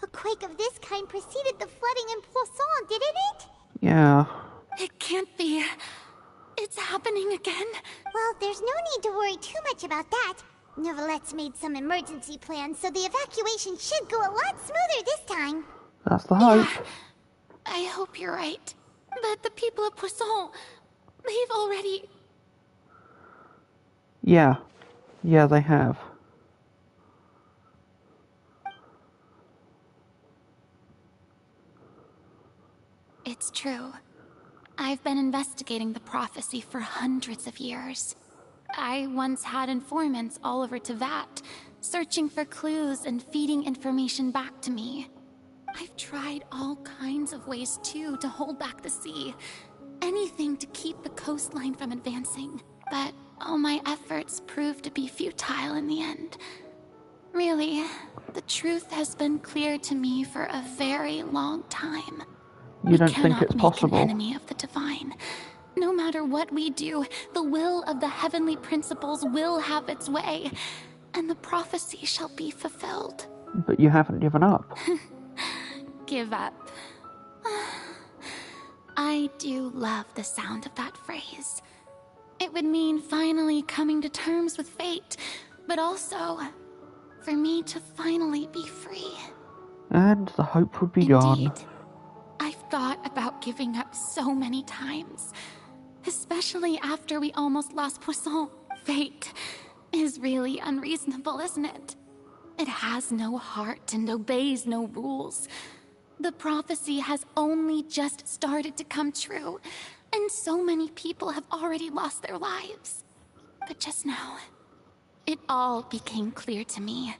a quake of this kind preceded the flooding in Poisson, didn't it? Yeah. It can't be. It's happening again. Well, there's no need to worry too much about that. Neverlette's made some emergency plans, so the evacuation should go a lot smoother this time. That's the hope. Yeah, I hope you're right. But the people of Poisson, they've already... Yeah. Yeah, they have. It's true. I've been investigating the prophecy for hundreds of years. I once had informants all over Tevat, searching for clues and feeding information back to me. I've tried all kinds of ways, too, to hold back the sea. Anything to keep the coastline from advancing. But all my efforts proved to be futile in the end. Really, the truth has been clear to me for a very long time. You don't think it's possible? We cannot make an enemy of the divine. No matter what we do, the will of the heavenly principles will have its way, and the prophecy shall be fulfilled. But you haven't given up. Give up. I do love the sound of that phrase. It would mean finally coming to terms with fate, but also for me to finally be free. And the hope would be gone. I've thought about giving up so many times, especially after we almost lost Poisson. Fate is really unreasonable, isn't it? It has no heart and obeys no rules. The prophecy has only just started to come true, and so many people have already lost their lives. But just now, it all became clear to me.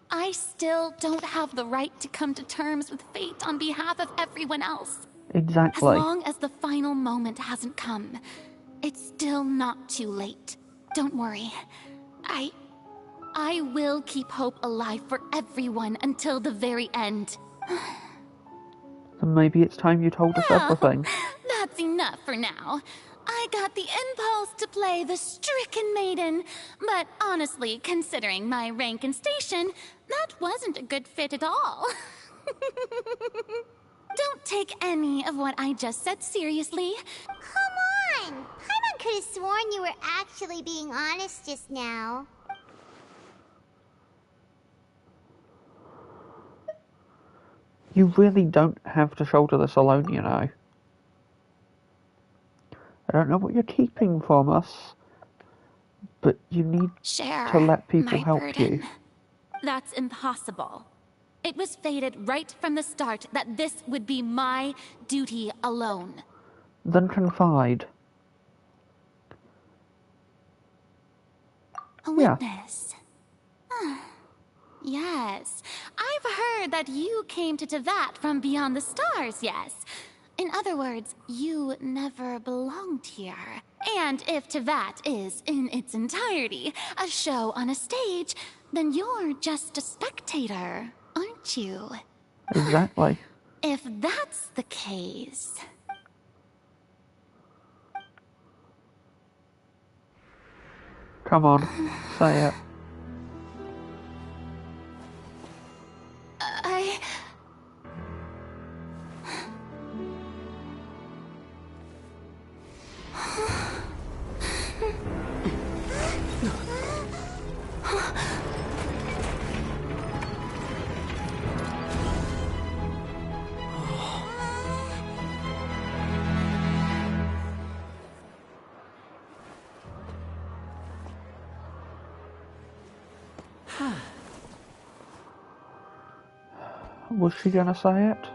I still don't have the right to come to terms with fate on behalf of everyone else. Exactly. As long as the final moment hasn't come, it's still not too late. Don't worry. I will keep hope alive for everyone until the very end. Then maybe it's time you told us everything. That's enough for now. I got the impulse to play the stricken maiden, but honestly, considering my rank and station, that wasn't a good fit at all. Don't take any of what I just said seriously. Come on! Paimon could have sworn you were actually being honest just now. You really don't have to shoulder this alone, you know. I don't know what you're keeping from us, but you need to let people help you. That's impossible. It was fated right from the start that this would be my duty alone. Then confide. A witness? Yes. I've heard that you came to Tevat from beyond the stars, yes. In other words, you never belonged here. And if Tevat is, in its entirety, a show on a stage, then you're just a spectator, aren't you? Exactly. If that's the case... Come on, say it. Was she gonna say it?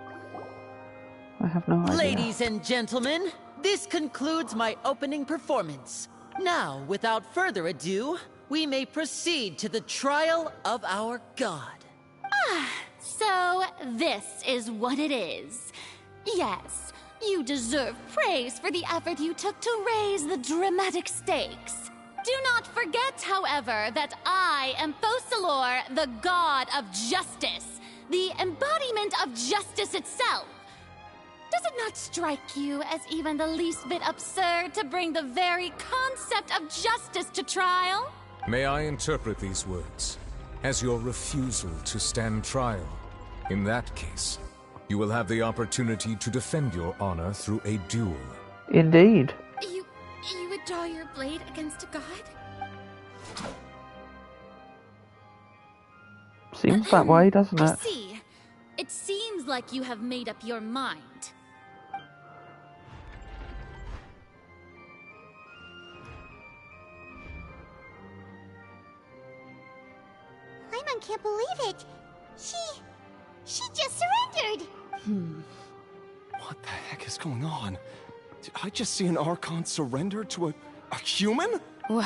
I have no idea. Ladies and gentlemen, this concludes my opening performance. Now, without further ado, we may proceed to the trial of our god. So this is what it is. Yes, You deserve praise for the effort you took to raise the dramatic stakes. Do not forget, however, that I am Focalor, the god of justice, the embodiment of justice itself. Does it not strike you as even the least bit absurd to bring the very concept of justice to trial? May I interpret these words as your refusal to stand trial? In that case, you will have the opportunity to defend your honor through a duel. Indeed. You would draw your blade against a god? Seems that way, doesn't it? I see. It seems like you have made up your mind. Paimon can't believe it. She just surrendered. What the heck is going on? Did I just see an Archon surrender to a human? Wow,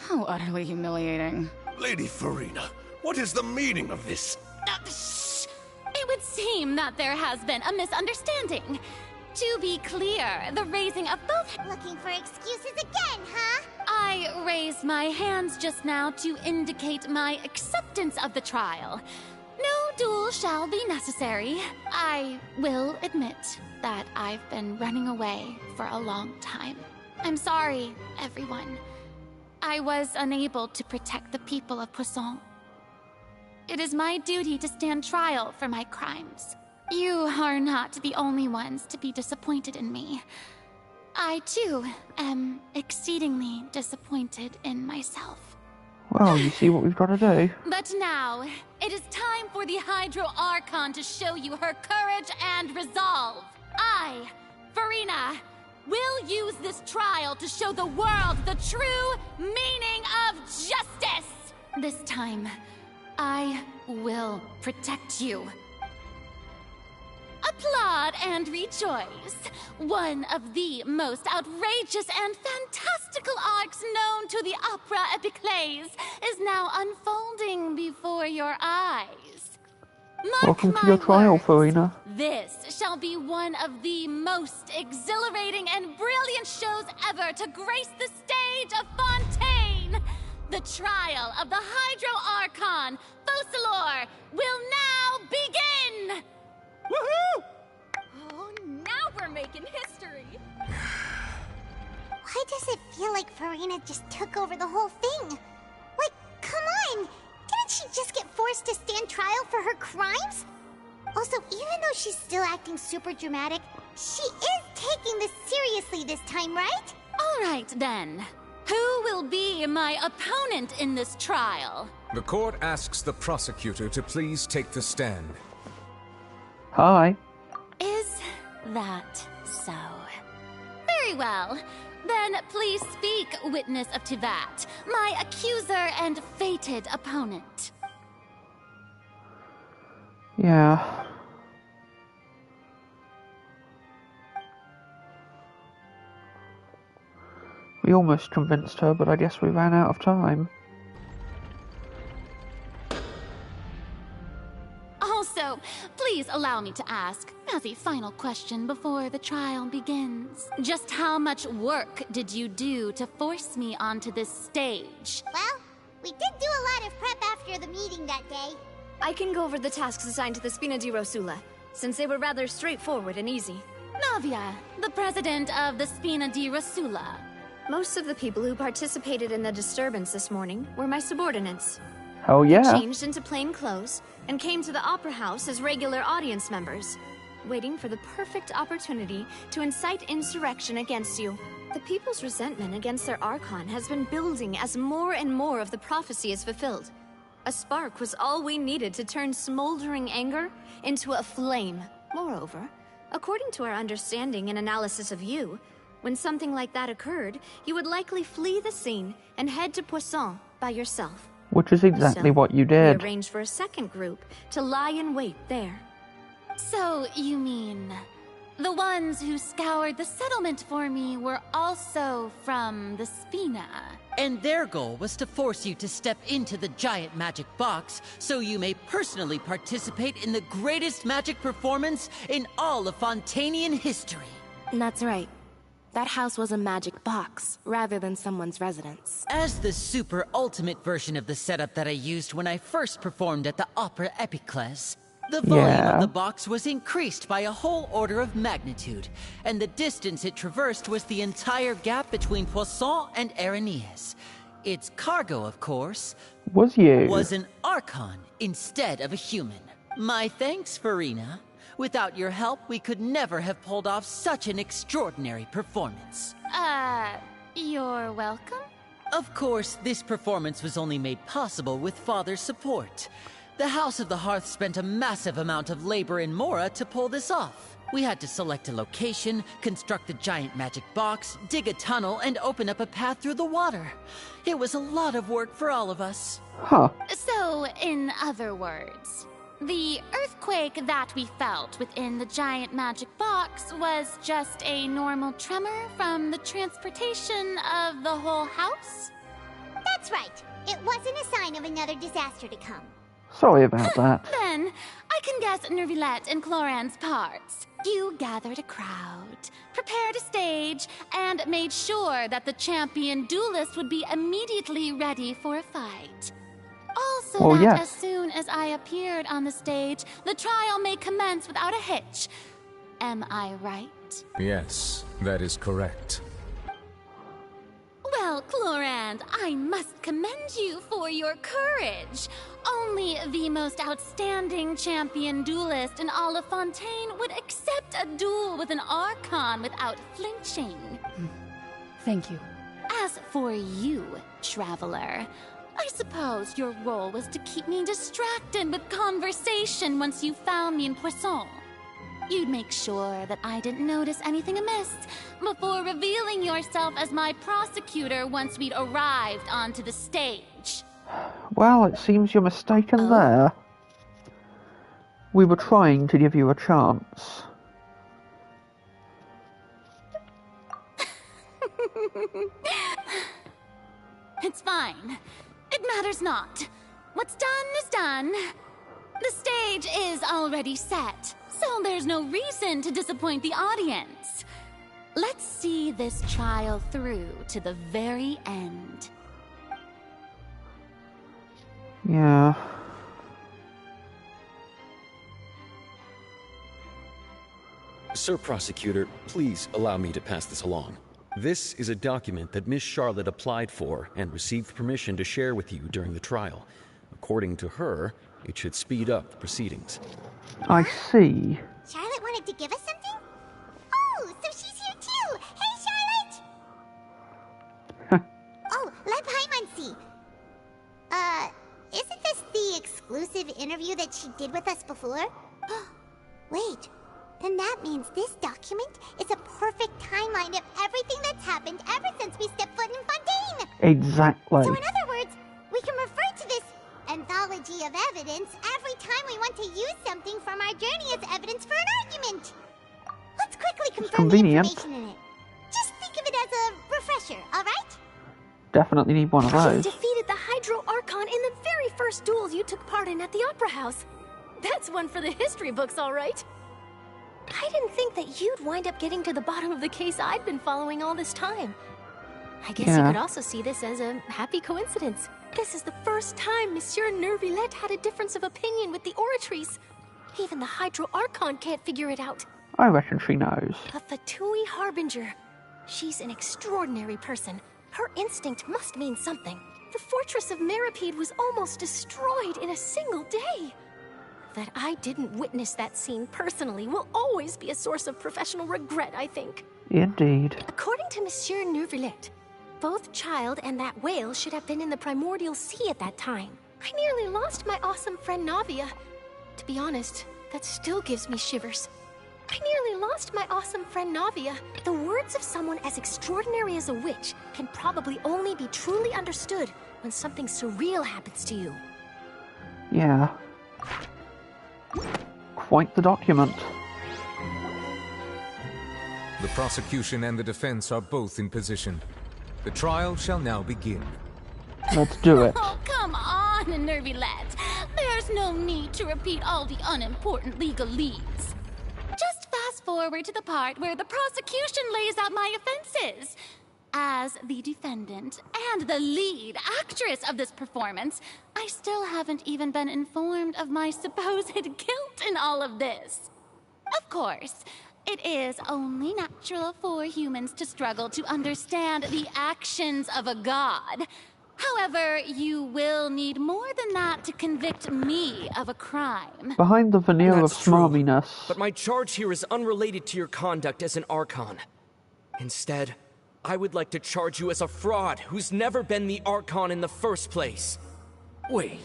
how utterly humiliating. Lady Farina, what is the meaning of this? Shh! It would seem that there has been a misunderstanding. To be clear, the raising of both... Looking for excuses again, huh? I raised my hands just now to indicate my acceptance of the trial. No duel shall be necessary. I will admit that I've been running away for a long time. I'm sorry, everyone. I was unable to protect the people of Poisson. It is my duty to stand trial for my crimes. You are not the only ones to be disappointed in me. I, too, am exceedingly disappointed in myself. Well, you see what we've got to do. But now, it is time for the Hydro Archon to show you her courage and resolve. I, Farina, will use this trial to show the world the true meaning of justice. This time, I will protect you. Applaud and rejoice. One of the most outrageous and fantastical arcs known to the opera epiclese is now unfolding before your eyes. Welcome to your trial, Farina. This shall be one of the most exhilarating and brilliant shows ever to grace the stage of Fontaine. The trial of the Hydro Archon, Focalor, will now begin! Woohoo! Oh, now we're making history. Why does it feel like Farina just took over the whole thing? Like, come on! Didn't she just get forced to stand trial for her crimes? Also, even though she's still acting super dramatic, she is taking this seriously this time, right? All right, then. Who will be my opponent in this trial? The court asks the prosecutor to please take the stand. Hi. Is that so? Very well. Then please speak, witness of Tivat, my accuser and fated opponent. Yeah. We almost convinced her, but I guess we ran out of time. Also, please allow me to ask, as a final question before the trial begins, just how much work did you do to force me onto this stage? Well, we did do a lot of prep after the meeting that day. I can go over the tasks assigned to the Spina di Rosula, since they were rather straightforward and easy. Navia, the president of the Spina di Rosula. Most of the people who participated in the disturbance this morning were my subordinates. Oh yeah. They changed into plain clothes and came to the Opera House as regular audience members, waiting for the perfect opportunity to incite insurrection against you. The people's resentment against their Archon has been building as more and more of the prophecy is fulfilled. A spark was all we needed to turn smoldering anger into a flame. Moreover, according to our understanding and analysis of you, when something like that occurred, you would likely flee the scene and head to Poisson by yourself. Which is exactly what you We did. arranged for a second group to lie in wait there. So, you mean, the ones who scoured the settlement for me were also from the Spina? And their goal was to force you to step into the giant magic box so you may personally participate in the greatest magic performance in all of Fontainian history. That's right. That house was a magic box, rather than someone's residence. As the super ultimate version of the setup that I used when I first performed at the Opera Epiclese, the volume of the box was increased by a whole order of magnitude, and the distance it traversed was the entire gap between Poisson and Arenias. Its cargo, of course, was an Archon instead of a human. My thanks, Farina. Without your help, we could never have pulled off such an extraordinary performance. You're welcome? Of course, this performance was only made possible with Father's support. The House of the Hearth spent a massive amount of labor in Mora to pull this off. We had to select a location, construct a giant magic box, dig a tunnel, and open up a path through the water. It was a lot of work for all of us. So, in other words, the earthquake that we felt within the giant magic box was just a normal tremor from the transportation of the whole house? That's right. It wasn't a sign of another disaster to come. Sorry about that. Then, I can guess Nervilette and Cloran's parts. You gathered a crowd, prepared a stage, and made sure that the champion duelist would be immediately ready for a fight. Also as soon as I appeared on the stage, the trial may commence without a hitch. Am I right? Yes, that is correct. Well, Clorand, I must commend you for your courage. Only the most outstanding champion duelist in all of Fontaine would accept a duel with an Archon without flinching. Thank you. As for you, Traveler, I suppose your role was to keep me distracted with conversation once you found me in Poisson. You'd make sure that I didn't notice anything amiss before revealing yourself as my prosecutor once we'd arrived onto the stage. Well, it seems you're mistaken there. We were trying to give you a chance. It's fine. It matters not. What's done is done. The stage is already set, so there's no reason to disappoint the audience. Let's see this trial through to the very end. Yeah. Sir Prosecutor, please allow me to pass this along. This is a document that Miss Charlotte applied for and received permission to share with you during the trial. According to her, it should speed up the proceedings. I see. Charlotte wanted to give us something? Oh, so she's here too! Hey, Charlotte! Oh, let Paimon see. Isn't this the exclusive interview that she did with us before? Wait, then that means this document is a perfect timeline of everything that's happened ever since we stepped foot in Fontaine! Exactly. So in other words, we can refer to this anthology of evidence every time we want to use something from our journey as evidence for an argument. Let's quickly confirm the information in it. Just think of it as a refresher, alright? Definitely need one of those. You defeated the Hydro Archon in the very first duel you took part in at the Opera House. That's one for the history books, alright. I didn't think that you'd wind up getting to the bottom of the case I'd been following all this time. I guess you could also see this as a happy coincidence. This is the first time Monsieur Nervilette had a difference of opinion with the Oratrice. Even the Hydro Archon can't figure it out. I reckon she knows. A Fatui Harbinger. She's an extraordinary person. Her instinct must mean something. The fortress of Meripede was almost destroyed in a single day. That I didn't witness that scene personally will always be a source of professional regret, I think. Indeed. According to Monsieur Nervilette, both Child and that whale should have been in the primordial sea at that time. I nearly lost my awesome friend Navia. To be honest, that still gives me shivers. I nearly lost my awesome friend Navia. The words of someone as extraordinary as a witch can probably only be truly understood when something surreal happens to you. Yeah. Quite the document. The prosecution and the defense are both in position. The trial shall now begin. Let's do it. Oh, come on, Nervilette. There's no need to repeat all the unimportant legalese. Just fast forward to the part where the prosecution lays out my offenses. As the defendant and the lead actress of this performance, I still haven't even been informed of my supposed guilt in all of this. Of course, it is only natural for humans to struggle to understand the actions of a god. However, you will need more than that to convict me of a crime. Behind the veneer of That's true, smarminess. but my charge here is unrelated to your conduct as an Archon. Instead, I would like to charge you as a fraud who's never been the Archon in the first place. Wait,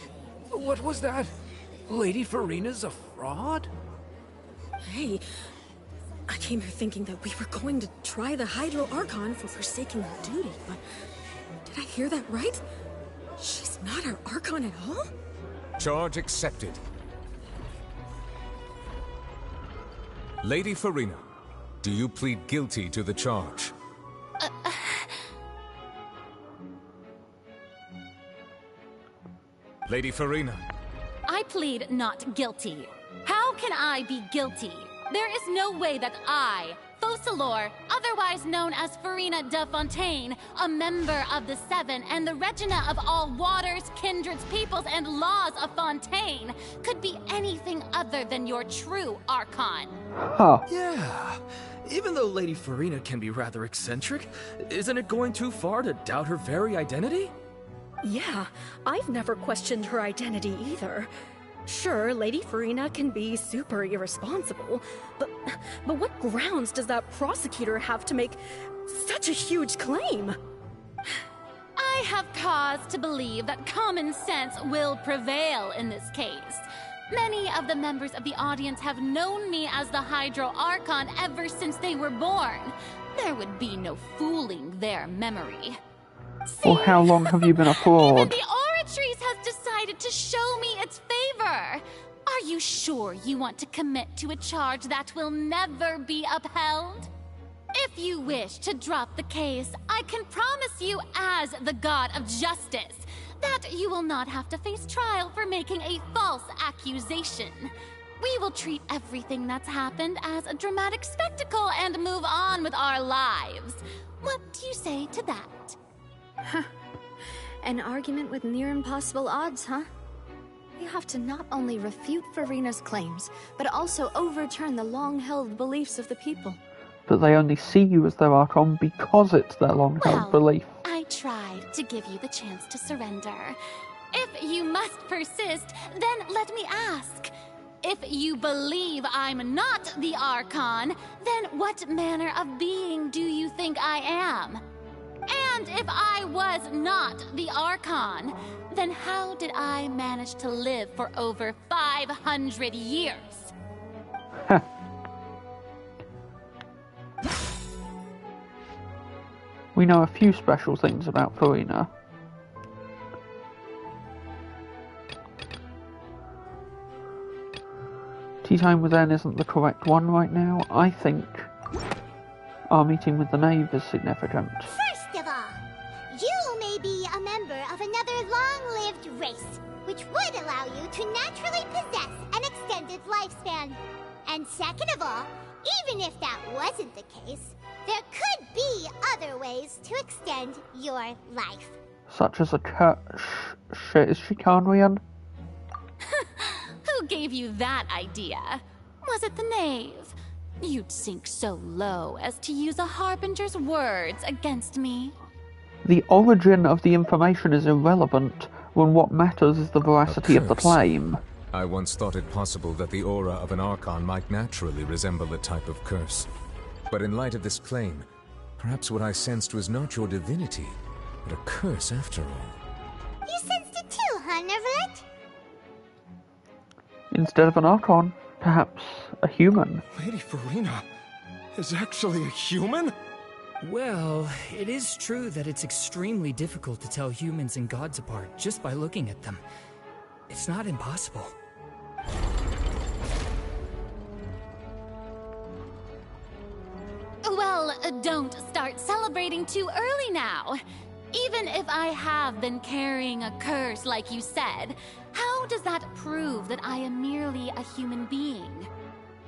what was that? Lady Farina's a fraud? Hey, I came here thinking that we were going to try the Hydro Archon for forsaking our duty, but did I hear that right? She's not our Archon at all? Charge accepted. Lady Farina, do you plead guilty to the charge? Lady Farina. I plead not guilty. How can I be guilty? There is no way that I, Focalor, otherwise known as Farina de Fontaine, a member of the Seven and the Regina of all waters, kindreds, peoples, and laws of Fontaine, could be anything other than your true Archon. Huh. Yeah. Even though Lady Farina can be rather eccentric, isn't it going too far to doubt her very identity? Yeah, I've never questioned her identity either. Sure, Lady Farina can be super irresponsible, but what grounds does that prosecutor have to make such a huge claim? I have cause to believe that common sense will prevail in this case. Many of the members of the audience have known me as the Hydro Archon ever since they were born. There would be no fooling their memory. Well, how long have you been a fraud? Even the Oratrice has decided to show me its favor. Are you sure you want to commit to a charge that will never be upheld? If you wish to drop the case, I can promise you as the God of Justice that you will not have to face trial for making a false accusation. We will treat everything that's happened as a dramatic spectacle and move on with our lives. What do you say to that? Huh. An argument with near impossible odds, huh? You have to not only refute Farina's claims, but also overturn the long-held beliefs of the people. But they only see you as their Archon because it's their long-held belief. I tried to give you the chance to surrender. If you must persist, then let me ask. If you believe I'm not the Archon, then what manner of being do you think I am? And if I was not the Archon, then how did I manage to live for over 500 years? We know a few special things about Farina. Tea time with Anne isn't the correct one right now. I think our meeting with the Knave is significant. First of all, you may be a member of another long-lived race, which would allow you to naturally possess an extended lifespan. And second of all, even if that wasn't the case, there could be other ways to extend your life. Such as a is she Khanrian? Who gave you that idea? Was it the Knave? You'd sink so low as to use a Harbinger's words against me. The origin of the information is irrelevant when what matters is the veracity of the claim. I once thought it possible that the aura of an Archon might naturally resemble a type of curse. But in light of this claim, perhaps what I sensed was not your divinity, but a curse after all. You sensed it too, huh, Neverlet? Instead of an Archon, perhaps a human. Lady Farina is actually a human? Well, it is true that it's extremely difficult to tell humans and gods apart just by looking at them. It's not impossible. Well, don't start celebrating too early now. Even if I have been carrying a curse like you said, how does that prove that I am merely a human being?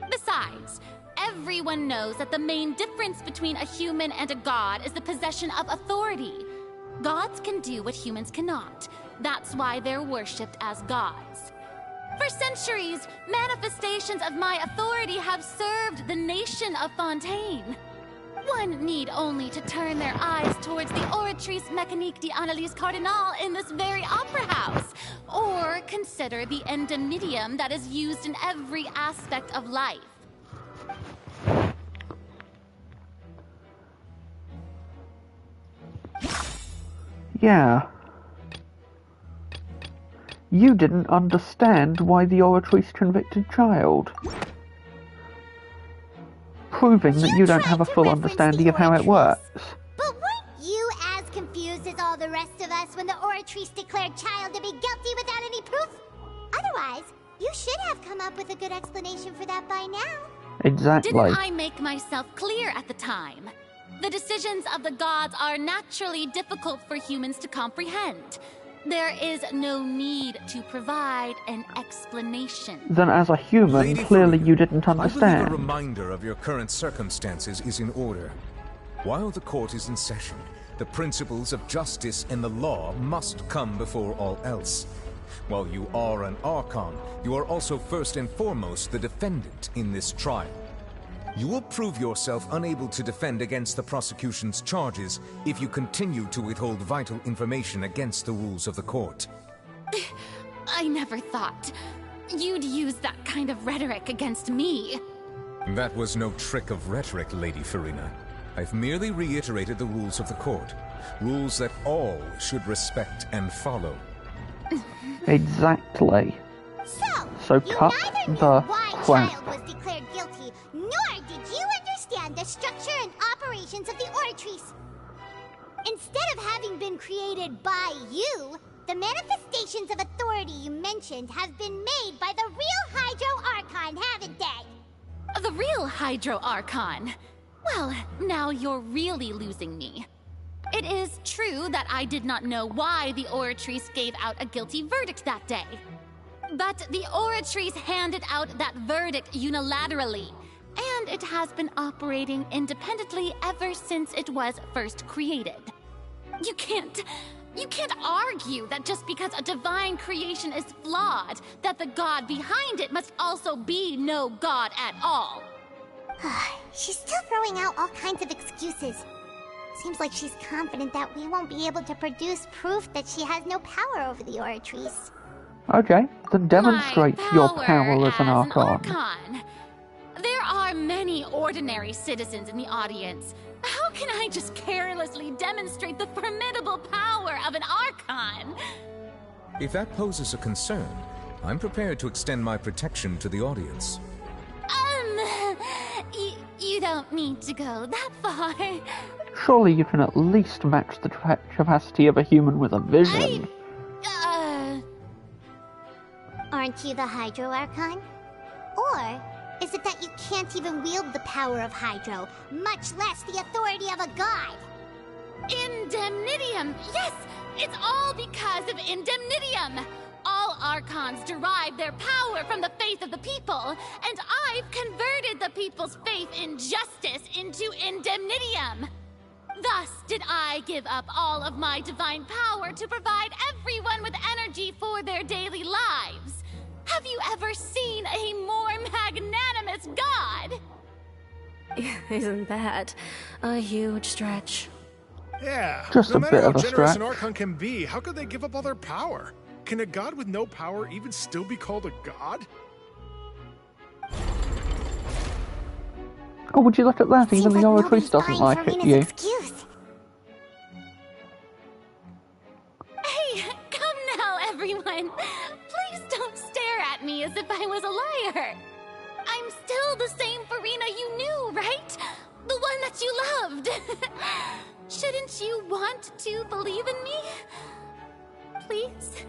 Besides, everyone knows that the main difference between a human and a god is the possession of authority. Gods can do what humans cannot. That's why they're worshipped as gods. For centuries, manifestations of my authority have served the nation of Fontaine. One need only to turn their eyes towards the Oratrice Mécanique d'Analyse Cardinal in this very opera house, or consider the endemitium that is used in every aspect of life. Yeah. You didn't understand why the Oratrice convicted child. Proving that you don't have a full understanding of how it works. But weren't you as confused as all the rest of us when the Oratrice declared child to be guilty without any proof? Otherwise, you should have come up with a good explanation for that by now. Exactly. Didn't I make myself clear at the time? The decisions of the gods are naturally difficult for humans to comprehend. There is no need to provide an explanation. Then as a human, Lady clearly Farina, you didn't I believe understand. a reminder of your current circumstances is in order. While the court is in session, the principles of justice and the law must come before all else. While you are an Archon, you are also first and foremost the defendant in this trial. You will prove yourself unable to defend against the prosecution's charges if you continue to withhold vital information against the rules of the court. I never thought you'd use that kind of rhetoric against me. That was no trick of rhetoric, Lady Farina. I've merely reiterated the rules of the court. Rules that all should respect and follow. Exactly. So cut the crap. Child was declared guilty, nor did you understand the structure and operations of the Oratrice. Instead of having been created by you, the manifestations of authority you mentioned have been made by the real Hydro Archon, haven't they? The real Hydro Archon? Well, now you're really losing me. It is true that I did not know why the Oratrice gave out a guilty verdict that day. But the Oratrice handed out that verdict unilaterally, and it has been operating independently ever since it was first created. You can't argue that just because a divine creation is flawed, that the god behind it must also be no god at all. She's still throwing out all kinds of excuses. Seems like she's confident that we won't be able to produce proof that she has no power over the Oratrice. Okay, then demonstrate your power as an Archon. There are many ordinary citizens in the audience. How can I just carelessly demonstrate the formidable power of an Archon? If that poses a concern, I'm prepared to extend my protection to the audience. You don't need to go that far. Surely you can at least match the capacity of a human with a vision. Aren't you the Hydro Archon? Or is it that you can't even wield the power of Hydro, much less the authority of a god? Indemnitium! Yes! It's all because of Indemnitium! All Archons derive their power from the faith of the people, and I've converted the people's faith in justice into Indemnitium! Thus did I give up all of my divine power to provide everyone with energy for their daily lives. Have you ever seen a more magnanimous god? Isn't that a huge stretch? Yeah, just no a matter bit how of a generous stretch. an Archon can be, how could they give up all their power? Can a god with no power even still be called a god? Oh, would you look at that? Even the Oratrice doesn't like it, you. Hey, come now, everyone. Please don't stare at me as if I was a liar. I'm still the same Farina you knew, right? The one that you loved. Shouldn't you want to believe in me? Please?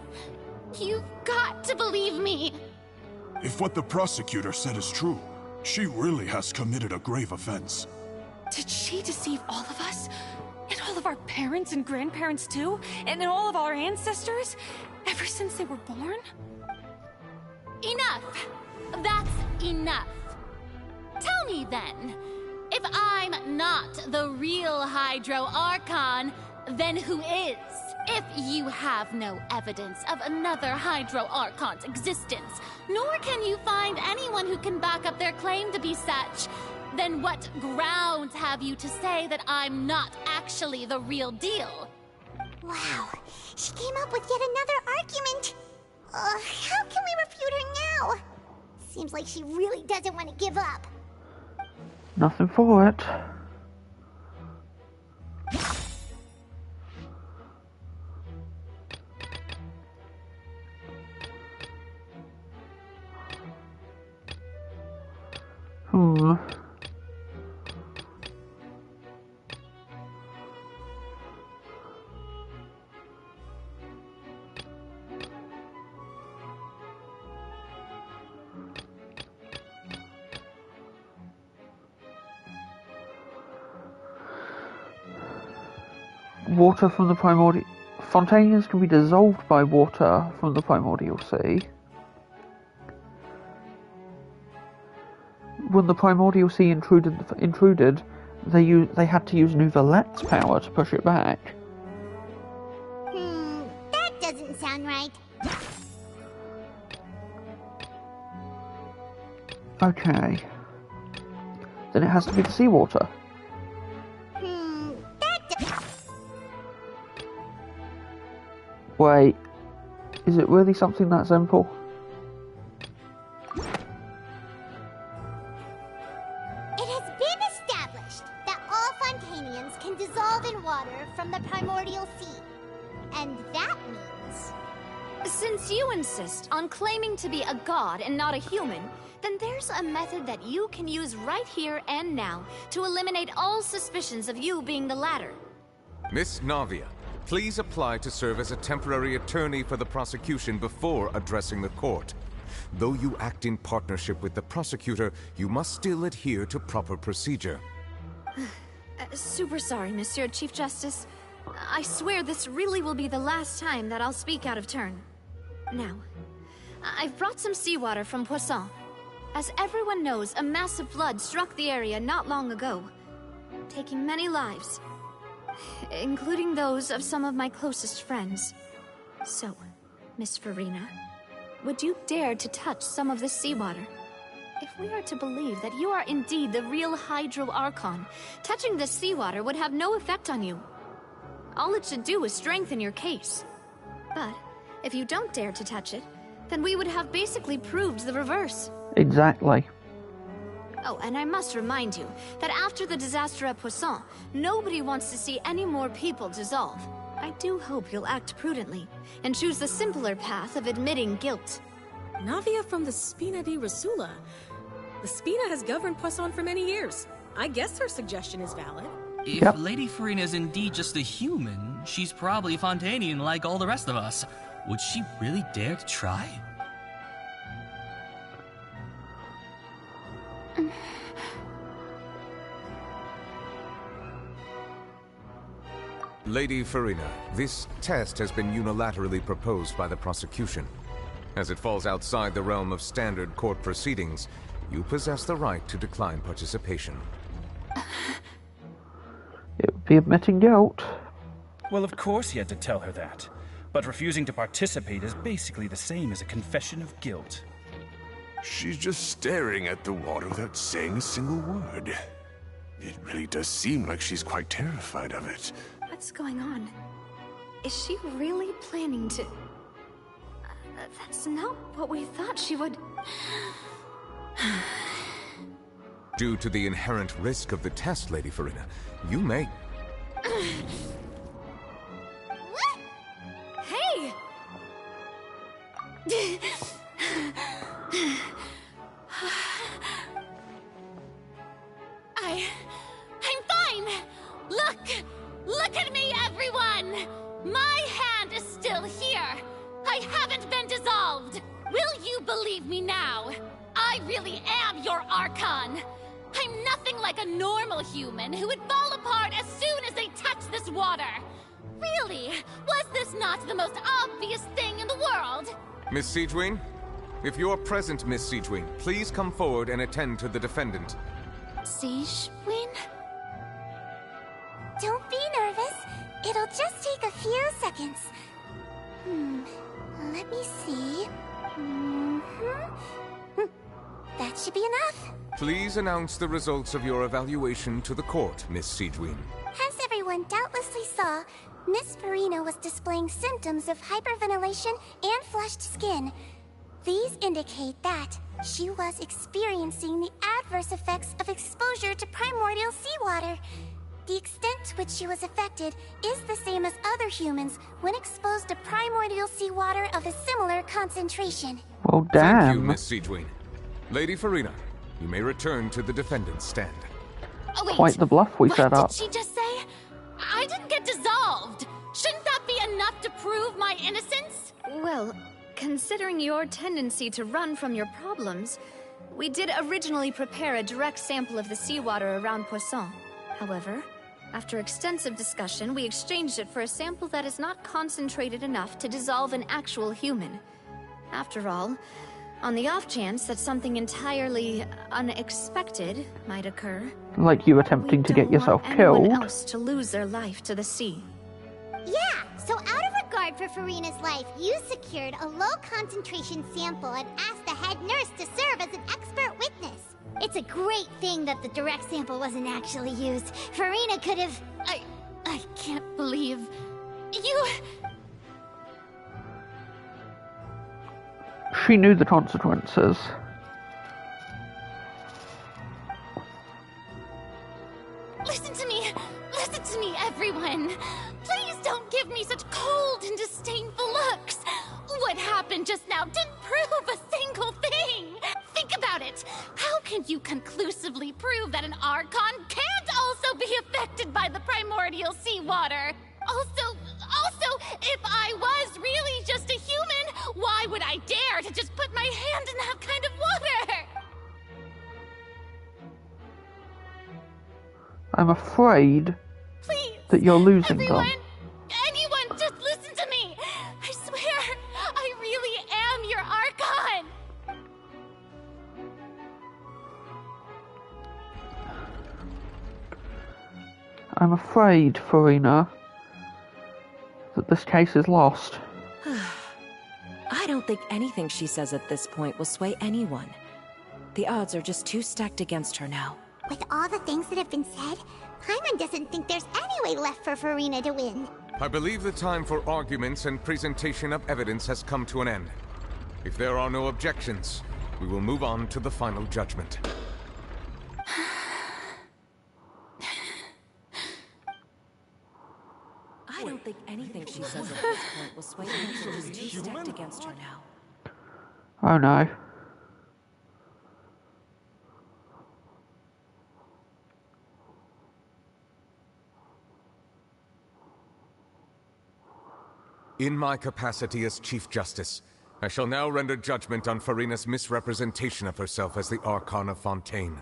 You've got to believe me. If what the prosecutor said is true, she really has committed a grave offense. Did she deceive all of us? And all of our parents and grandparents too? And all of our ancestors? Ever since they were born? Enough! That's enough. Tell me then, if I'm not the real Hydro Archon, then who is? If you have no evidence of another Hydro Archon's existence, nor can you find anyone who can back up their claim to be such, then what grounds have you to say that I'm not actually the real deal? Wow, she came up with yet another argument. How can we refute her now? Seems like she really doesn't want to give up. Nothing for it. Water from the primordial... Fontaines can be dissolved by water from the primordial sea. When the primordial sea intruded, they had to use Nouvelette's power to push it back. That doesn't sound right. Okay. Then it has to be the seawater. Wait, is it really something that simple? It has been established that all Fontainians can dissolve in water from the primordial sea. And that means... Since you insist on claiming to be a god and not a human, then there's a method that you can use right here and now to eliminate all suspicions of you being the latter. Miss Navia, please apply to serve as a temporary attorney for the prosecution before addressing the court. Though you act in partnership with the prosecutor, you must still adhere to proper procedure. Super sorry, Monsieur Chief Justice. I swear this really will be the last time that I'll speak out of turn. Now, I've brought some seawater from Poisson. As everyone knows, a massive flood struck the area not long ago, taking many lives, including those of some of my closest friends. So, Miss Farina, would you dare to touch some of this seawater? If we are to believe that you are indeed the real Hydro Archon, touching this seawater would have no effect on you. All it should do is strengthen your case. But, if you don't dare to touch it, then we would have basically proved the reverse. Exactly. Oh, and I must remind you that after the disaster at Poisson, nobody wants to see any more people dissolve. I do hope you'll act prudently and choose the simpler path of admitting guilt. Navia from the Spina di Rasula. The Spina has governed Poisson for many years. I guess her suggestion is valid. If Lady Farina is indeed just a human, she's probably Fontainian like all the rest of us. Would she really dare to try? Lady Farina, this test has been unilaterally proposed by the prosecution. As it falls outside the realm of standard court proceedings, you possess the right to decline participation. It would be admitting guilt. Well, of course he had to tell her that. But refusing to participate is basically the same as a confession of guilt. She's just staring at the water without saying a single word. It really does seem like she's quite terrified of it. What's going on? Is she really planning to... that's not what we thought she would... Due to the inherent risk of the test, Lady Farina, you may... Hey! I'm fine! Look at me, everyone! My hand is still here! I haven't been dissolved! Will you believe me now? I really am your Archon! I'm nothing like a normal human who would fall apart as soon as they touch this water! Really? Was this not the most obvious thing in the world? Miss Siegewing, If you're present, Miss Siegewin, please come forward and attend to the defendant. Siegewin? Don't be nervous. It'll just take a few seconds. Let me see. That should be enough. Please announce the results of your evaluation to the court, Miss Siegewin. As everyone doubtlessly saw, Miss Farina was displaying symptoms of hyperventilation and flushed skin. These indicate that she was experiencing the adverse effects of exposure to primordial seawater. The extent to which she was affected is the same as other humans when exposed to primordial seawater of a similar concentration. Well, damn. Thank you, Miss Siegewin. Lady Farina, you may return to the defendant's stand. Oh, wait. Quite the bluff we set up. What did she just say? I didn't get dissolved. Shouldn't that be enough to prove my innocence? Well, considering your tendency to run from your problems, we did originally prepare a direct sample of the seawater around Poisson. However, after extensive discussion, we exchanged it for a sample that is not concentrated enough to dissolve an actual human. After all, on the off chance that something entirely unexpected might occur, like you attempting to get yourself killed. Anyone else to lose their life to the sea. Yeah, so out of regard for Farina's life, you secured a low-concentration sample and asked the head nurse to serve as an expert witness. It's a great thing that the direct sample wasn't actually used. Farina could have... I can't believe... You... She knew the consequences. Listen to me, everyone. Please don't give me such cold and disdainful looks. What happened just now didn't prove a single thing. Think about it. How can you conclusively prove that an Archon can't also be affected by the primordial seawater? Also, if I was really just a human, why would I dare to just put my hand in that kind of water? I'm afraid that you're losing them. Anyone, just listen to me. I swear, I really am your Archon. I'm afraid, Farina, that this case is lost. I don't think anything she says at this point will sway anyone. The odds are just too stacked against her now. With all the things that have been said, Paimon doesn't think there's any way left for Farina to win. I believe the time for arguments and presentation of evidence has come to an end. If there are no objections, we will move on to the final judgment. I don't think anything she says at this point will sway anyone. She's too stacked against her now. Oh no. In my capacity as Chief Justice, I shall now render judgment on Farina's misrepresentation of herself as the Archon of Fontaine.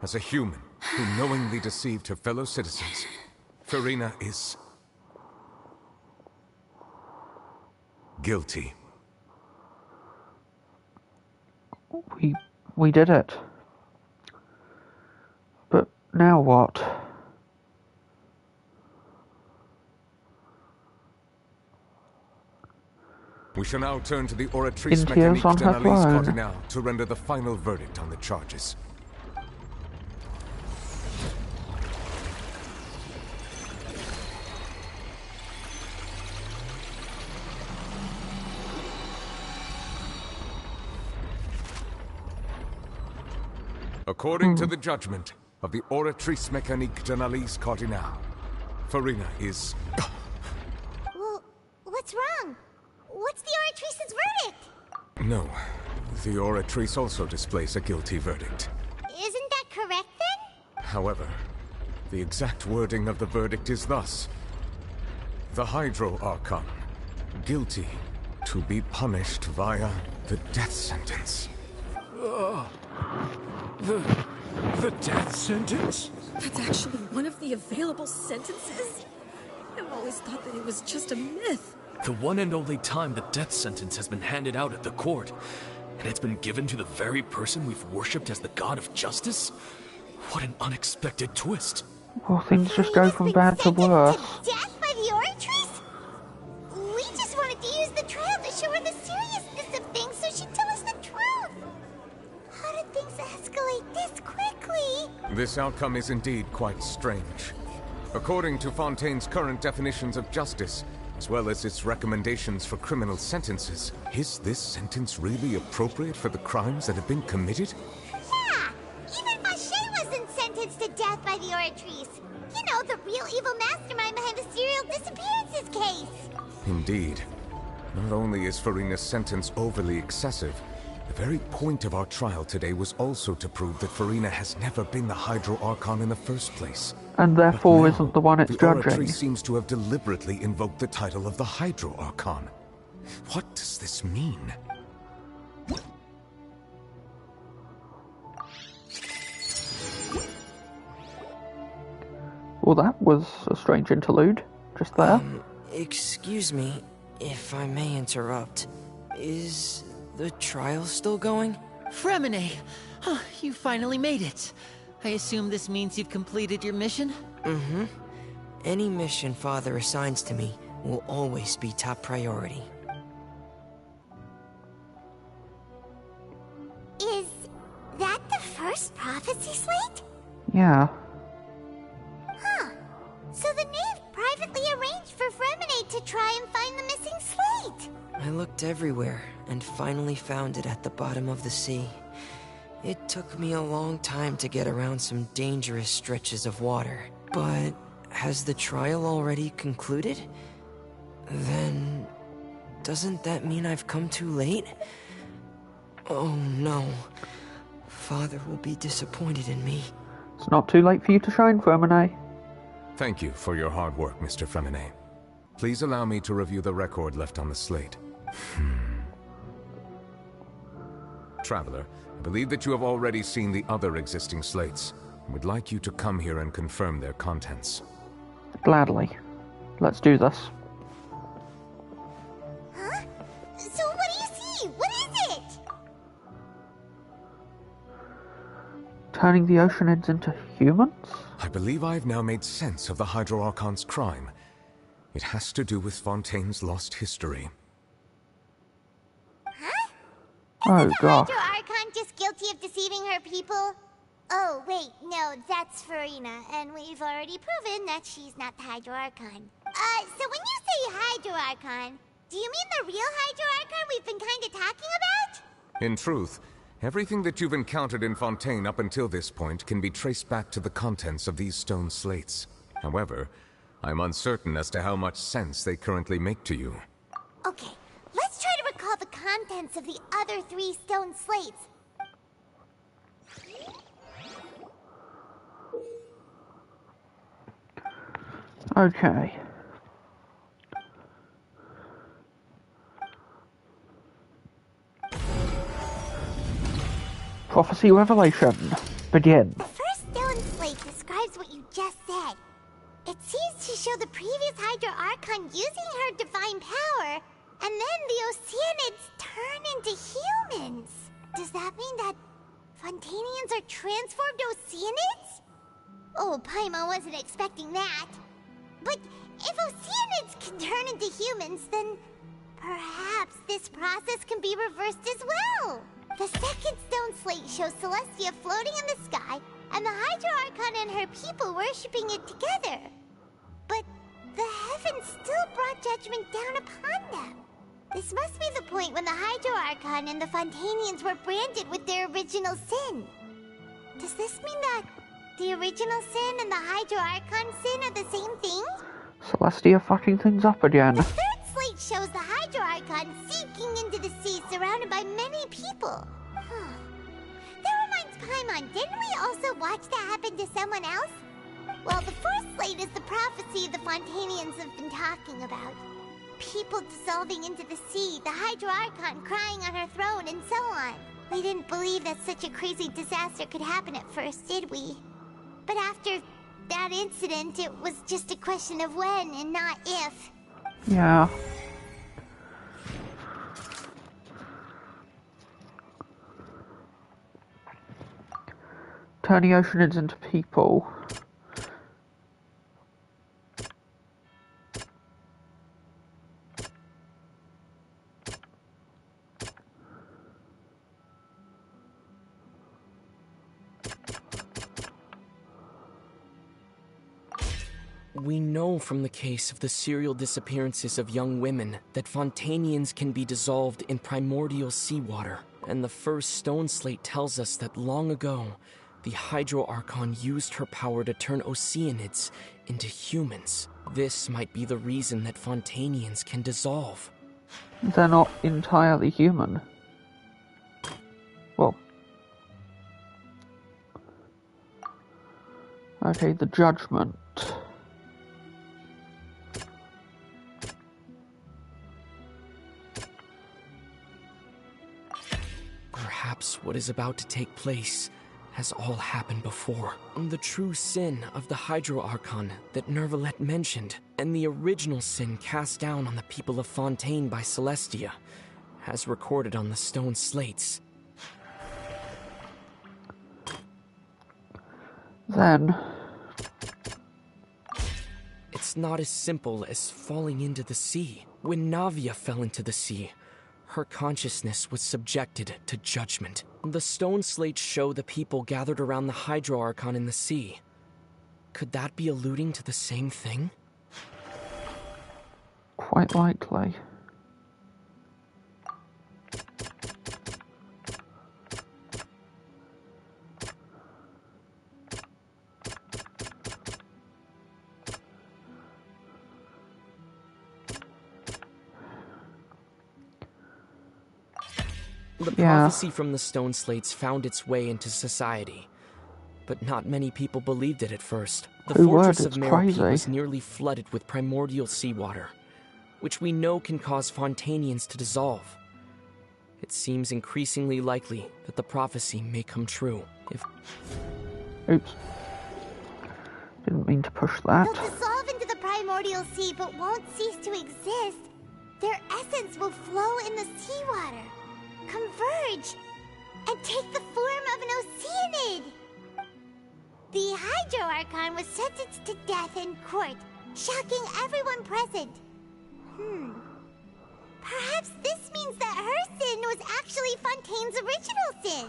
As a human who knowingly deceived her fellow citizens, Farina is... guilty. We did it. But now what? We shall now turn to the Oratrice Mécanique d'Analyse Cardinal to render the final verdict on the charges. According to the judgment of the Oratrice Mécanique d'Analyse Cardinal, Farina is... Well, what's wrong? What's the Oratrice's verdict? No, the Oratrice also displays a guilty verdict. Isn't that correct then? However, the exact wording of the verdict is thus. The Hydro Archon, guilty to be punished via the death sentence. The death sentence? That's actually one of the available sentences? I've always thought that it was just a myth. The one and only time the death sentence has been handed out at the court. And it's been given to the very person we've worshipped as the god of justice? What an unexpected twist. Well, things just go from bad to worse. Death by the Oratrice? We just wanted to use the trial to show her the seriousness of things so she'd tell us the truth. How did things escalate this quickly? This outcome is indeed quite strange. According to Fontaine's current definitions of justice, as well as its recommendations for criminal sentences, is this sentence really appropriate for the crimes that have been committed? Yeah! Even Masquerade wasn't sentenced to death by the Oratrice. You know, the real evil mastermind behind the serial disappearances case. Indeed. Not only is Furina's sentence overly excessive, the very point of our trial today was also to prove that Furina has never been the Hydro Archon in the first place. And therefore isn't the one it's judging. The Oratrice seems to have deliberately invoked the title of the Hydro Archon. What does this mean? Well, that was a strange interlude, just there. Excuse me, if I may interrupt. Is the trial still going? Fremine! Huh, you finally made it. I assume this means you've completed your mission? Mm-hmm. Any mission Father assigns to me will always be top priority. Is that the first prophecy slate? Yeah. Huh. So the knave privately arranged for Fremine to try and find the missing slate. I looked everywhere and finally found it at the bottom of the sea. It took me a long time to get around some dangerous stretches of water. But has the trial already concluded? Then doesn't that mean I've come too late? Oh no. Father will be disappointed in me. It's not too late for you to shine, Fremine. Thank you for your hard work, Mr. Fremine. Please allow me to review the record left on the slate. Traveler, I believe that you have already seen the other existing slates. I would like you to come here and confirm their contents. Gladly. Let's do this. Huh? So what do you see? What is it? Turning the Oceanids into humans? I believe I have now made sense of the Hydro Archon's crime. It has to do with Fontaine's lost history. Huh? Oh, gosh. Hydro Archon just guilty of deceiving her people? Oh, wait, no, that's Furina, and we've already proven that she's not the Hydro Archon. So when you say Hydro Archon, do you mean the real Hydro Archon we've been kinda talking about? In truth, everything that you've encountered in Fontaine up until this point can be traced back to the contents of these stone slates. However, I'm uncertain as to how much sense they currently make to you. Okay, let's try to recall the contents of the other 3 stone slates. Okay. Prophecy Revelation. Begin. The first stone slate describes what you just said. It seems to show the previous Hydro Archon using her divine power, and then the Oceanids turn into humans. Does that mean that Fontainians are transformed Oceanids? Oh, Paimon wasn't expecting that. But if Oceanids can turn into humans, then perhaps this process can be reversed as well. The second stone slate shows Celestia floating in the sky, and the Hydro Archon and her people worshipping it together. But the heavens still brought judgment down upon them. This must be the point when the Hydro Archon and the Fontainians were branded with their original sin. Does this mean that the original sin and the Hydro Archon sin are the same thing? Celestia fucking things up again. The third slate shows the Hydro Archon sinking into the sea surrounded by many people. That reminds Paimon, didn't we also watch that happen to someone else? Well, the fourth slate is the prophecy the Fontainians have been talking about. People dissolving into the sea, the Hydro Archon crying on her throne, and so on. We didn't believe that such a crazy disaster could happen at first, did we? But after that incident, it was just a question of when and not if. Yeah. Turn the oceanids into people. We know from the case of the serial disappearances of young women that Fontainians can be dissolved in primordial seawater, and the first stone slate tells us that long ago, the Hydro Archon used her power to turn Oceanids into humans. This might be the reason that Fontainians can dissolve. They're not entirely human. Well. Okay, the Judgment. Perhaps what is about to take place has all happened before. The true sin of the Hydro Archon that Nervalette mentioned, and the original sin cast down on the people of Fontaine by Celestia, has recorded on the stone slates. Then... It's not as simple as falling into the sea. When Navia fell into the sea, her consciousness was subjected to judgment. The stone slates show the people gathered around the Hydro Archon in the sea. Could that be alluding to the same thing? Quite likely. The prophecy from the stone slates found its way into society, but not many people believed it at first. The fortress of Merope was nearly flooded with primordial seawater, which we know can cause Fontainians to dissolve. It seems increasingly likely that the prophecy may come true if... Oops. Didn't mean to push that. They'll dissolve into the primordial sea but won't cease to exist. Their essence will flow in the seawater, converge, and take the form of an Oceanid. The Hydro Archon was sentenced to death in court, shocking everyone present. Perhaps this means that her sin was actually Fontaine's original sin.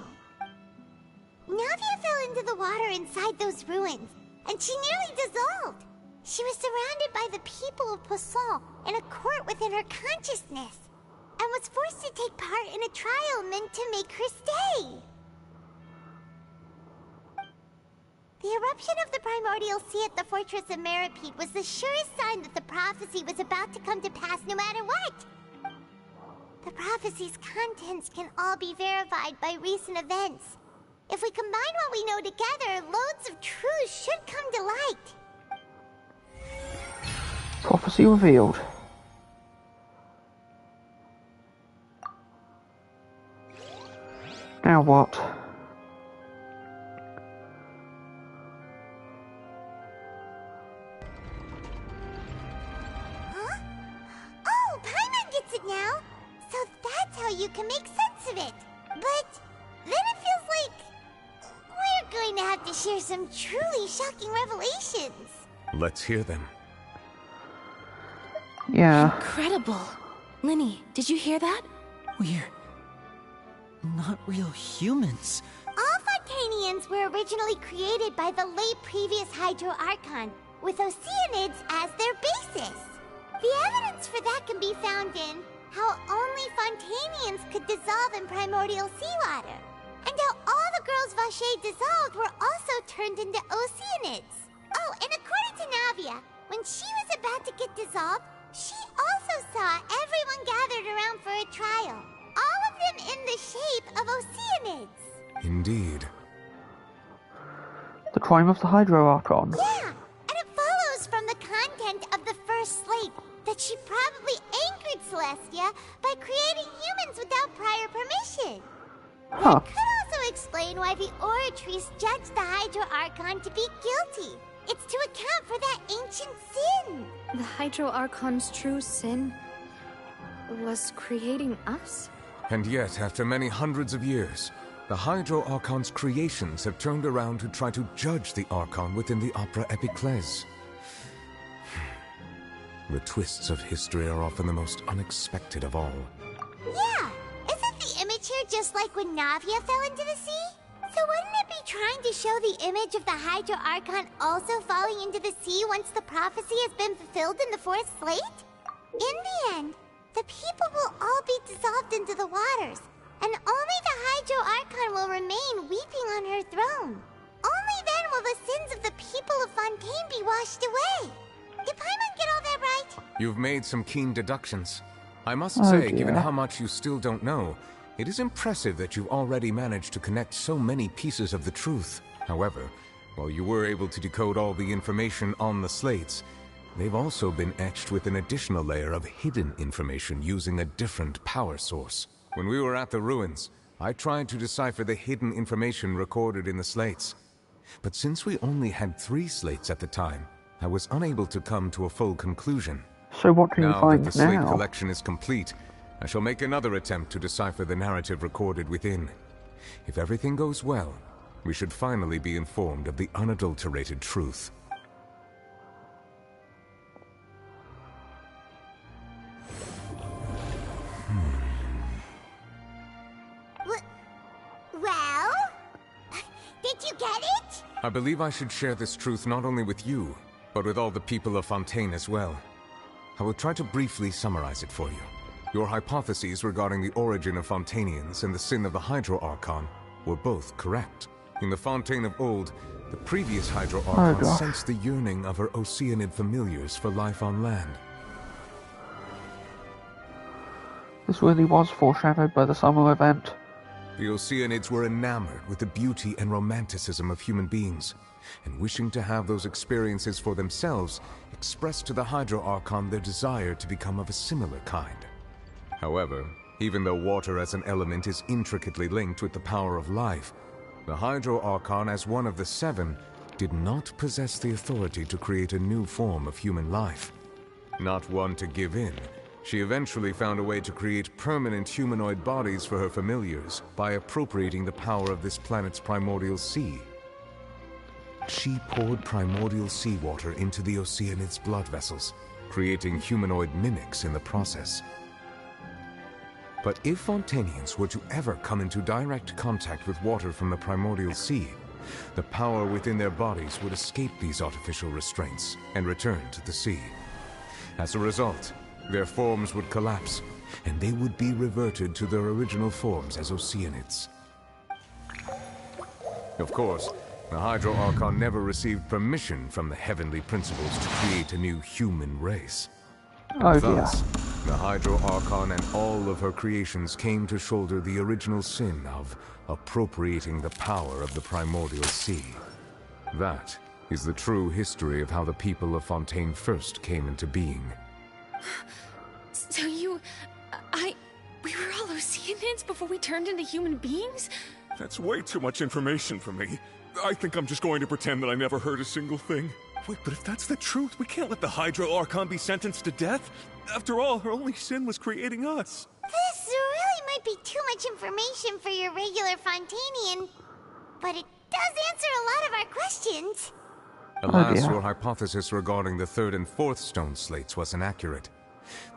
Navia fell into the water inside those ruins, and she nearly dissolved. She was surrounded by the people of Poisson in a court within her consciousness, and was forced to take part in a trial meant to make her stay. The eruption of the primordial sea at the fortress of Merope was the surest sign that the prophecy was about to come to pass no matter what. The prophecy's contents can all be verified by recent events. If we combine what we know together, loads of truths should come to light. Prophecy revealed. Now what? Huh? Oh, Paimon gets it now! So that's how you can make sense of it. But then it feels like we're going to have to share some truly shocking revelations. Let's hear them. Yeah. Incredible. Linny, did you hear that? We're not real humans. All Fontainians were originally created by the late previous Hydro Archon, with Oceanids as their basis. The evidence for that can be found in how only Fontainians could dissolve in primordial seawater, and how all the girls Vacher dissolved were also turned into Oceanids. Oh, and according to Navia, when she was about to get dissolved, she also saw everyone gathered around for a trial. All of them in the shape of Oceanids. Indeed. The crime of the Hydro Archon. Yeah, and it follows from the content of the first slate that she probably angered Celestia by creating humans without prior permission. Huh. That could also explain why the Oratrice judged the Hydro Archon to be guilty. It's to account for that ancient sin. The Hydro Archon's true sin was creating us? And yet, after many hundreds of years, the Hydro Archon's creations have turned around to try to judge the Archon within the Opera Epiclese. The twists of history are often the most unexpected of all. Yeah! Isn't the image here just like when Navia fell into the sea? So wouldn't it be trying to show the image of the Hydro Archon also falling into the sea once the prophecy has been fulfilled in the fourth slate? In the end, the people will all be dissolved into the waters, and only the Hydro Archon will remain weeping on her throne. Only then will the sins of the people of Fontaine be washed away. Did Paimon get all that right? You've made some keen deductions. I must Oh, say, dear. given how much you still don't know, it is impressive that you've already managed to connect so many pieces of the truth. However, while you were able to decode all the information on the slates, they've also been etched with an additional layer of hidden information using a different power source. When we were at the ruins, I tried to decipher the hidden information recorded in the slates. But since we only had 3 slates at the time, I was unable to come to a full conclusion. So what do you Now find that the slate now? collection is complete, I shall make another attempt to decipher the narrative recorded within. If everything goes well, we should finally be informed of the unadulterated truth. Well? Did you get it? I believe I should share this truth not only with you, but with all the people of Fontaine as well. I will try to briefly summarize it for you. Your hypotheses regarding the origin of Fontainians and the sin of the Hydro Archon were both correct. In the Fontaine of old, the previous Hydro Archon gosh. sensed the yearning of her Oceanid familiars for life on land. This really was foreshadowed by the summer event. The Oceanids were enamored with the beauty and romanticism of human beings, and wishing to have those experiences for themselves, expressed to the Hydro Archon their desire to become of a similar kind. However, even though water as an element is intricately linked with the power of life, the Hydro Archon, as one of the 7, did not possess the authority to create a new form of human life. Not one to give in, she eventually found a way to create permanent humanoid bodies for her familiars by appropriating the power of this planet's primordial sea. She poured primordial seawater into the Oceanids' blood vessels, creating humanoid mimics in the process. But if Fontainians were to ever come into direct contact with water from the primordial sea, the power within their bodies would escape these artificial restraints and return to the sea. As a result, their forms would collapse, and they would be reverted to their original forms as Oceanids. Of course, the Hydro Archon never received permission from the heavenly principles to create a new human race. Oh, Thus, the Hydro Archon and all of her creations came to shoulder the original sin of appropriating the power of the primordial sea. That is the true history of how the people of Fontaine first came into being. So we were all Oceanids before we turned into human beings? That's way too much information for me. I think I'm just going to pretend that I never heard a single thing. Wait, but if that's the truth, we can't let the Hydro Archon be sentenced to death. After all, her only sin was creating us. This really might be too much information for your regular Fontainian, but it does answer a lot of our questions. Alas, your hypothesis regarding the 3rd and 4th stone slates was inaccurate.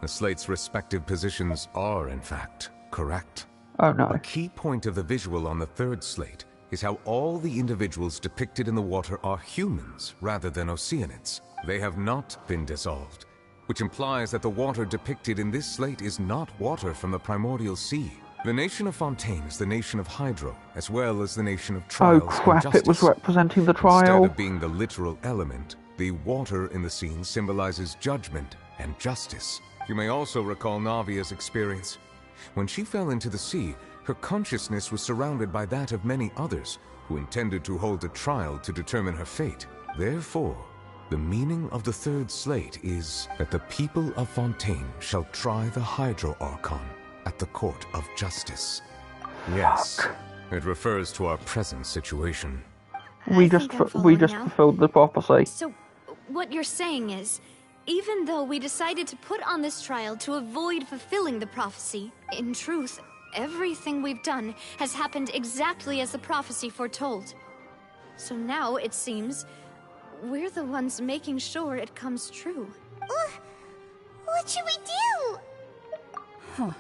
The slates' respective positions are, in fact, correct. Oh no. A key point of the visual on the 3rd slate is how all the individuals depicted in the water are humans rather than Oceanids. They have not been dissolved, which implies that the water depicted in this slate is not water from the primordial sea. The nation of Fontaine is the nation of Hydro, as well as the nation of trials Oh and crap, justice. it was representing the trial. Instead of being the literal element, the water in the scene symbolizes judgment and justice. You may also recall Navia's experience. When she fell into the sea, her consciousness was surrounded by that of many others who intended to hold a trial to determine her fate. Therefore, the meaning of the 3rd slate is that the people of Fontaine shall try the Hydro Archon at the court of justice. Yes, it refers to our present situation. We just fulfilled the prophecy. So, what you're saying is, even though we decided to put on this trial to avoid fulfilling the prophecy, in truth, Everything we've done has happened exactly as the prophecy foretold. So now, it seems, we're the ones making sure it comes true. What should we do? Huh.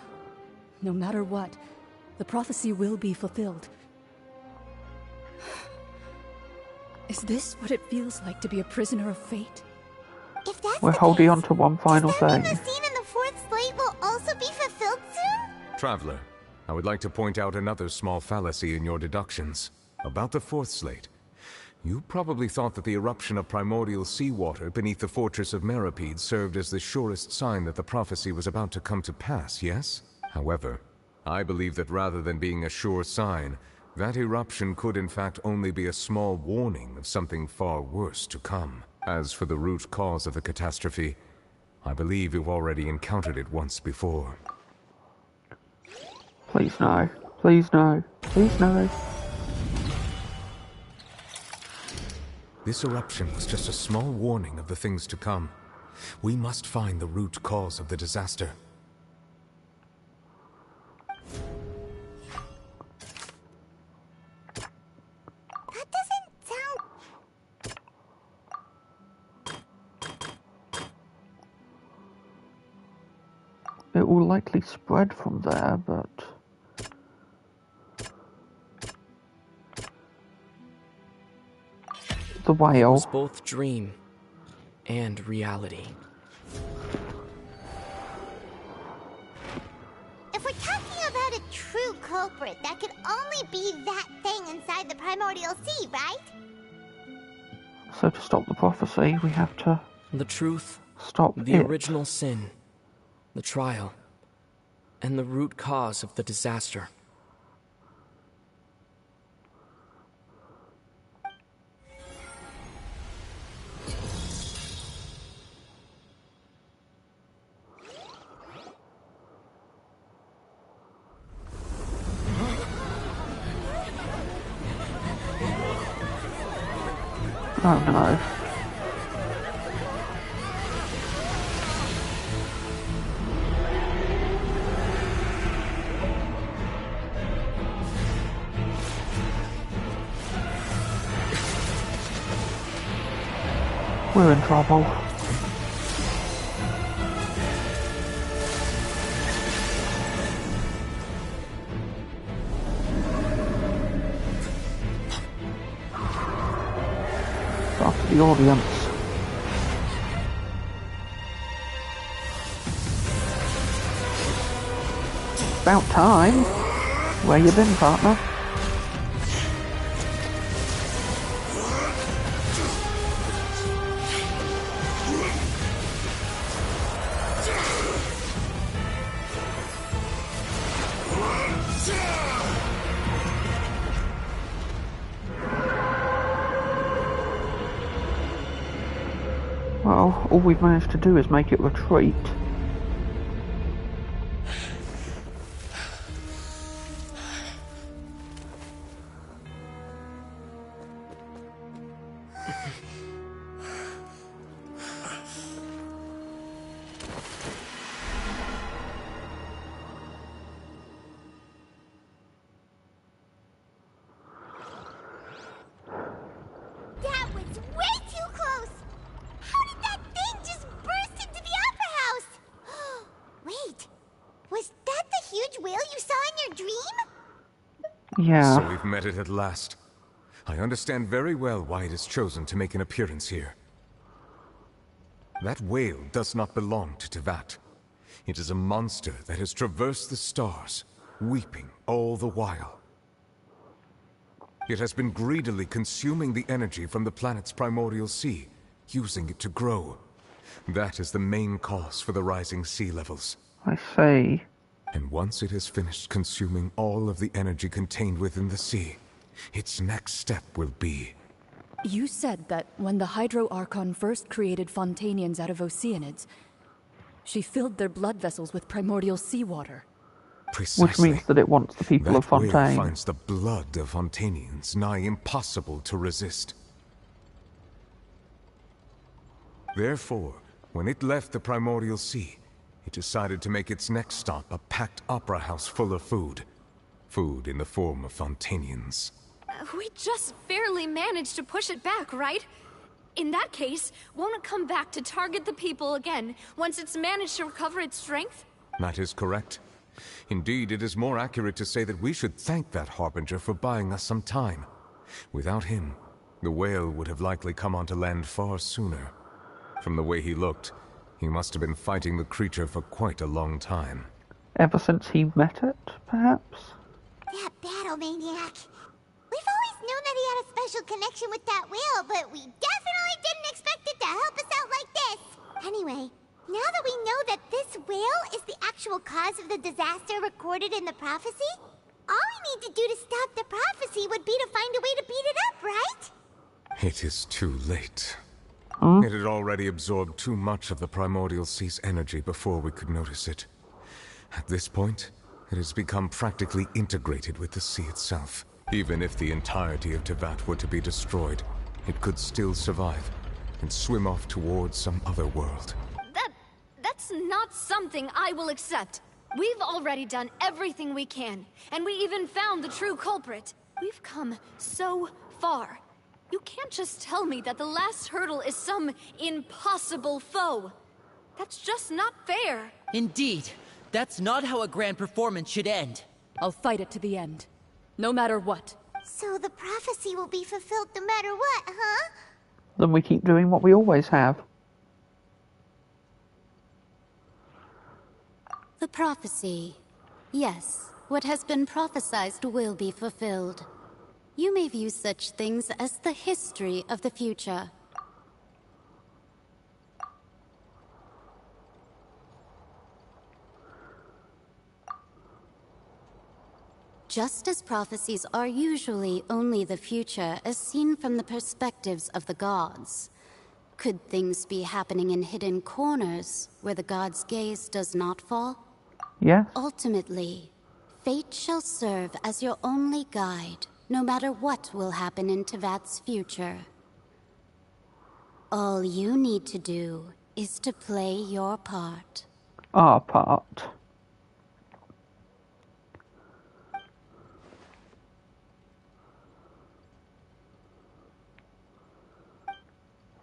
No matter what, the prophecy will be fulfilled. Is this what it feels like to be a prisoner of fate? If that's We're holding on to one final thing. the scene in the fourth slate will also be fulfilled soon? Traveler, I would like to point out another small fallacy in your deductions. About the fourth slate. You probably thought that the eruption of primordial seawater beneath the fortress of Meripede served as the surest sign that the prophecy was about to come to pass, yes? However, I believe that rather than being a sure sign, that eruption could in fact only be a small warning of something far worse to come. As for the root cause of the catastrophe, I believe you've already encountered it once before. Please no. Please no. Please no. This eruption was just a small warning of the things to come. We must find the root cause of the disaster. That doesn't sound... It will likely spread from there, but... The It whale. was both dream and reality. If we're talking about a true culprit, that could only be that thing inside the primordial sea, right? So to stop the prophecy, we have to... The truth, stop the it. original sin, the trial, and the root cause of the disaster. Oh no. We're in trouble. After the audience. About time. Where you been, partner? Well, all we've managed to do is make it retreat. That was way too close! How did that thing just burst into the Opera House? Wait, was that the huge whale you saw in your dream? Yeah. So we've met it at last. I understand very well why it has chosen to make an appearance here. That whale does not belong to Tevat. It is a monster that has traversed the stars, weeping all the while. It has been greedily consuming the energy from the planet's primordial sea, using it to grow. That is the main cause for the rising sea levels. I see. And once it has finished consuming all of the energy contained within the sea, its next step will be... You said that when the Hydro Archon first created Fontainians out of Oceanids, she filled their blood vessels with primordial seawater. Precisely. Which means that it wants the people of That whale Fontaine. finds the blood of Fontainians nigh impossible to resist. Therefore, when it left the primordial sea, it decided to make its next stop a packed opera house full of food. Food in the form of Fontainians. We just barely managed to push it back, right? In that case, won't it come back to target the people again once it's managed to recover its strength? That is correct. Indeed, it is more accurate to say that we should thank that Harbinger for buying us some time. Without him, the whale would have likely come onto land far sooner. From the way he looked, he must have been fighting the creature for quite a long time. Ever since he met it, perhaps? That battle maniac. We've always known that he had a special connection with that whale, but we definitely didn't expect it to help us out like this. Anyway, now that we know that this whale is the actual cause of the disaster recorded in the prophecy, all we need to do to stop the prophecy would be to find a way to beat it up, right? It is too late. It had already absorbed too much of the Primordial Sea's energy before we could notice it. At this point, it has become practically integrated with the sea itself. Even if the entirety of Tevat were to be destroyed, it could still survive and swim off towards some other world. That's not something I will accept. We've already done everything we can, and we even found the true culprit. We've come so far. You can't just tell me that the last hurdle is some impossible foe. That's just not fair. Indeed. That's not how a grand performance should end. I'll fight it to the end. No matter what. So the prophecy will be fulfilled no matter what, huh? Then we keep doing what we always have. The prophecy. Yes, what has been prophesied will be fulfilled. You may view such things as the history of the future. Just as prophecies are usually only the future as seen from the perspectives of the gods, could things be happening in hidden corners where the gods' gaze does not fall? Yes. Ultimately, fate shall serve as your only guide, no matter what will happen in Tevat's future. All you need to do is to play your part. Our part.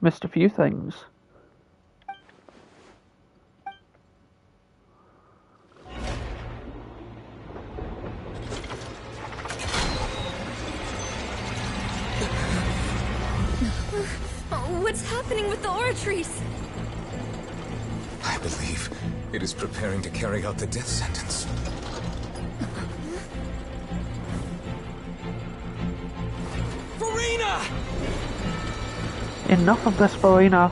Missed a few things. What's happening with the oratories? I believe it is preparing to carry out the death sentence. Farina! Enough of this, Farina.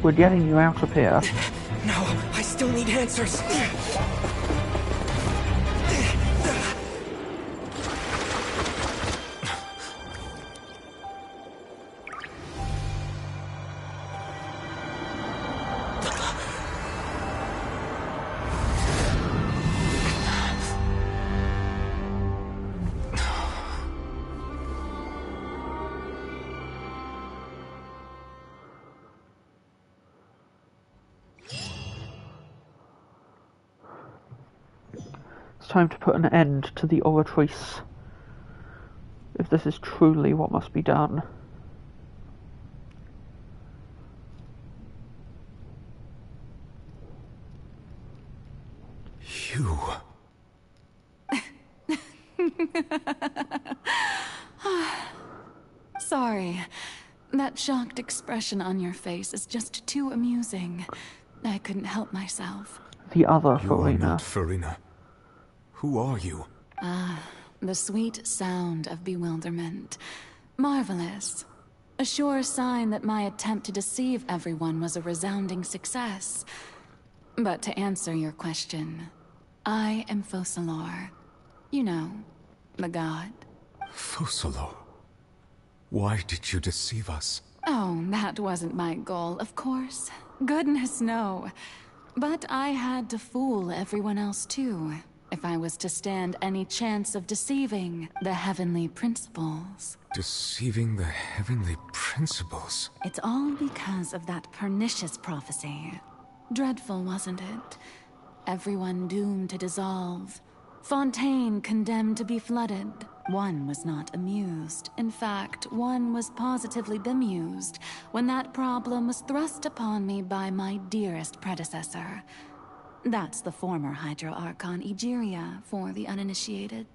We're getting you out of here. No, I still need answers. Time to put an end to the oratrice, if this is truly what must be done. You... Sorry. That shocked expression on your face is just too amusing. I couldn't help myself. The other You are Farina. not Farina. Who are you? The sweet sound of bewilderment. Marvelous. A sure sign that my attempt to deceive everyone was a resounding success. But to answer your question, I am Focalor. You know, the god. Focalor? Why did you deceive us? Oh, that wasn't my goal, of course. Goodness, no. But I had to fool everyone else too, if I was to stand any chance of deceiving the heavenly principles. Deceiving the heavenly principles? It's all because of that pernicious prophecy. Dreadful, wasn't it? Everyone doomed to dissolve. Fontaine condemned to be flooded. One was not amused. In fact, one was positively bemused when that problem was thrust upon me by my dearest predecessor. That's the former Hydro Archon Egeria, for the uninitiated.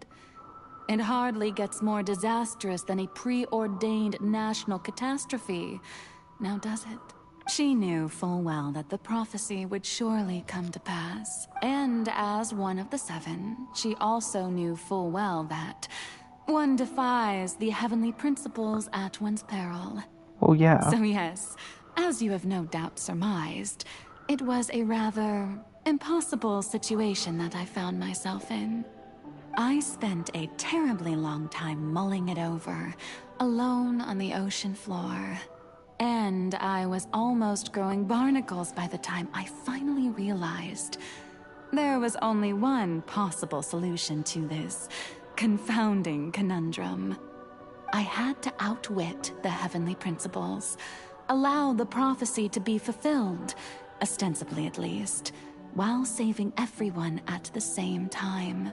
It hardly gets more disastrous than a preordained national catastrophe, now does it? She knew full well that the prophecy would surely come to pass, and as one of the seven, she also knew full well that one defies the heavenly principles at one's peril. Oh, yeah. So yes, as you have no doubt surmised, it was a rather impossible situation that I found myself in. I spent a terribly long time mulling it over, alone on the ocean floor. And I was almost growing barnacles by the time I finally realized there was only one possible solution to this confounding conundrum. I had to outwit the heavenly principles, allow the prophecy to be fulfilled, ostensibly at least, while saving everyone at the same time.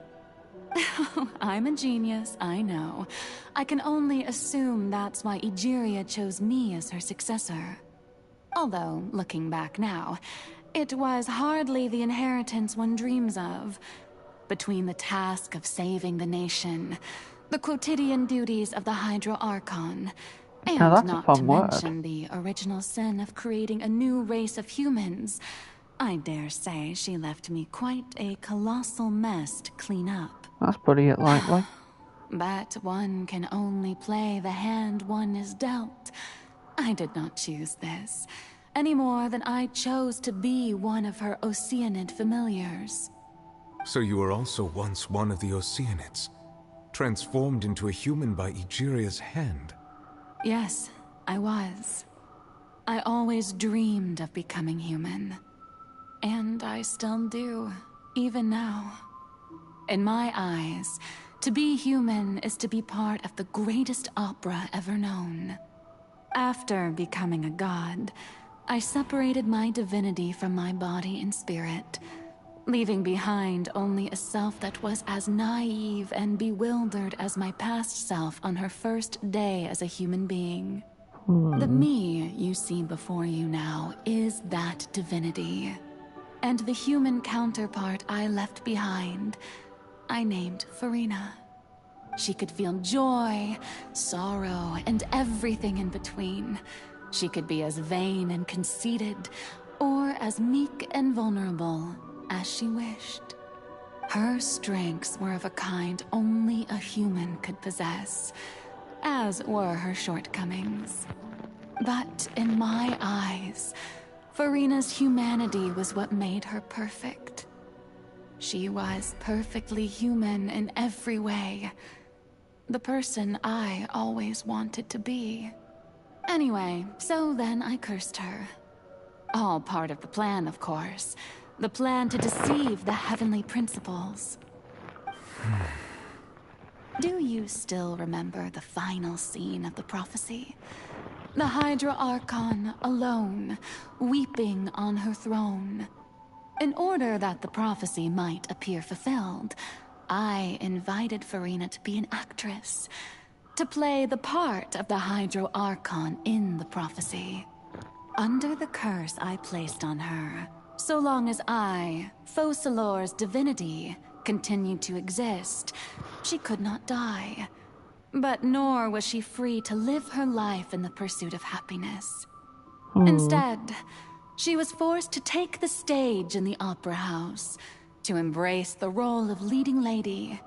I'm a genius, I know. I can only assume that's why Egeria chose me as her successor. Although, looking back now, it was hardly the inheritance one dreams of. Between the task of saving the nation, the quotidian duties of the Hydro Archon, and not to mention the original sin of creating a new race of humans, I dare say she left me quite a colossal mess to clean up. That's putting it lightly. But one can only play the hand one is dealt. I did not choose this, any more than I chose to be one of her Oceanid familiars. So you were also once one of the Oceanids, transformed into a human by Egeria's hand? Yes, I was. I always dreamed of becoming human. And I still do, even now. In my eyes, to be human is to be part of the greatest opera ever known. After becoming a god, I separated my divinity from my body and spirit, leaving behind only a self that was as naive and bewildered as my past self on her first day as a human being. The me you see before you now is that divinity. And the human counterpart I left behind, I named Furina. She could feel joy, sorrow, and everything in between. She could be as vain and conceited, or as meek and vulnerable as she wished. Her strengths were of a kind only a human could possess, as were her shortcomings. But in my eyes, Furina's humanity was what made her perfect. She was perfectly human in every way. The person I always wanted to be. Anyway, so then I cursed her. All part of the plan, of course. The plan to deceive the heavenly principles. Do you still remember the final scene of the prophecy? The Hydra Archon alone, weeping on her throne. In order that the prophecy might appear fulfilled, I invited Furina to be an actress, to play the part of the Hydro Archon in the prophecy. Under the curse I placed on her, so long as I, Focalor's divinity, continued to exist, she could not die. But nor was she free to live her life in the pursuit of happiness. Instead, she was forced to take the stage in the opera house, to embrace the role of leading lady,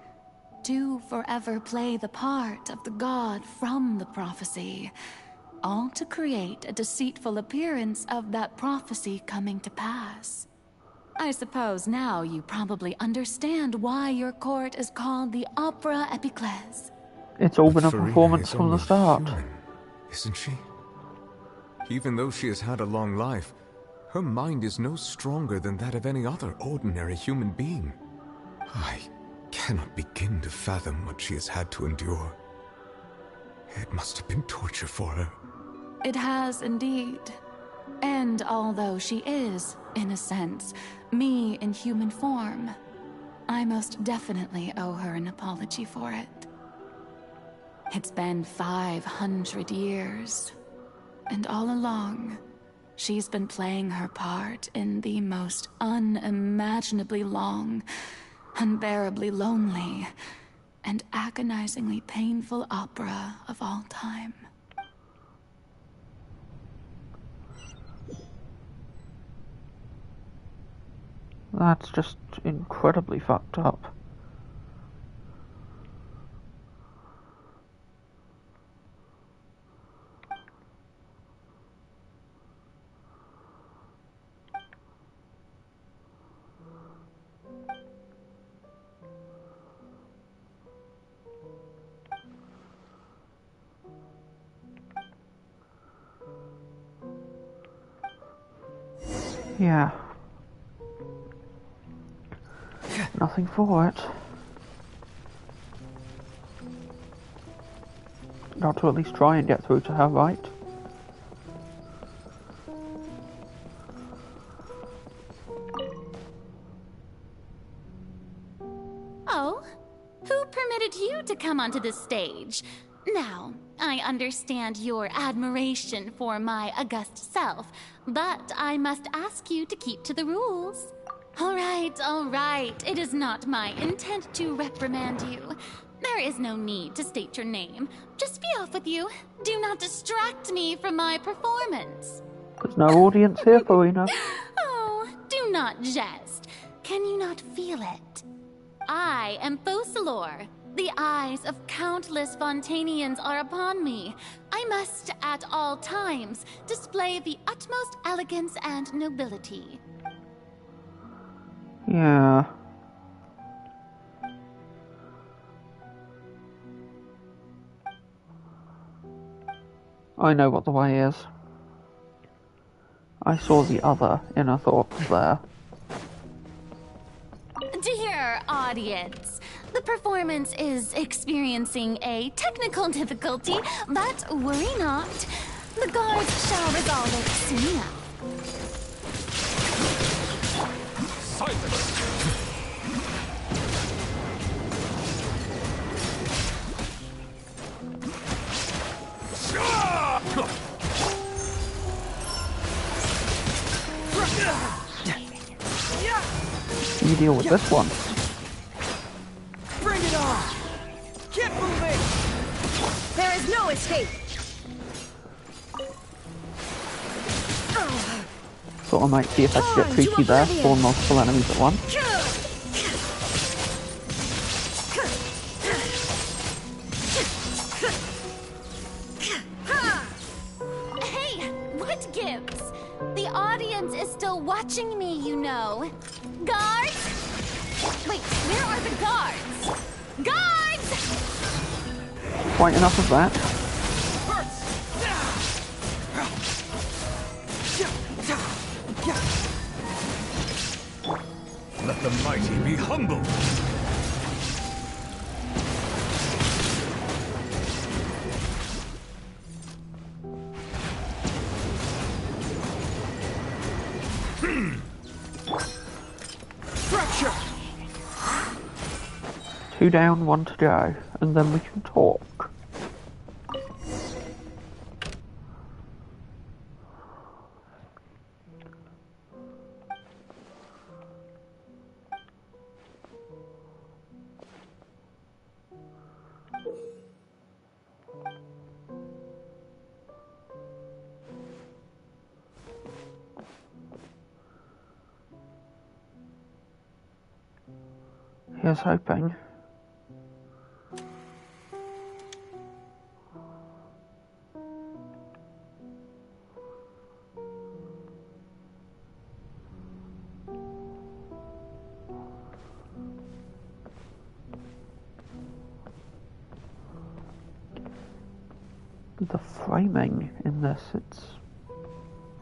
to forever play the part of the god from the prophecy, all to create a deceitful appearance of that prophecy coming to pass. I suppose now you probably understand why your court is called the Opera Epiclese. It's all been a Furina performance is from the only start. human, isn't she? Even though she has had a long life, her mind is no stronger than that of any other ordinary human being. I cannot begin to fathom what she has had to endure. It must have been torture for her. It has indeed. And although she is, in a sense, me in human form, I most definitely owe her an apology for it. It's been 500 years, and all along, she's been playing her part in the most unimaginably long, unbearably lonely, and agonizingly painful opera of all time. That's just incredibly fucked up. Yeah. Nothing for it. Not to at least try and get through to her, right? Oh? Who permitted you to come onto the stage? Now, I understand your admiration for my august self, but I must ask you to keep to the rules. All right. It is not my intent to reprimand you. There is no need to state your name. Just be off with you. Do not distract me from my performance. There's no audience here, Farina. Oh, do not jest. Can you not feel it? I am Focalor. The eyes of countless Fontainians are upon me. I must, at all times, display the utmost elegance and nobility. Yeah. I know what the way is. I saw the other inner thoughts there. Dear audience, the performance is experiencing a technical difficulty, but worry not. The guards shall resolve it soon enough. Silence! You deal with this one. Bring it on! Keep moving! There is no escape! Thought I might see if I could get tricky there, spawn multiple enemies at once. Hey, what gives? The audience is still watching me, you know. Guards? Wait, where are the guards? Guards! Quite enough of that. Let the mighty be humble. Fracture! 2 down, 1 to go, and then we can talk. Here's hoping. The framing in this, it's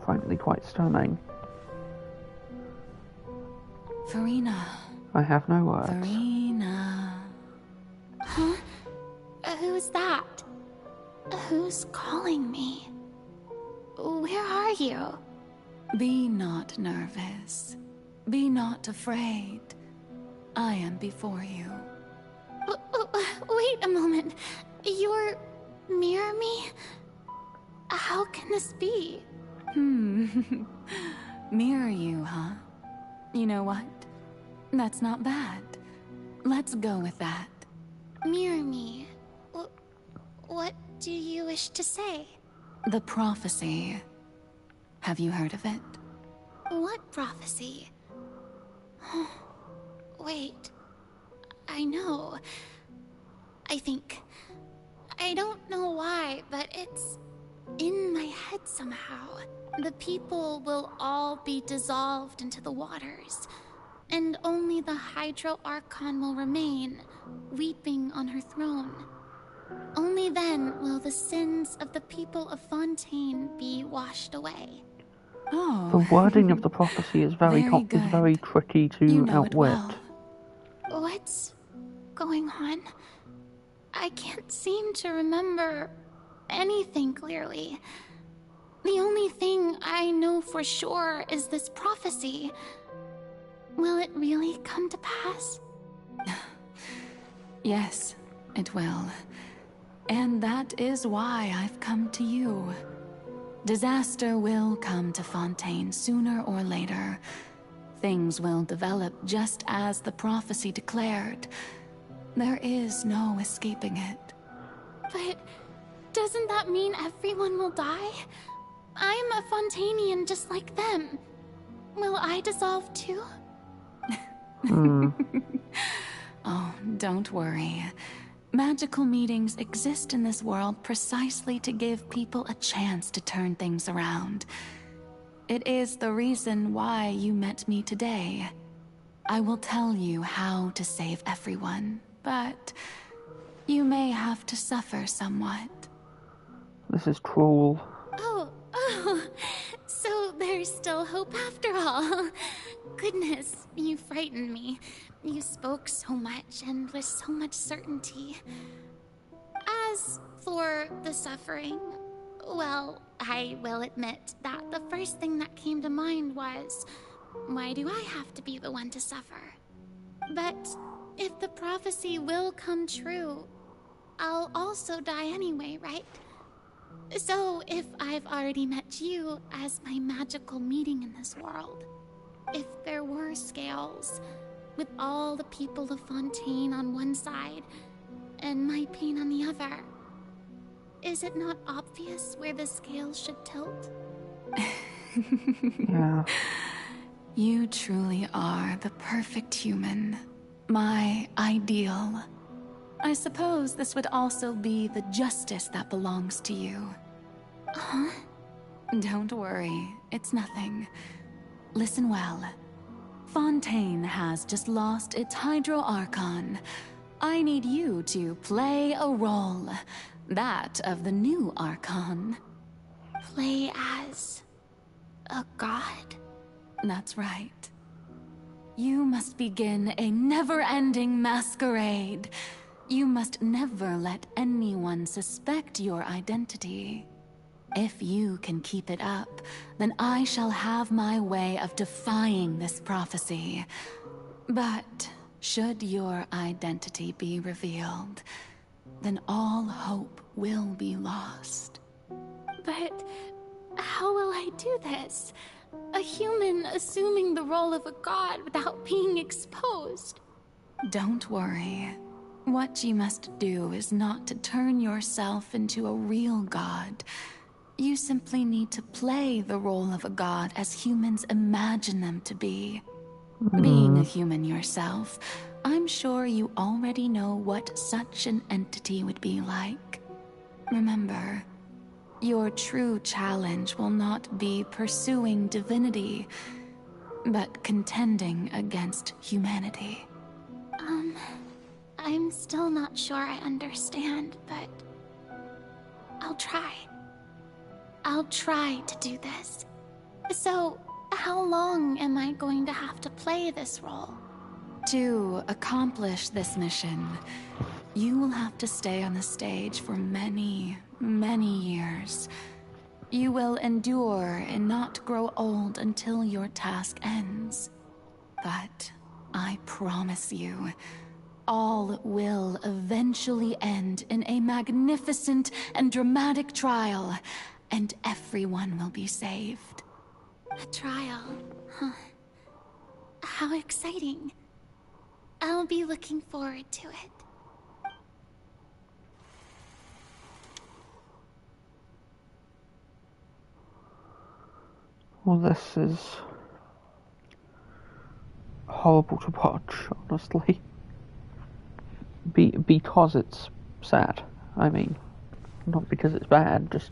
frankly quite stunning. Farina. I have no words. Farina. Huh? Who's that? Who's calling me? Where are you? Be not nervous. Be not afraid. I am before you. Wait a moment. You're... mirror me? How can this be? Mirror you, huh? You know what? That's not bad. Let's go with that. Mirror me? What do you wish to say? The prophecy. Have you heard of it? What prophecy? Wait. I know. I think... I don't know why, but it's in my head somehow. The people will all be dissolved into the waters, and only the Hydro Archon will remain, weeping on her throne. Only then will the sins of the people of Fontaine be washed away. Oh. The wording of the prophecy is very tricky to outwit. Well. What's going on? I can't seem to remember anything clearly. The only thing I know for sure is this prophecy. Will it really come to pass? Yes, it will. And that is why I've come to you. Disaster will come to Fontaine sooner or later. Things will develop just as the prophecy declared. There is no escaping it. But doesn't that mean everyone will die? I'm a Fontainian just like them. Will I dissolve too? Oh, don't worry. Magical meetings exist in this world precisely to give people a chance to turn things around. It is the reason why you met me today. I will tell you how to save everyone, but you may have to suffer somewhat. This is cruel. Oh, so there's still hope after all. Goodness, you frightened me. You spoke so much and with so much certainty. As for the suffering, well, I will admit that the first thing that came to mind was, why do I have to be the one to suffer? But if the prophecy will come true, I'll also die anyway, right? So if I've already met you as my magical meeting in this world, if there were scales, with all the people of Fontaine on one side and my pain on the other, is it not obvious where the scales should tilt? Yeah. You truly are the perfect human. My ideal. I suppose this would also be the justice that belongs to you. Huh? Don't worry, it's nothing. Listen well. Fontaine has just lost its Hydro Archon. I need you to play a role. That of the new Archon. Play as a god? That's right. You must begin a never-ending masquerade. You must never let anyone suspect your identity. If you can keep it up, then I shall have my way of defying this prophecy. But should your identity be revealed, then all hope will be lost. But how will I do this? A human assuming the role of a god without being exposed. Don't worry. What you must do is not to turn yourself into a real god. You simply need to play the role of a god as humans imagine them to be. Being a human yourself, I'm sure you already know what such an entity would be like. Remember, your true challenge will not be pursuing divinity, but contending against humanity. I'm still not sure I understand, but I'll try. I'll try to do this. So, how long am I going to have to play this role? To accomplish this mission, you will have to stay on the stage for many, many years. You will endure and not grow old until your task ends. But I promise you, all will eventually end in a magnificent and dramatic trial, and everyone will be saved. A trial? Huh. How exciting. I'll be looking forward to it. Well, this is horrible to watch, honestly. Because it's sad. I mean, not because it's bad, just...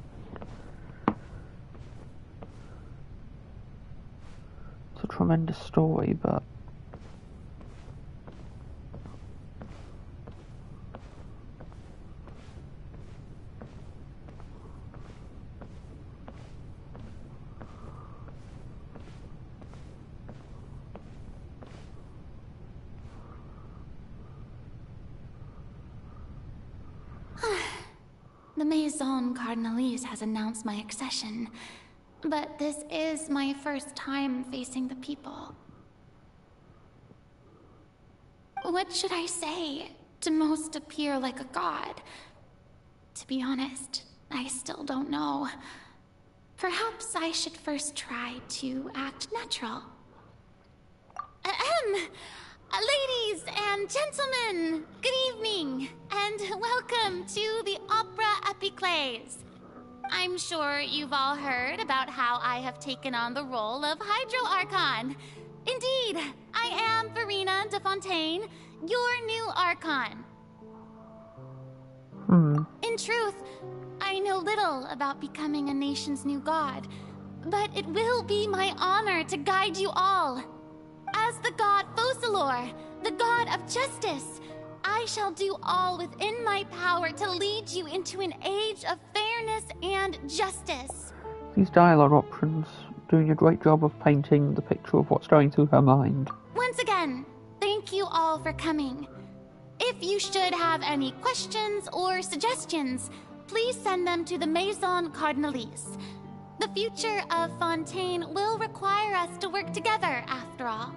It's a tremendous story, but... The Maison Cardinalise has announced my accession, but this is my first time facing the people. What should I say to most appear like a god? To be honest, I still don't know. Perhaps I should first try to act natural. Ahem! Ladies and gentlemen, good evening, and welcome to the Opera Epiclese. I'm sure you've all heard about how I have taken on the role of Hydro Archon. Indeed, I am Verena de Fontaine, your new Archon. In truth, I know little about becoming a nation's new god, but it will be my honor to guide you all. As the god Focalor, the god of justice, I shall do all within my power to lead you into an age of fairness and justice. These dialogue options doing a great job of painting the picture of what's going through her mind. Once again, thank you all for coming. If you should have any questions or suggestions, please send them to the Maison Cardinalise. The future of Fontaine will require us to work together, after all.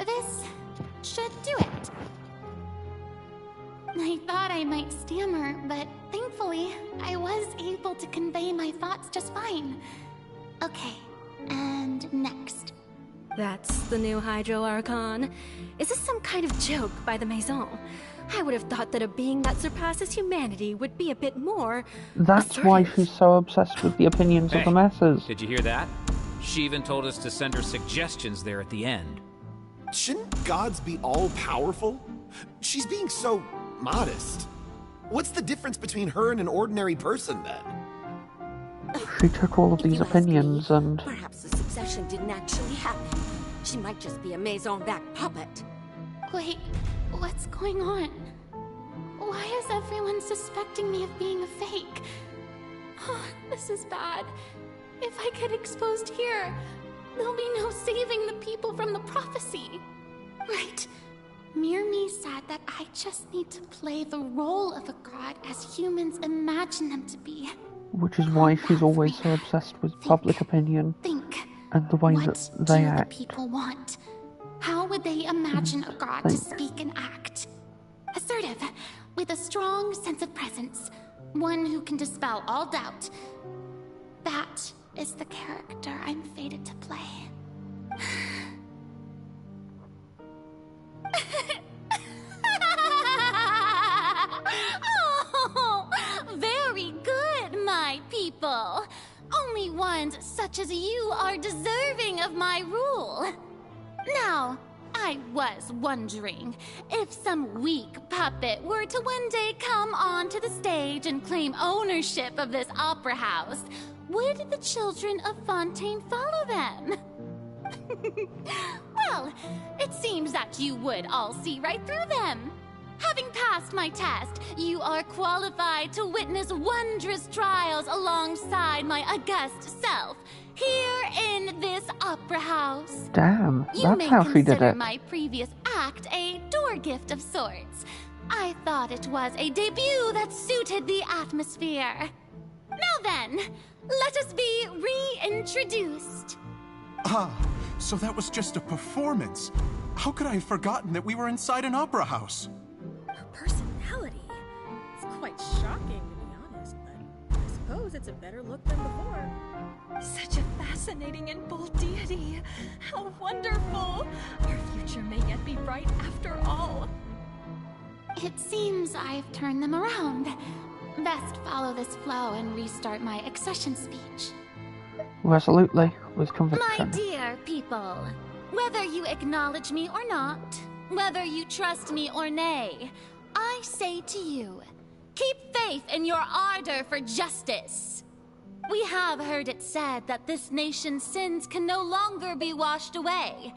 This should do it. I thought I might stammer, but thankfully, I was able to convey my thoughts just fine. Okay, and next. That's the new Hydro Archon. Is this some kind of joke by the Maison? I would have thought that a being that surpasses humanity would be a bit more... That's assertive. why she's so obsessed with the opinions of the masses. Did you hear that? She even told us to send her suggestions there at the end. Shouldn't gods be all-powerful? She's being so modest. What's the difference between her and an ordinary person, then? She took all of these opinions and... Perhaps the succession didn't actually happen. She might just be a Maison-back puppet. Wait, what's going on? Why is everyone suspecting me of being a fake? Oh, this is bad. If I get exposed here, there'll be no saving the people from the prophecy. Right. Mirmi said that I just need to play the role of a god as humans imagine them to be. Which is why she's always so obsessed with public opinion and the way that they act. What do the people want? How would they imagine a god to speak and act? Assertive, with a strong sense of presence. One who can dispel all doubt. That is the character I'm fated to play. Oh, very good, my people. Only ones such as you are deserving of my rule. Now, I was wondering, if some weak puppet were to one day come onto the stage and claim ownership of this opera house, would the children of Fontaine follow them? Well, it seems that you would all see right through them. Having passed my test, you are qualified to witness wondrous trials alongside my august self, here in this opera house. Damn, You that's how she did consider it. my previous act a door gift of sorts. I thought it was a debut that suited the atmosphere. Now then, let us be reintroduced. Ah, so that was just a performance. How could I have forgotten that we were inside an opera house? Her personality. It's quite shocking, to be honest, but I suppose it's a better look than before. Such a fascinating and bold deity. How wonderful! Our future may yet be bright after all. It seems I've turned them around. Best follow this flow and restart my accession speech. Resolutely, with My conviction. dear people, whether you acknowledge me or not, whether you trust me or nay, I say to you, keep faith in your ardor for justice. We have heard it said that this nation's sins can no longer be washed away.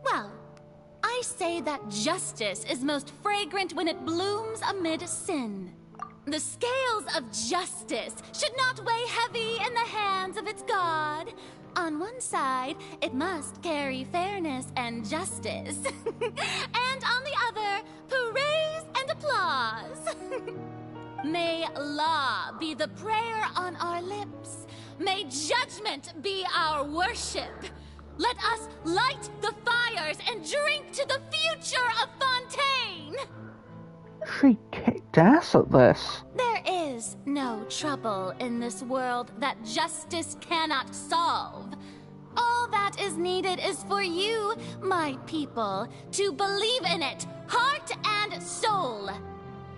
Well, I say that justice is most fragrant when it blooms amid sin. The scales of justice should not weigh heavy in the hands of its God. On one side, it must carry fairness and justice. And on the other, praise and applause. May law be the prayer on our lips. May judgment be our worship. Let us light the fires and drink to the future of Fontaine. She kicked ass at this. There is no trouble in this world that justice cannot solve. All that is needed is for you, my people, to believe in it, heart and soul.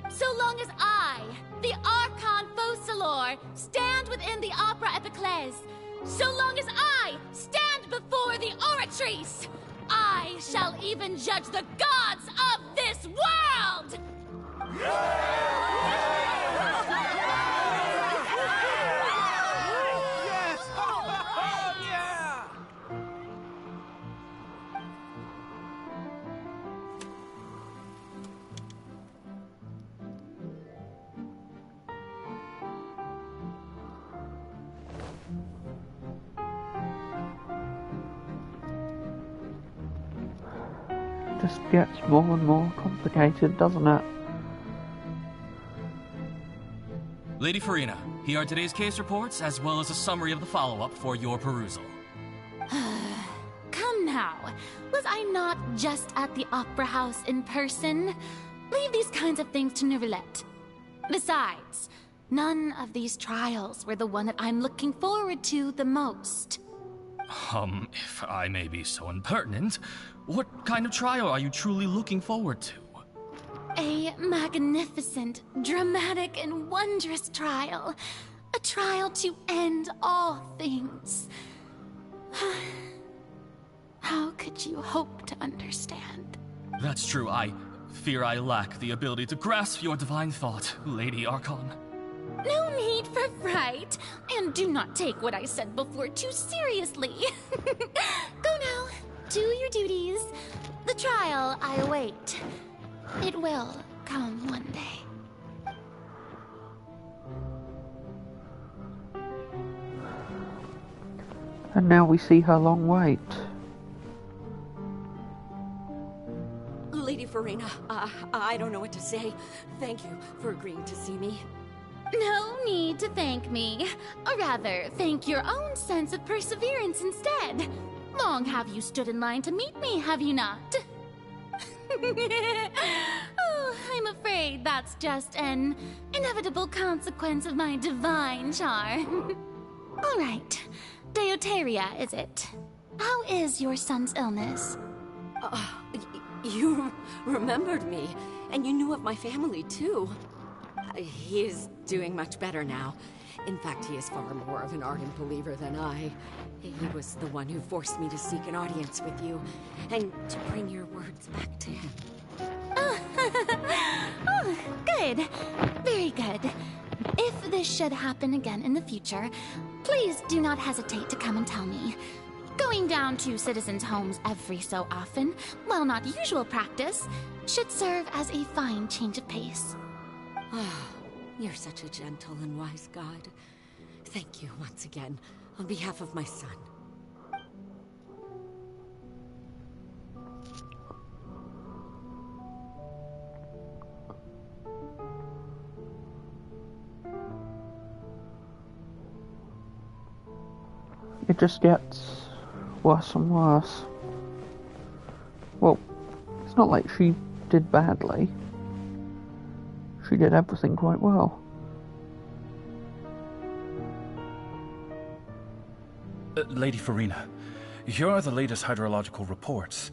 So long as I, the Archon Focalor, stand within the Opera Epiclese, so long as I stand before the Oratrice, I shall even judge the gods of this world! Just gets more and more complicated, doesn't it? Lady Farina, here are today's case reports, as well as a summary of the follow-up for your perusal. Come now, was I not just at the Opera House in person? Leave these kinds of things to Neuvillette. Besides, none of these trials were the one that I'm looking forward to the most. If I may be so impertinent, what kind of trial are you truly looking forward to? A magnificent, dramatic, and wondrous trial. A trial to end all things. How could you hope to understand? That's true. I fear I lack the ability to grasp your divine thought, Lady Archon. No need for fright, and do not take what I said before too seriously. Go now, do your duties. The trial I await. It will come one day. And now we see her long wait. Lady Farina, I don't know what to say. Thank you for agreeing to see me. No need to thank me. Or rather, thank your own sense of perseverance instead. Long have you stood in line to meet me, have you not? Oh, I'm afraid that's just an inevitable consequence of my divine charm. All right. Deoteria, is it? How is your son's illness? You remembered me, and you knew of my family, too. He is doing much better now. In fact, he is far more of an ardent believer than I. He was the one who forced me to seek an audience with you, and to bring your words back to him. Oh, good. Very good. If this should happen again in the future, please do not hesitate to come and tell me. Going down to citizens' homes every so often, while not usual practice, should serve as a fine change of pace. You're such a gentle and wise god. Thank you once again, on behalf of my son. it just gets worse and worse. Well, it's not like she did badly. She did everything quite well. Lady Farina, here are the latest hydrological reports.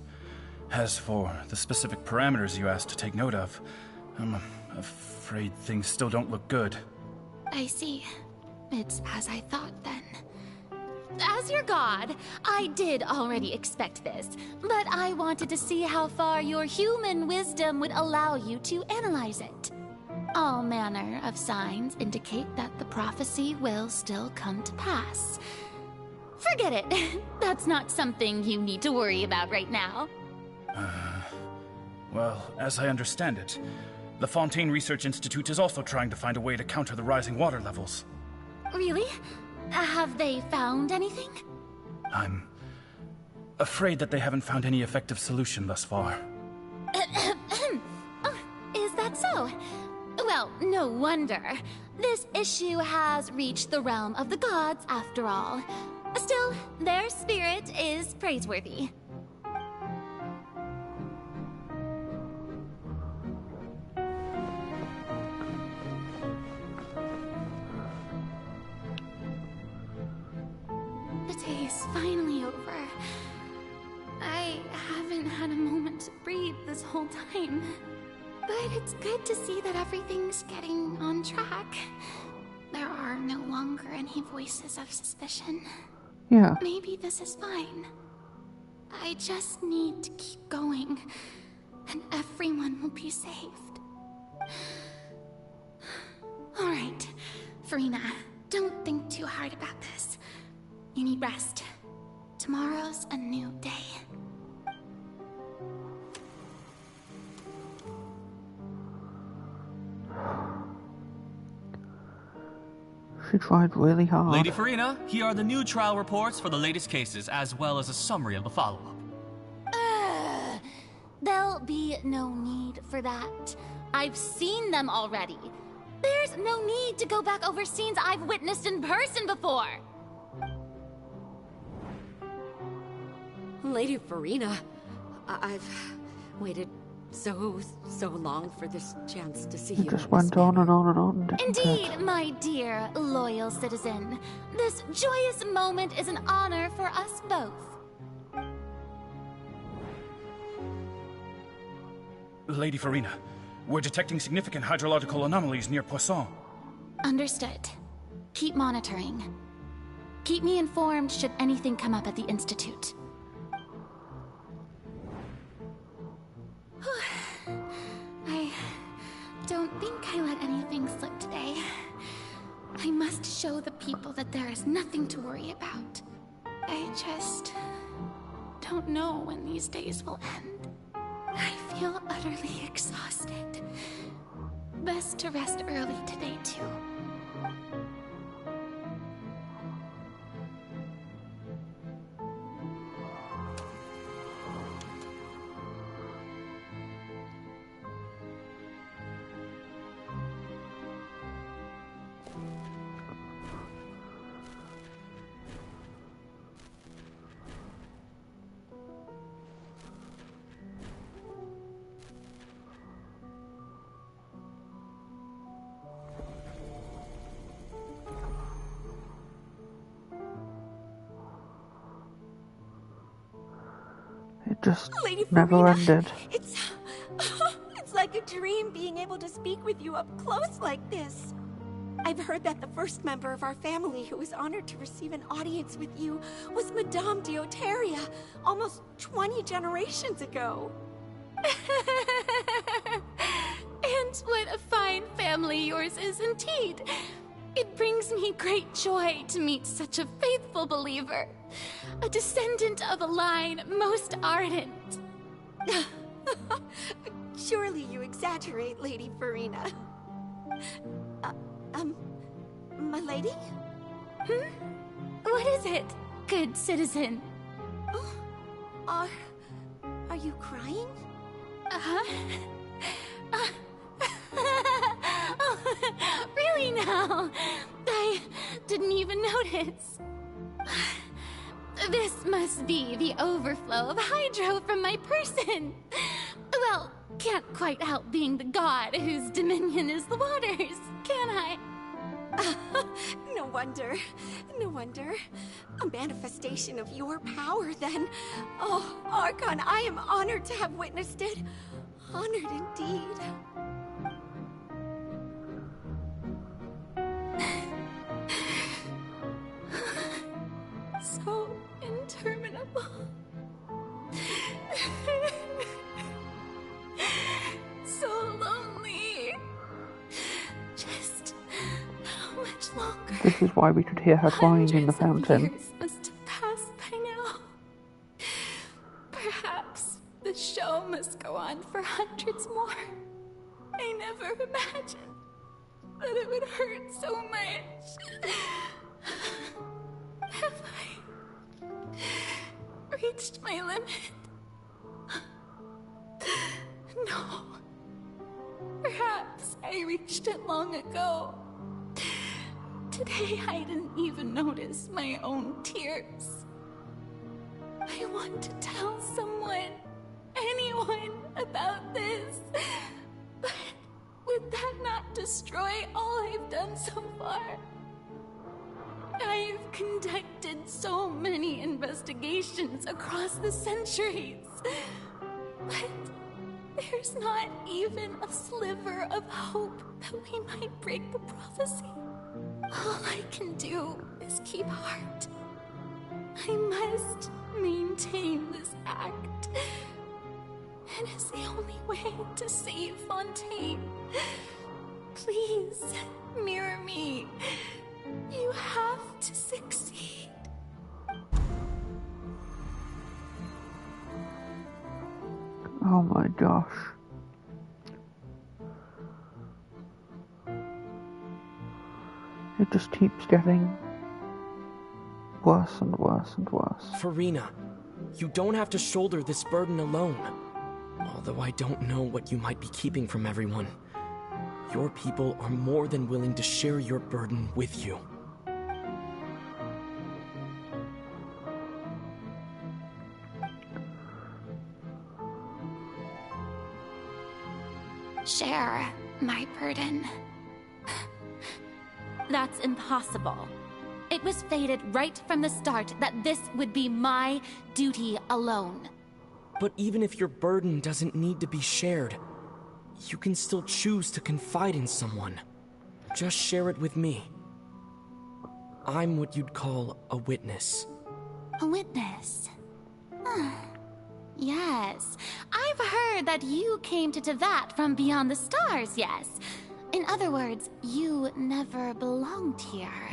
As for the specific parameters you asked to take note of, I'm afraid things still don't look good. I see. It's as I thought then. As your god, I did already expect this, but I wanted to see how far your human wisdom would allow you to analyze it. All manner of signs indicate that the prophecy will still come to pass. Forget it. That's not something you need to worry about right now. Well, as I understand it, the Fontaine Research Institute is also trying to find a way to counter the rising water levels. Really? Have they found anything? I'm afraid that they haven't found any effective solution thus far. Oh, is that so? Well, no wonder. This issue has reached the realm of the gods, after all. Still, their spirit is praiseworthy. The day is finally over. I haven't had a moment to breathe this whole time. But it's good to see that everything's getting on track. There are no longer any voices of suspicion. Yeah. Maybe this is fine. I just need to keep going, and everyone will be saved. Alright, Farina, don't think too hard about this. You need rest. Tomorrow's a new day. She tried really hard. Lady Farina, here are the new trial reports for the latest cases, as well as a summary of the follow-up. There'll be no need for that. I've seen them already. There's no need to go back over scenes I've witnessed in person before. Lady Farina, I've waited so long for this chance to see you. It just went on and on and on, didn't Indeed, it? my dear, loyal citizen. This joyous moment is an honor for us both. Lady Farina, we're detecting significant hydrological anomalies near Poisson. Understood. Keep monitoring. Keep me informed should anything come up at the Institute. I don't think I let anything slip today. I must show the people that there is nothing to worry about. I just don't know when these days will end. I feel utterly exhausted. Best to rest early today, too. It just Lady never Farina, ended. It's like a dream being able to speak with you up close like this. I've heard that the first member of our family who was honored to receive an audience with you was Madame Dioteria, almost 20 generations ago. And what a fine family yours is indeed. It brings me great joy to meet such a faithful believer, a descendant of a line most ardent. Surely you exaggerate, Lady Farina. My lady? What is it, good citizen? Are you crying? Really now? I didn't even notice. This must be the overflow of hydro from my person. Well, can't quite help being the god whose dominion is the waters, can I? No wonder. No wonder. A manifestation of your power, then. Oh, Archon, I am honored to have witnessed it. Honored indeed. So interminable. So lonely. Just how much longer? This is why we could hear her crying in the fountain. Years must have passed by now. Perhaps the show must go on for hundreds more. I never imagined that it would hurt so much. Have I reached my limit? No. Perhaps I reached it long ago. Today I didn't even notice my own tears. I want to tell someone, anyone, about this. But would that not destroy all I've done so far? I've conducted so many investigations across the centuries. But there's not even a sliver of hope that we might break the prophecy. All I can do is keep heart. I must maintain this act. It is the only way to save Fontaine. Please, mirror me. You have to succeed. Oh my gosh. It just keeps getting worse and worse and worse. Furina, you don't have to shoulder this burden alone. Although I don't know what you might be keeping from everyone. Your people are more than willing to share your burden with you. Share my burden. That's impossible. It was fated right from the start that this would be my duty alone. But even if your burden doesn't need to be shared, you can still choose to confide in someone. Just share it with me. I'm what you'd call a witness. A witness? Yes. I've heard that you came to Tevat from beyond the stars, yes. In other words, you never belonged here.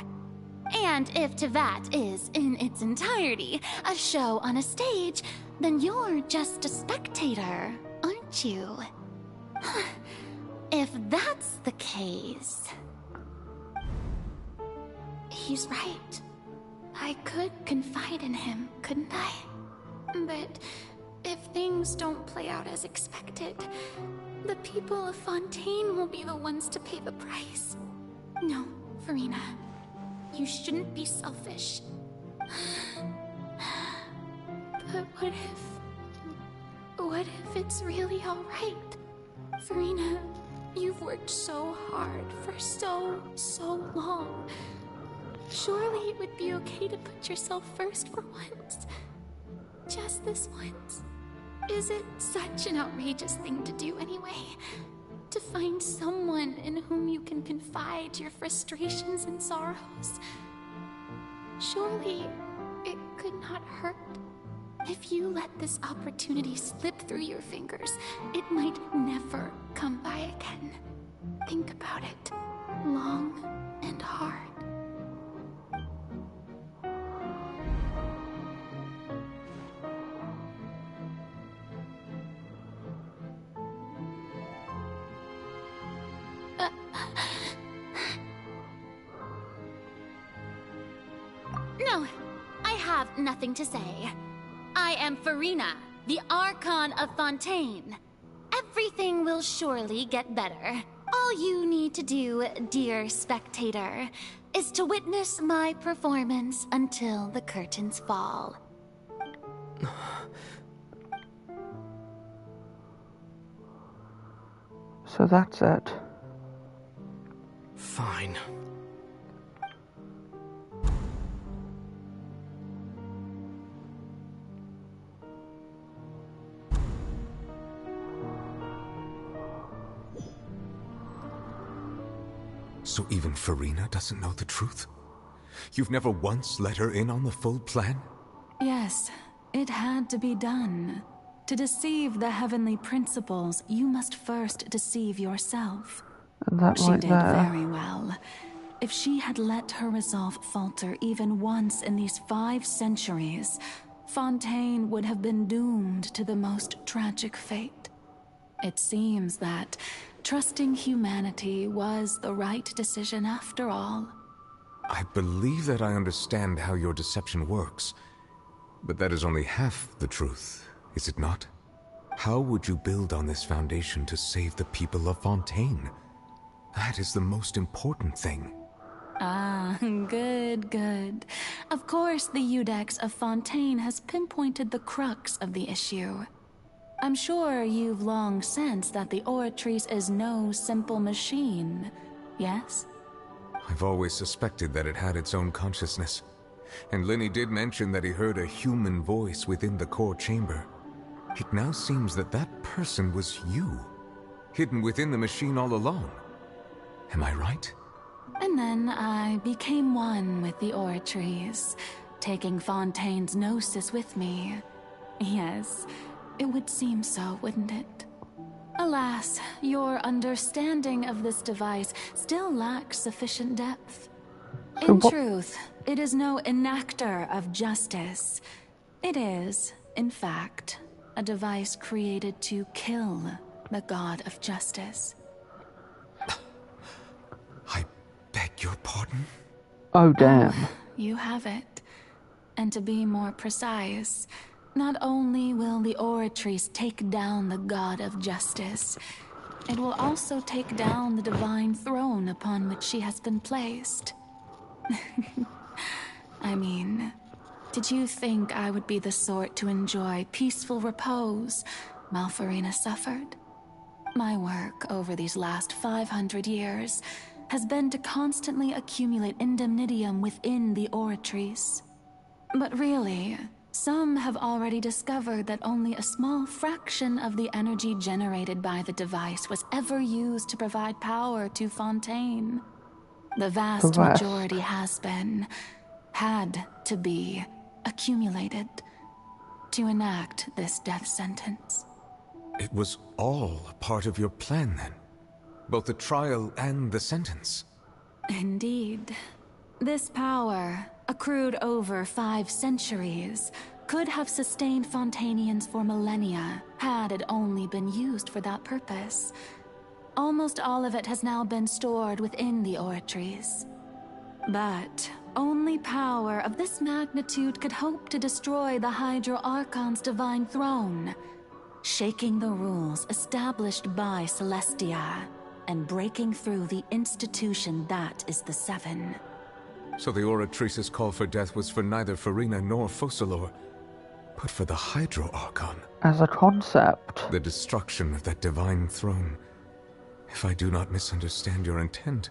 And if Tevat is, in its entirety, a show on a stage, then you're just a spectator, aren't you? If that's the case... He's right. I could confide in him, couldn't I? But if things don't play out as expected, the people of Fontaine will be the ones to pay the price. No, Furina. You shouldn't be selfish. But what if it's really alright? Furina, you've worked so hard for so long. Surely it would be okay to put yourself first for once. Just this once. Is it such an outrageous thing to do anyway? To find someone in whom you can confide your frustrations and sorrows? Surely it could not hurt. If you let this opportunity slip through your fingers, it might never come by again. Think about it long and hard. No, I have nothing to say. I am Furina, the Archon of Fontaine. Everything will surely get better. All you need to do, dear spectator, is to witness my performance until the curtains fall. So that's it. Fine. So even Farina doesn't know the truth? You've never once let her in on the full plan? Yes, it had to be done. To deceive the heavenly principles, you must first deceive yourself. And that She right did there. very well. If she had let her resolve falter even once in these 5 centuries, Fontaine would have been doomed to the most tragic fate. It seems that trusting humanity was the right decision after all. I believe that I understand how your deception works, but that is only half the truth, is it not? How would you build on this foundation to save the people of Fontaine? That is the most important thing. Ah, good, good. Of course, the Iudex of Fontaine has pinpointed the crux of the issue. I'm sure you've long sensed that the Oratrice is no simple machine, yes? I've always suspected that it had its own consciousness. And Lenny did mention that he heard a human voice within the core chamber. It now seems that that person was you, hidden within the machine all along. Am I right? And then I became one with the Oratrice, taking Fontaine's gnosis with me. Yes, it would seem so, wouldn't it? Alas, your understanding of this device still lacks sufficient depth. In truth, it is no enactor of justice. It is, in fact, a device created to kill the god of justice. I beg your pardon? Oh, damn. You have it. And to be more precise, not only will the Oratrice take down the god of justice, it will also take down the divine throne upon which she has been placed. I mean, did you think I would be the sort to enjoy peaceful repose while Farina suffered? My work over these last 500 years has been to constantly accumulate indemnitium within the Oratrice. But really, some have already discovered that only a small fraction of the energy generated by the device was ever used to provide power to Fontaine. The vast majority has been, had to be, accumulated to enact this death sentence. It was all a part of your plan, then? Both the trial and the sentence? Indeed. This power, accrued over 5 centuries, could have sustained Fontainians for millennia, had it only been used for that purpose. Almost all of it has now been stored within the Oratrice. But only power of this magnitude could hope to destroy the Hydro Archon's divine throne, shaking the rules established by Celestia, and breaking through the institution that is the Seven. So the Oratrice's call for death was for neither Farina nor Focalor, but for the Hydro Archon. As a concept. The destruction of that divine throne. If I do not misunderstand your intent,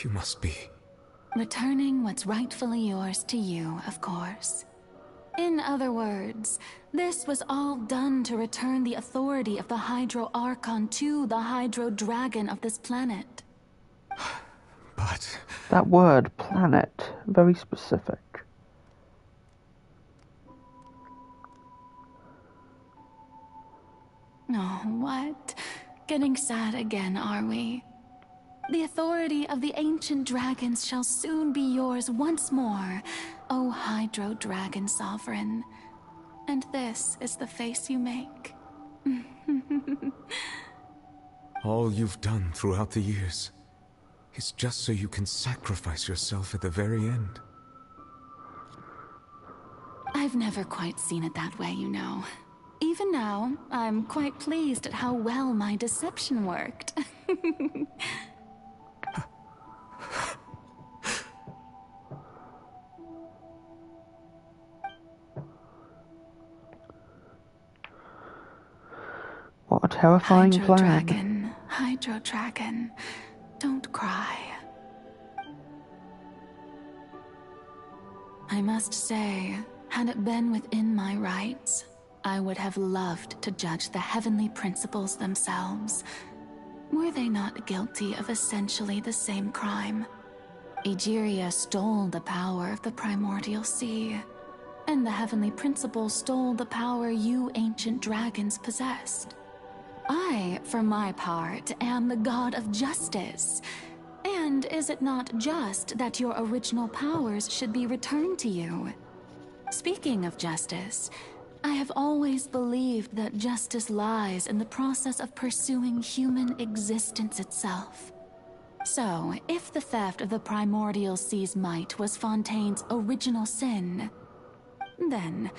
you must be... Returning what's rightfully yours to you, of course. In other words, this was all done to return the authority of the Hydro Archon to the Hydro Dragon of this planet. But... That word, planet, very specific. Oh, what? Getting sad again, are we? The authority of the ancient dragons shall soon be yours once more, O Hydro Dragon Sovereign. And this is the face you make. All you've done throughout the years is just so you can sacrifice yourself at the very end. I've never quite seen it that way, you know. Even now, I'm quite pleased at how well my deception worked. What a terrifying Hydro plan. Dragon, Hydro Dragon, don't cry. I must say, had it been within my rights, I would have loved to judge the heavenly principles themselves. Were they not guilty of essentially the same crime? Egeria stole the power of the primordial sea, and the heavenly principles stole the power you ancient dragons possessed. I, for my part, am the god of justice. And is it not just that your original powers should be returned to you? Speaking of justice, I have always believed that justice lies in the process of pursuing human existence itself. So, if the theft of the primordial sea's might was Fontaine's original sin, then,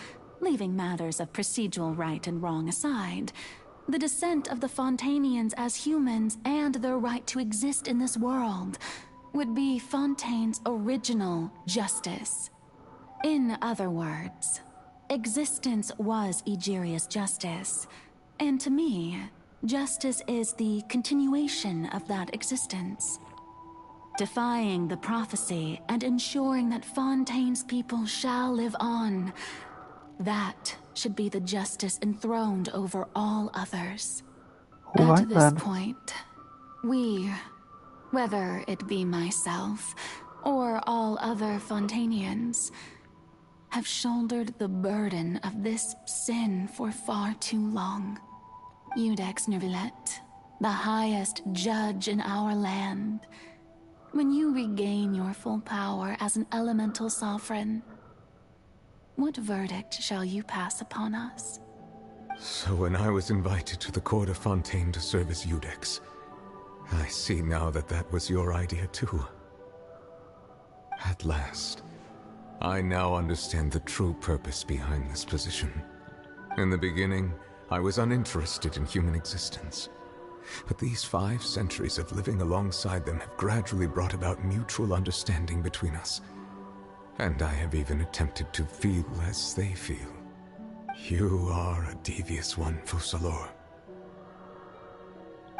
leaving matters of procedural right and wrong aside, the descent of the Fontainians as humans and their right to exist in this world would be Fontaine's original justice. In other words, existence was Egeria's justice, and to me, justice is the continuation of that existence. Defying the prophecy and ensuring that Fontaine's people shall live on, that should be the justice enthroned over all others. At this point, we, whether it be myself or all other Fontainians, have shouldered the burden of this sin for far too long. Iudex Nervillet, the highest judge in our land, when you regain your full power as an elemental sovereign, what verdict shall you pass upon us? So when I was invited to the court of Fontaine to serve as Iudex, I see now that that was your idea too. At last, I now understand the true purpose behind this position. In the beginning, I was uninterested in human existence. But these 5 centuries of living alongside them have gradually brought about mutual understanding between us. And I have even attempted to feel as they feel. You are a devious one, Fussalor.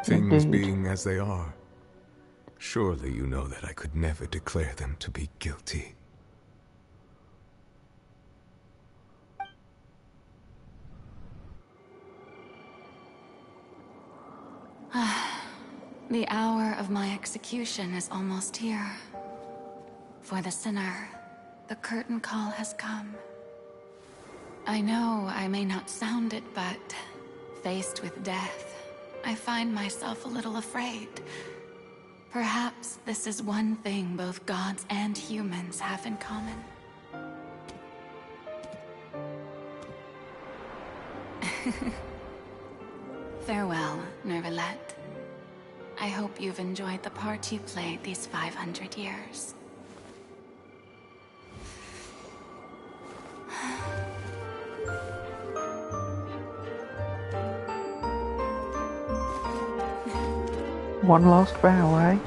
Things being as they are, surely you know that I could never declare them to be guilty. The hour of my execution is almost here. For the sinner, the curtain call has come. I know I may not sound it, but faced with death, I find myself a little afraid. Perhaps this is one thing both gods and humans have in common. Farewell, Nervillet. I hope you've enjoyed the part you played these 500 years. One last bow, eh?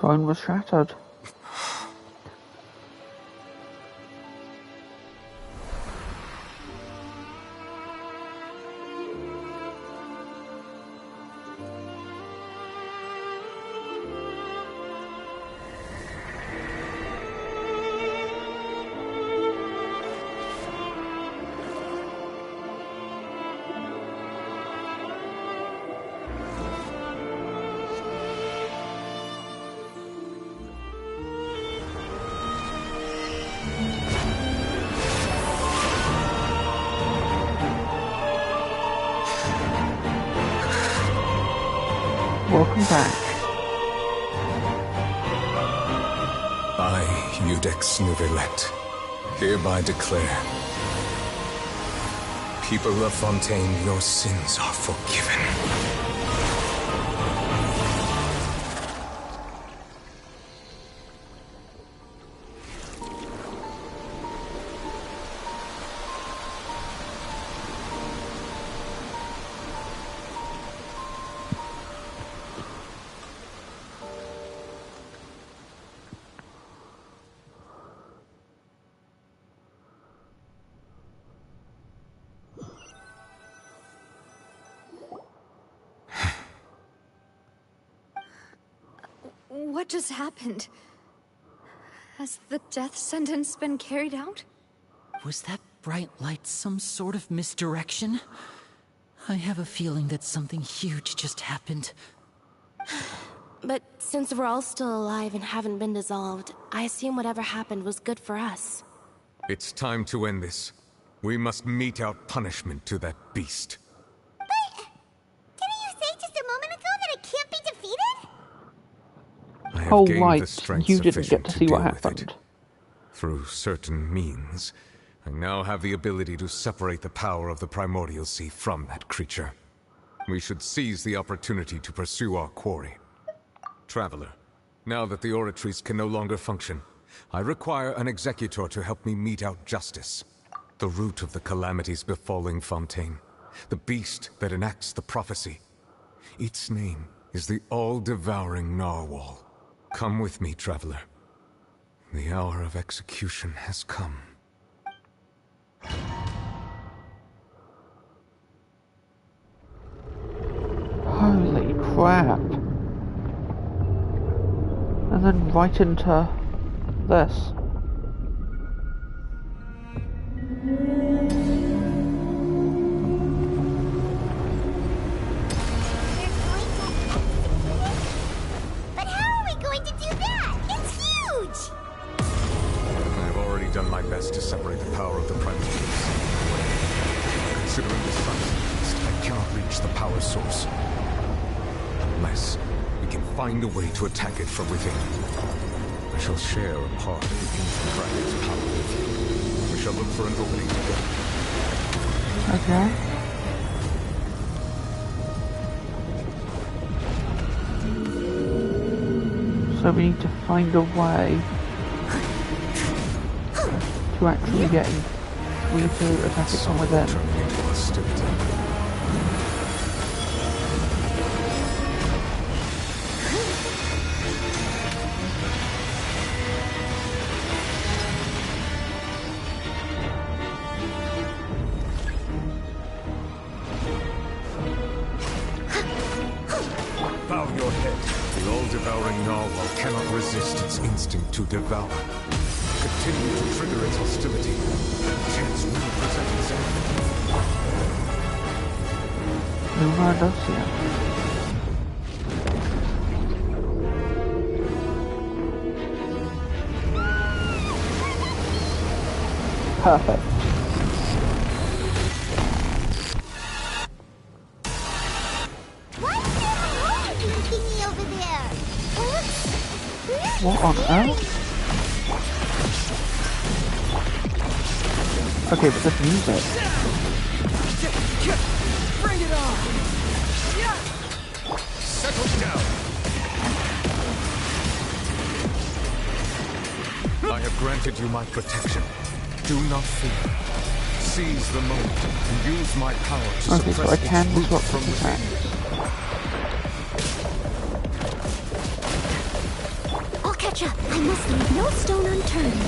Throne was shattered. Welcome back. I, Iudex Nouvelet, hereby declare, people of Fontaine, your sins are forgiven. What just happened? Has the death sentence been carried out? Was that bright light some sort of misdirection? I have a feeling that something huge just happened. But since we're all still alive and haven't been dissolved, I assume whatever happened was good for us. It's time to end this. We must mete out punishment to that beast. Didn't you say just a moment ago that it can't be defeated? I have Oh gained right, the strength you didn't sufficient get to see deal what with happened. it. Through certain means, I now have the ability to separate the power of the Primordial Sea from that creature. We should seize the opportunity to pursue our quarry. Traveler, now that the oratories can no longer function, I require an executor to help me mete out justice. The root of the calamities befalling Fontaine. The beast that enacts the prophecy. Its name is the all-devouring Narwhal. Come with me, traveler. The hour of execution has come. Holy crap. And then right into this. But how are we going to do that? It's huge! I've already done my best to separate the power of the Primordials. Considering the size of the beast, I cannot reach the power source. Unless we can find a way to attack it from within. I shall share a part of the ancient dragon's power with you. We shall look for an opening together. Okay. So we need to find a way to actually get in. We need to attack it from within. Bow your head. The all-devouring Narwhal cannot resist its instinct to devour. Continue to trigger its hostility. Chance will present itself. Perfect. Thingy over there. What on earth? Okay, but this music. Bring it on! Settle down. I have granted you my protection. Do not fear. Seize the moment and use my power to Okay, so I can its root disrupt from this attack. within. I'll catch up. I must leave no stone unturned.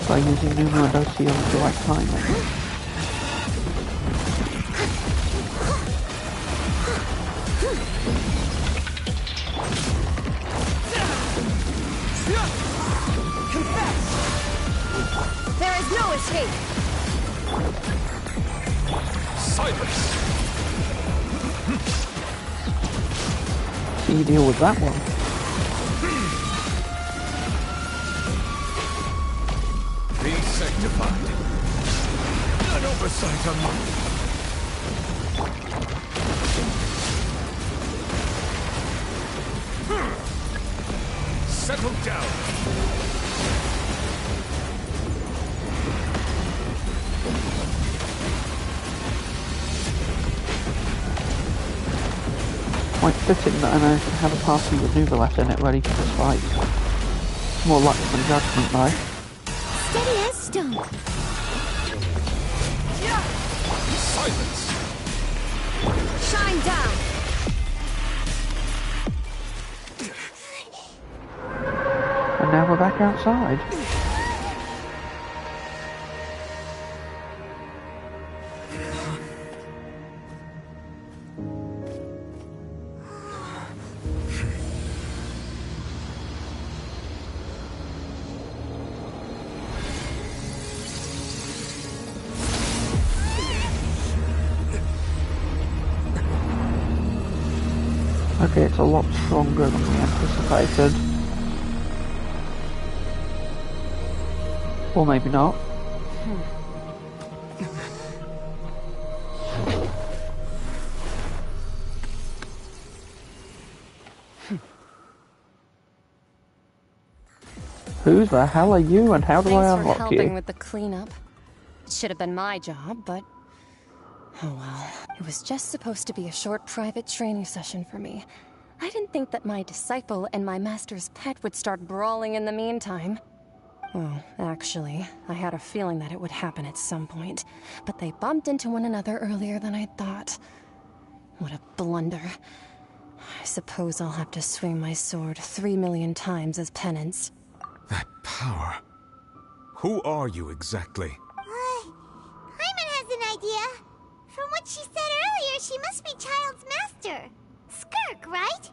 By using Numero Docio at the right timing. There is no escape. Silence! So you deal with that one. Be sanctified. An oversight on my... Go down! Quite fitting that I managed to have a party with Nuvalet in it ready for this fight. More luck than judgment, though. Steady as stone. Silence! Shine down. And now we're back outside. Okay, it's a lot stronger than we anticipated. Or maybe not. Who the hell are you and how do I Thanks for unlock helping you? with the cleanup. It should have been my job, but... oh well. It was just supposed to be a short private training session for me. I didn't think that my disciple and my master's pet would start brawling in the meantime. Well, actually, I had a feeling that it would happen at some point, but they bumped into one another earlier than I thought. What a blunder. I suppose I'll have to swing my sword 3 million times as penance. That power. Who are you exactly? Hyman has an idea. From what she said earlier, she must be Child's master. Skirk, right?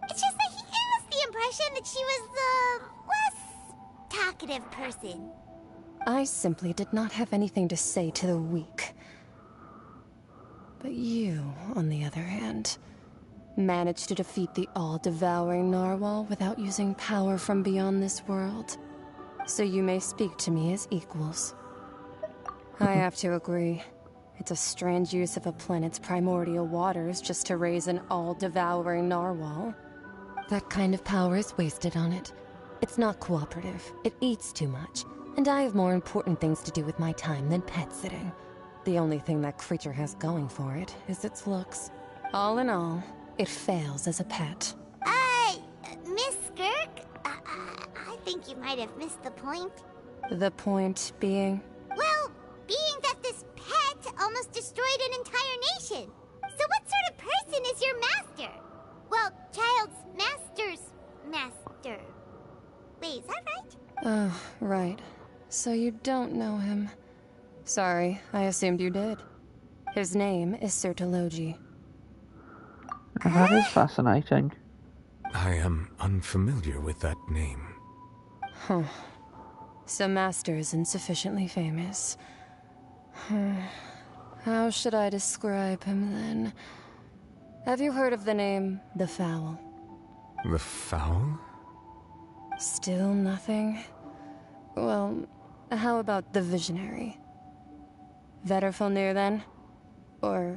It's just that he gave us the impression that she was the less talkative person. I simply did not have anything to say to the weak. But you, on the other hand, managed to defeat the all-devouring narwhal without using power from beyond this world. So you may speak to me as equals. I have to agree. It's a strange use of a planet's primordial waters just to raise an all-devouring narwhal. That kind of power is wasted on it. It's not cooperative. It eats too much. And I have more important things to do with my time than pet sitting. The only thing that creature has going for it is its looks. All in all, it fails as a pet. Miss Skirk? I think you might have missed the point. The point being? Well, being that this pet almost destroyed an entire nation. So what sort of person is your master? Well, Child's master's master. Wait, is that right? Oh, right. So you don't know him. Sorry, I assumed you did. His name is Sertologi. That is fascinating. I am unfamiliar with that name. Huh. So Master isn't sufficiently famous. How should I describe him then? Have you heard of the name The Fowl? The Fowl? Still nothing? Well, how about the Visionary? Vetterfulnir then? Or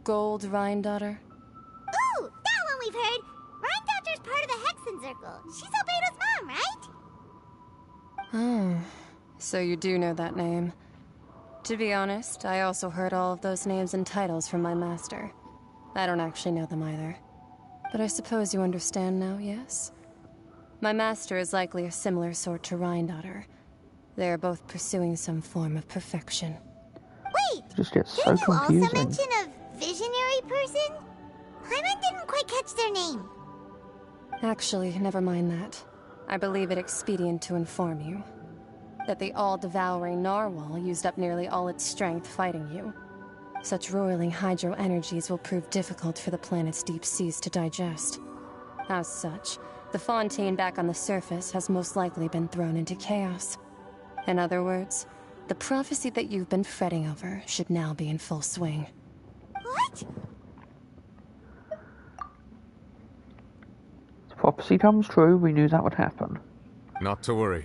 Gold Rhindaughter? Ooh, that one we've heard. Rhindaughter's part of the Hexen Circle. She's Albedo's mom, right? Oh, so you do know that name. To be honest, I also heard all of those names and titles from my master. I don't actually know them either. But I suppose you understand now, yes? My master is likely a similar sort to Rhindaughter. They are both pursuing some form of perfection. Wait, Just gets so didn't you also confusing. mention a visionary person? Hyman didn't quite catch their name. Actually, never mind that. I believe it expedient to inform you that the all-devouring narwhal used up nearly all its strength fighting you. Such roiling hydro energies will prove difficult for the planet's deep seas to digest. As such, the Fontaine back on the surface has most likely been thrown into chaos. In other words, the prophecy that you've been fretting over should now be in full swing. What? If prophecy comes true, we knew that would happen. Not to worry.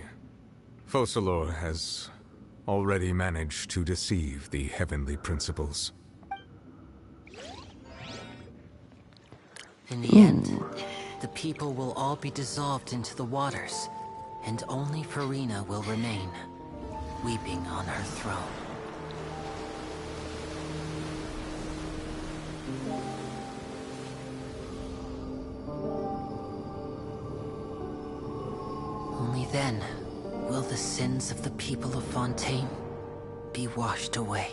Focalor has already managed to deceive the heavenly principles. In the end, the people will all be dissolved into the waters, and only Farina will remain, weeping on her throne. Only then will the sins of the people of Fontaine be washed away.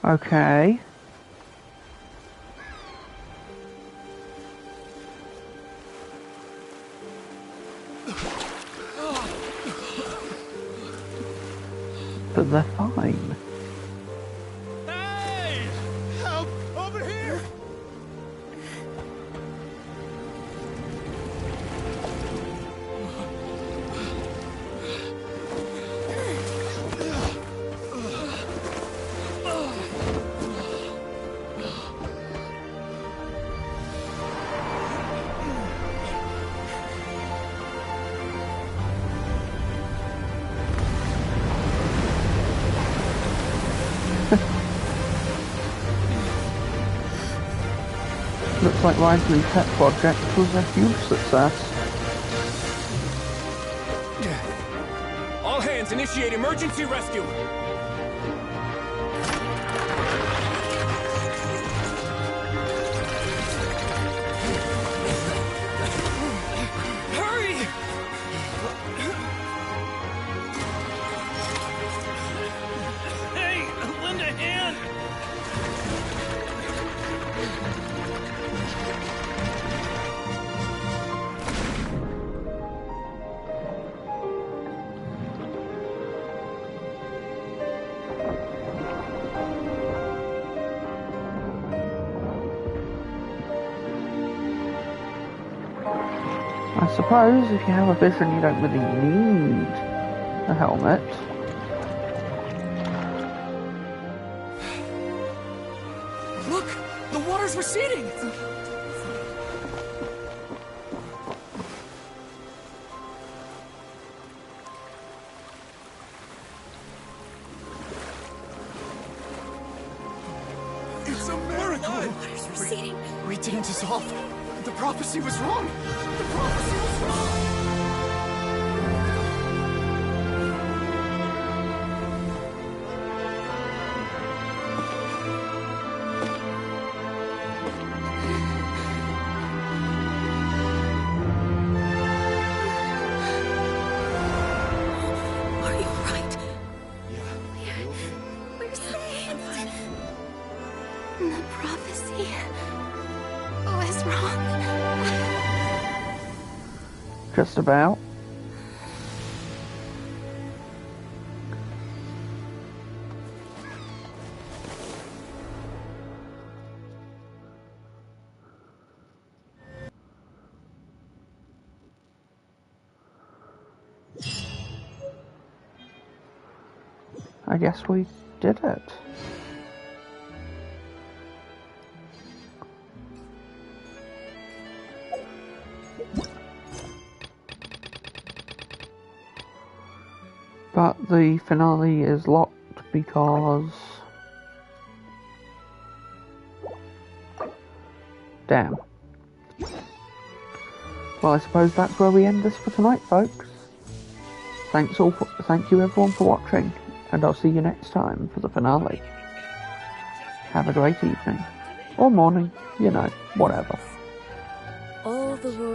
Okay. But they're fine. Hey! Help! Over here! Looks like Risley's pet project was a huge success. All hands, initiate emergency rescue! Hurry! Hey, lend a hand! I suppose if you have a vision you don't really need a helmet. Look! The water's receding! It's a miracle! The water's receding. We didn't dissolve. The prophecy was wrong. The prophecy was wrong. Are you alright? We're saved. The prophecy was wrong. Just about. I guess we did it. But the finale is locked because... Damn. Well, I suppose that's where we end this for tonight, folks. Thank you everyone for watching, and I'll see you next time for the finale. Have a great evening. Or morning, you know, whatever.